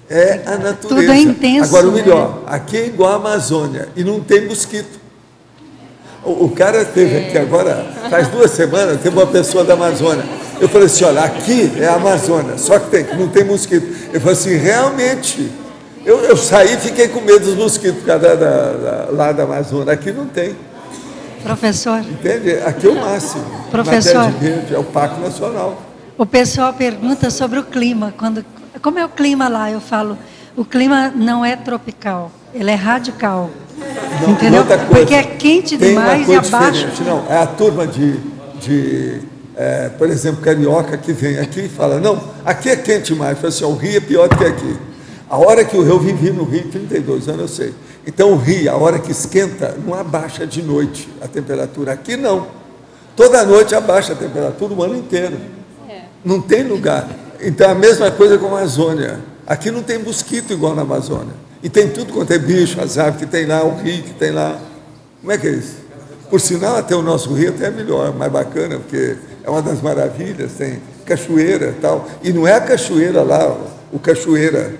Speaker 2: é a natureza.
Speaker 20: Tudo é intenso.
Speaker 2: Agora, o melhor, aqui é igual a Amazônia, e não tem mosquito. O cara teve aqui agora, faz 2 semanas, teve uma pessoa da Amazônia. Eu falei assim, olha, aqui é a Amazônia, só que não tem mosquito. Eu falei assim, realmente, eu saí e fiquei com medo dos mosquitos lá da Amazônia. Aqui não tem.
Speaker 20: Professor.
Speaker 2: Entende? Aqui é o máximo.
Speaker 20: Professor.
Speaker 2: Verde, é o Parque Nacional.
Speaker 20: O pessoal pergunta sobre o clima. Como é o clima lá? Eu falo, o clima não é tropical, ele é radical.
Speaker 2: Não,
Speaker 20: entendeu? Porque é quente demais e abaixo.
Speaker 2: Não, é a turma por exemplo, carioca que vem aqui e fala, não, aqui é quente demais. Eu falo assim, o Rio é pior do que aqui. A hora que eu vivi no Rio, 32 anos, eu sei. Então, o Rio, a hora que esquenta, não abaixa de noite a temperatura. Aqui, não. Toda noite abaixa a temperatura o ano inteiro. Não tem lugar. Então, a mesma coisa com a Amazônia. Aqui não tem mosquito igual na Amazônia. E tem tudo quanto é bicho, as aves que tem lá, o rio que tem lá. Como é que é isso? Por sinal, até o nosso rio até é melhor, mais bacana, porque é uma das maravilhas, tem cachoeira e tal. E não é a cachoeira lá, o cachoeira.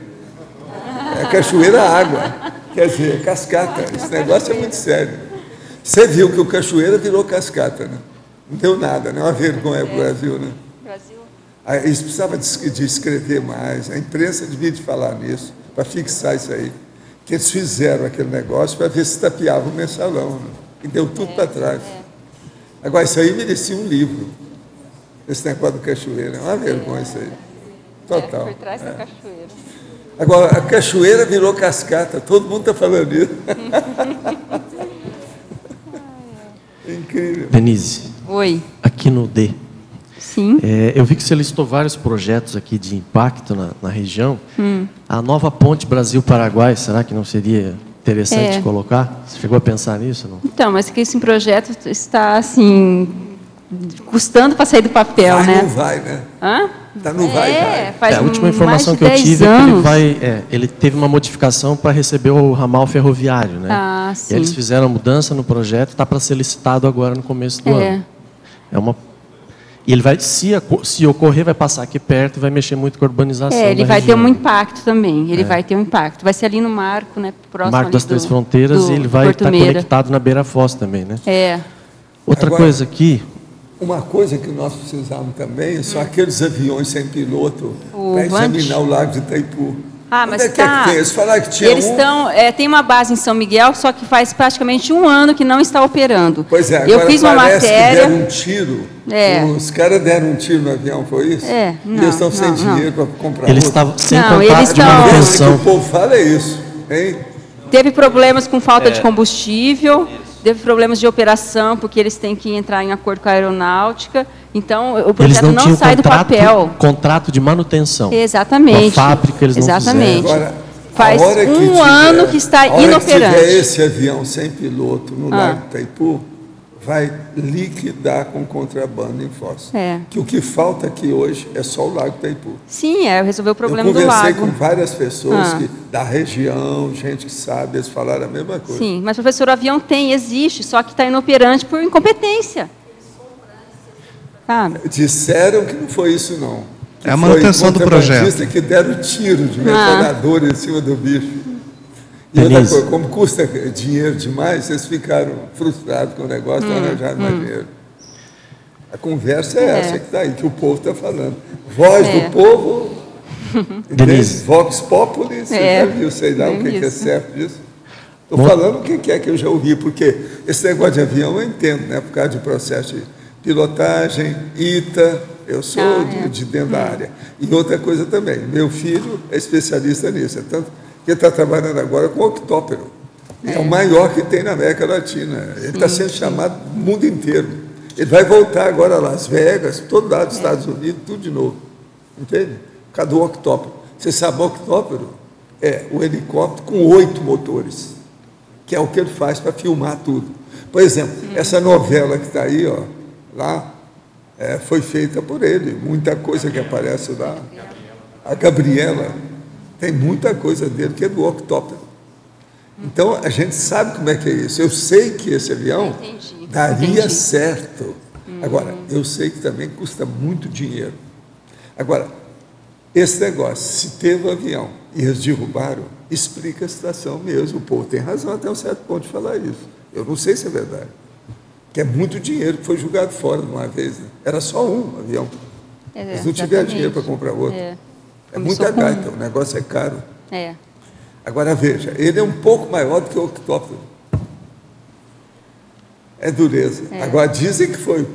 Speaker 2: É a cachoeira água. Quer dizer, cascata. Esse negócio é muito sério. Você viu que o cachoeira virou cascata, né? Não deu nada, né? Uma vergonha para o Brasil, né? Eles precisavam de escrever mais, a imprensa devia de falar nisso, para fixar isso aí. Que eles fizeram aquele negócio para ver se tapeava o mensalão, né? E deu tudo para trás. Agora, isso aí merecia um livro, esse negócio do cachoeira. É uma vergonha isso aí. Total.
Speaker 1: Por trás da cachoeira.
Speaker 2: Agora, a cachoeira virou cascata, todo mundo está falando isso. É incrível.
Speaker 21: Denise.
Speaker 1: Oi.
Speaker 21: Aqui no D.
Speaker 1: Sim.
Speaker 21: Eu vi que você listou vários projetos aqui de impacto na região. A nova ponte Brasil-Paraguai, será que não seria interessante colocar? Você chegou a pensar nisso? Não?
Speaker 1: Então, mas que esse projeto está, assim, custando para sair do papel,
Speaker 2: vai,
Speaker 1: né?
Speaker 2: Não vai, né?
Speaker 1: Hã?
Speaker 2: Tá, não vai.
Speaker 1: Faz
Speaker 21: a última informação que eu tive é que ele teve uma modificação para receber o ramal ferroviário, né?
Speaker 1: Ah, sim.
Speaker 21: E eles fizeram a mudança no projeto, está para ser licitado agora no começo do ano. E ele vai, se ocorrer, vai passar aqui perto e vai mexer muito com a urbanização.
Speaker 1: Ele vai ter um impacto também. Ele vai ter um impacto. Vai ser ali no marco, né? Próximo
Speaker 21: Marco das Três Fronteiras, e ele vai estar conectado na Beira Foz também, né? Outra coisa aqui.
Speaker 2: Uma coisa que nós precisamos também são aqueles aviões sem piloto para examinar o Lago de Itaipu.
Speaker 1: Ah, mas
Speaker 2: onde é que tem? Eles falaram que tinha
Speaker 1: eles estão, tem uma base em São Miguel, só que faz praticamente 1 ano que não está operando.
Speaker 2: Pois é, agora
Speaker 1: eu fiz uma matéria.
Speaker 2: Que deram um tiro. Os caras deram um tiro no avião, foi isso?
Speaker 1: Não,
Speaker 2: eles estão sem dinheiro para comprar.
Speaker 21: Eles estavam sem contrato de manutenção.
Speaker 2: O que o povo fala é isso, hein?
Speaker 1: Teve problemas com falta de combustível. Teve problemas de operação, porque eles têm que entrar em acordo com a aeronáutica. Então, o projeto não sai do papel.
Speaker 21: Contrato de manutenção.
Speaker 1: Exatamente.
Speaker 21: A fábrica eles não fizeram.
Speaker 2: Agora,
Speaker 1: faz 1 ano que está inoperante.
Speaker 2: Se tiver esse avião sem piloto no Lago de Itaipu, vai liquidar com contrabando em Foz. Que o que falta aqui hoje é só o Lago de Itaipu.
Speaker 1: Sim, resolver o problema do lago.
Speaker 2: Eu conversei com várias pessoas da região, gente que sabe, eles falaram a mesma coisa.
Speaker 1: Sim, mas, professor, o avião existe, só que está inoperante por incompetência.
Speaker 2: Disseram que não foi isso, não.
Speaker 8: É a manutenção do projeto.
Speaker 2: Que deram tiro de metralhadora em cima do bicho. E outra coisa, como custa dinheiro demais, eles ficaram frustrados com o negócio, não arranjaram mais dinheiro. A conversa é essa que está aí, que o povo está falando. Voz do povo, Vox Populi, você já viu, sei lá o que é certo disso. Estou falando o que é que eu já ouvi, porque esse negócio de avião eu entendo, né, por causa de processo de pilotagem, ITA, eu sou de dentro da área. E outra coisa também, meu filho é especialista nisso, tanto que ele está trabalhando agora com o octóptero. É o maior que tem na América Latina. Ele está sendo chamado no mundo inteiro. Ele vai voltar agora a Las Vegas, todo lado dos Estados Unidos, tudo de novo. Entende? Cadê o octóptero? Você sabe o octóptero? É o helicóptero com 8 motores, que é o que ele faz para filmar tudo. Por exemplo, essa novela que está aí, ó, lá, foi feita por ele. Muita coisa que aparece lá. A Gabriela, tem muita coisa dele que é do octóptero. Então, a gente sabe como é que é isso. Eu sei que esse avião daria certo. Agora, eu sei que também custa muito dinheiro. Agora, esse negócio, se teve um avião e eles derrubaram, explica a situação mesmo. O povo tem razão até um certo ponto de falar isso. Eu não sei se é verdade. Que é muito dinheiro que foi jogado fora de uma vez. Né? Era só um avião. Eles não tiveram dinheiro para comprar outro. É muita gaita, o negócio é caro. Agora, veja, ele é um pouco maior do que o octóptero. É dureza. Agora, dizem que foi...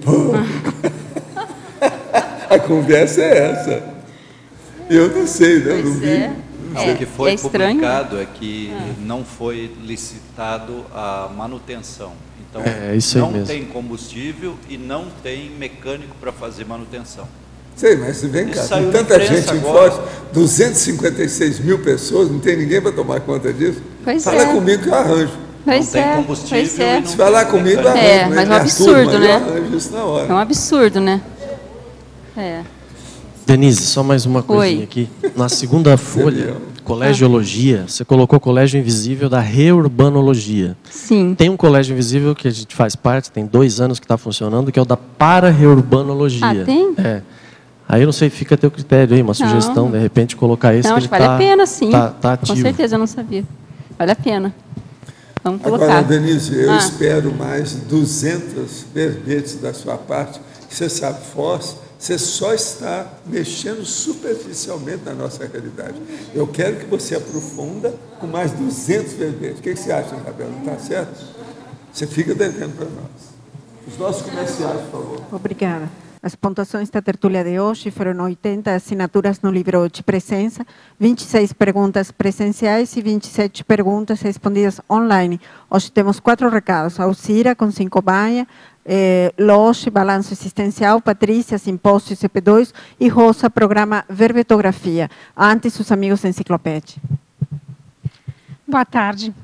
Speaker 2: A conversa é essa. Eu não sei, né? Eu não vi.
Speaker 10: O que foi publicado é que não foi licitado a manutenção. Então, não tem combustível e não tem mecânico para fazer manutenção.
Speaker 2: Sei, mas vem cá, tem tanta gente em Foz, 256 mil pessoas, não tem ninguém para tomar conta disso? Fala comigo que eu arranjo.
Speaker 10: Não tem combustível e não
Speaker 2: se falar comigo, eu arranjo.
Speaker 1: Mas é um absurdo, né?
Speaker 2: Eu arranjo isso na hora.
Speaker 1: É um absurdo, né?
Speaker 21: Denise, só mais uma coisinha aqui. Na segunda folha, colegiologia, você colocou Colégio Invisível da Reurbanologia.
Speaker 1: Sim.
Speaker 21: Tem um Colégio Invisível que a gente faz parte, tem 2 anos que está funcionando, que é o da Para-Reurbanologia.
Speaker 1: Ah, tem?
Speaker 21: É. Aí eu não sei, fica a teu critério aí, uma sugestão, de repente, colocar esse
Speaker 1: não,
Speaker 21: que ele
Speaker 1: vale a pena, sim.
Speaker 21: Tá ativo.
Speaker 1: Com certeza, eu não sabia. Vale a pena. Vamos colocar.
Speaker 2: Agora, Denise, eu espero mais 200 verbetes da sua parte. Você sabe, Foz, você só está mexendo superficialmente na nossa realidade. Eu quero que você aprofunda com mais 200 verbetes. O que você acha, Isabela? Está certo? Você fica devendo para nós. Os nossos comerciais, por favor.
Speaker 3: Obrigada. As pontuações da tertúlia de hoje foram 80 assinaturas no livro de presença, 26 perguntas presenciais e 27 perguntas respondidas online. Hoje temos 4 recados. Alcira, com 5 baia, Loche, balanço existencial, Patrícia, simpósio CP2 e Rosa, programa verbetografia. Antes, os amigos da enciclopédia.
Speaker 22: Boa tarde.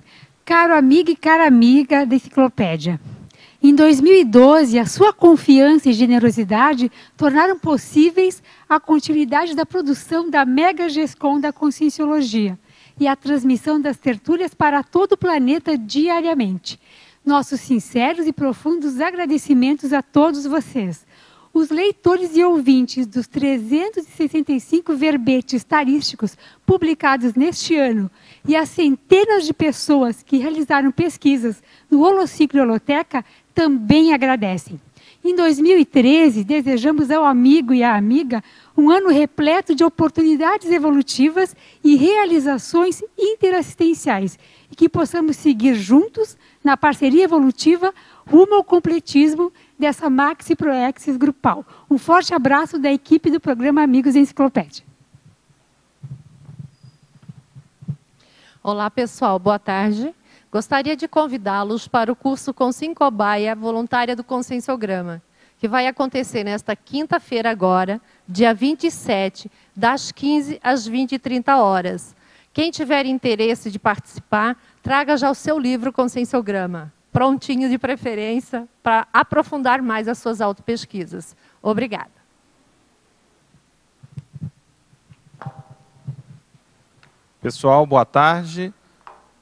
Speaker 22: Caro amigo e cara amiga da enciclopédia. Em 2012, a sua confiança e generosidade tornaram possíveis a continuidade da produção da Mega GESCOM da Conscienciologia e a transmissão das tertúlias para todo o planeta diariamente. Nossos sinceros e profundos agradecimentos a todos vocês. Os leitores e ouvintes dos 365 verbetes tarísticos publicados neste ano e as centenas de pessoas que realizaram pesquisas no Holociclo Holoteca também agradecem. Em 2013, desejamos ao amigo e à amiga um ano repleto de oportunidades evolutivas e realizações interassistenciais e que possamos seguir juntos na parceria evolutiva rumo ao completismo dessa Maxi Proexis grupal. Um forte abraço da equipe do programa Amigos Enciclopédia.
Speaker 23: Olá, pessoal. Boa tarde. Gostaria de convidá-los para o curso Conscienciobaia, voluntária do Conscienciograma, que vai acontecer nesta quinta-feira agora, dia 27, das 15 às 20h30 horas. Quem tiver interesse de participar, traga já o seu livro Conscienciograma, prontinho de preferência, para aprofundar mais as suas autopesquisas. Obrigada.
Speaker 7: Pessoal, boa tarde.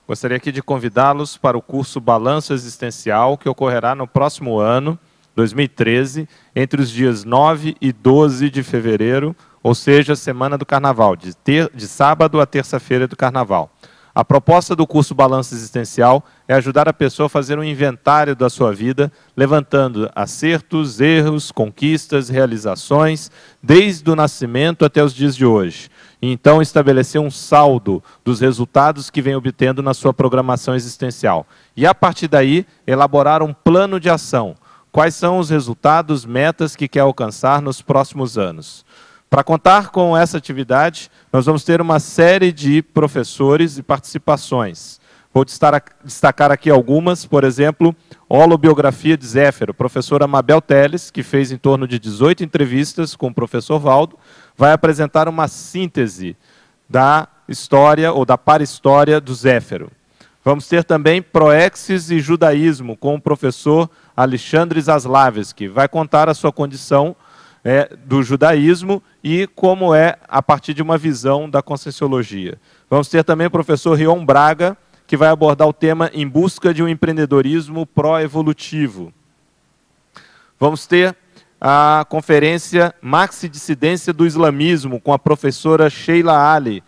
Speaker 7: Gostaria aqui de convidá-los para o curso Balanço Existencial, que ocorrerá no próximo ano, 2013, entre os dias 9 e 12 de fevereiro, ou seja, semana do Carnaval, de sábado a terça-feira do Carnaval. A proposta do curso Balanço Existencial é ajudar a pessoa a fazer um inventário da sua vida, levantando acertos, erros, conquistas, realizações, desde o nascimento até os dias de hoje. E então estabelecer um saldo dos resultados que vem obtendo na sua programação existencial. E a partir daí, elaborar um plano de ação. Quais são os resultados, metas que quer alcançar nos próximos anos? Para contar com essa atividade, nós vamos ter uma série de professores e participações. Vou destacar aqui algumas, por exemplo, Holobiografia de Zéfiro, professora Mabel Teles, que fez em torno de 18 entrevistas com o professor Valdo, vai apresentar uma síntese da história ou da para-história do Zéfiro. Vamos ter também Proexis e Judaísmo, com o professor Alexandre Zaslavski, vai contar a sua condição do judaísmo e como é a partir de uma visão da Conscienciologia. Vamos ter também o professor Rion Braga, que vai abordar o tema Em Busca de um Empreendedorismo Pró-Evolutivo. Vamos ter a conferência Maxi Dissidência do Islamismo, com a professora Sheila Ali,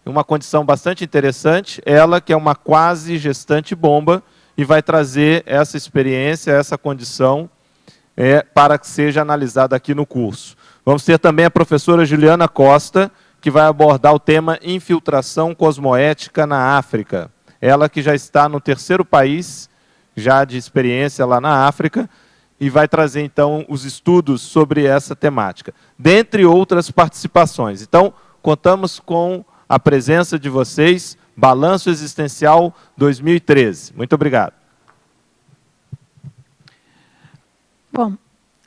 Speaker 7: uma condição bastante interessante, ela que é uma quase gestante bomba e vai trazer essa experiência, essa condição, para que seja analisada aqui no curso. Vamos ter também a professora Juliana Costa, que vai abordar o tema Infiltração Cosmoética na África. Ela que já está no 3º país, já de experiência lá na África, e vai trazer, então, os estudos sobre essa temática, dentre outras participações. Então, contamos com a presença de vocês, Balanço Existencial 2013. Muito obrigado.
Speaker 5: Bom,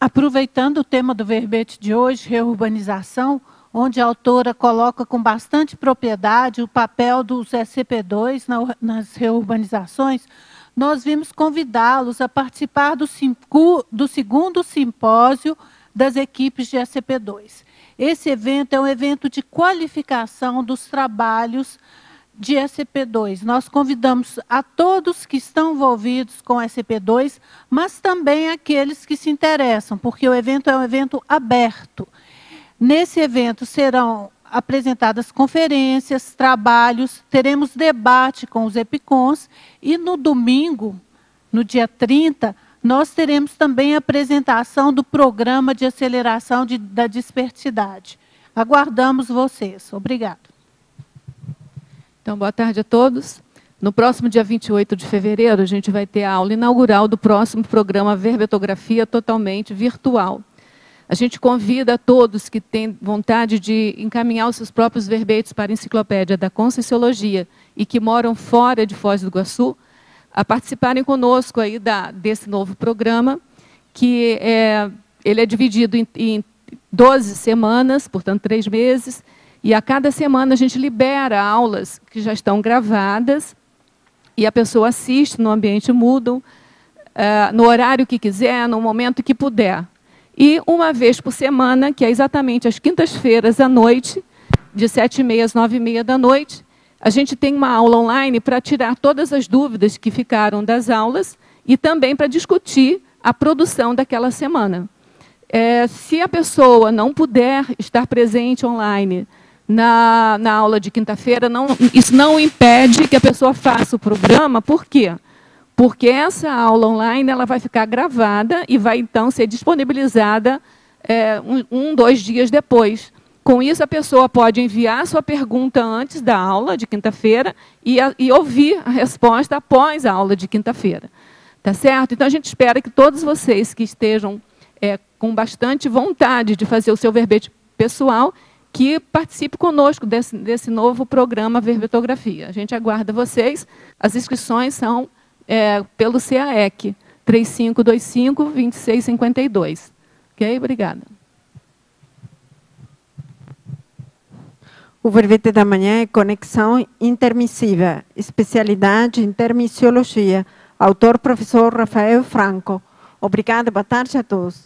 Speaker 5: aproveitando o tema do verbete de hoje, reurbanização, onde a autora coloca com bastante propriedade o papel dos SCP-2 nas reurbanizações, nós vimos convidá-los a participar do 2º simpósio das equipes de SCP-2. Esse evento é um evento de qualificação dos trabalhos de SCP-2. Nós convidamos a todos que estão envolvidos com SCP-2, mas também aqueles que se interessam, porque o evento é um evento aberto. Nesse evento serão apresentadas conferências, trabalhos, teremos debate com os EPICONs e no domingo, no dia 30, nós teremos também a apresentação do programa de aceleração da dispersidade. Aguardamos vocês. Obrigada.
Speaker 4: Então, boa tarde a todos. No próximo dia 28 de fevereiro, a gente vai ter a aula inaugural do próximo programa Verbetografia totalmente virtual. A gente convida a todos que têm vontade de encaminhar os seus próprios verbetes para a Enciclopédia da Conscienciologia e que moram fora de Foz do Iguaçu, a participarem conosco aí desse novo programa, que ele é dividido em 12 semanas, portanto 3 meses, e a cada semana a gente libera aulas que já estão gravadas e a pessoa assiste no ambiente mudo, no horário que quiser, no momento que puder. E uma vez por semana, que é exatamente às quintas-feiras à noite, de 7h30 às 9h30 da noite, a gente tem uma aula online para tirar todas as dúvidas que ficaram das aulas e também para discutir a produção daquela semana. Se a pessoa não puder estar presente online na aula de quinta-feira, isso não impede que a pessoa faça o programa. Por quê? Porque essa aula online ela vai ficar gravada e vai, então, ser disponibilizada 2 dias depois. Com isso, a pessoa pode enviar a sua pergunta antes da aula de quinta-feira e ouvir a resposta após a aula de quinta-feira. Tá certo? Então, a gente espera que todos vocês que estejam com bastante vontade de fazer o seu verbete pessoal, que participe conosco desse novo programa Verbetografia. A gente aguarda vocês. As inscrições são pelo CAEC 3525-2652. Ok? Obrigada.
Speaker 3: O verbete da manhã é Conexão Intermissiva, especialidade Intermissiologia, autor professor Rafael Franco. Obrigada, boa tarde a todos.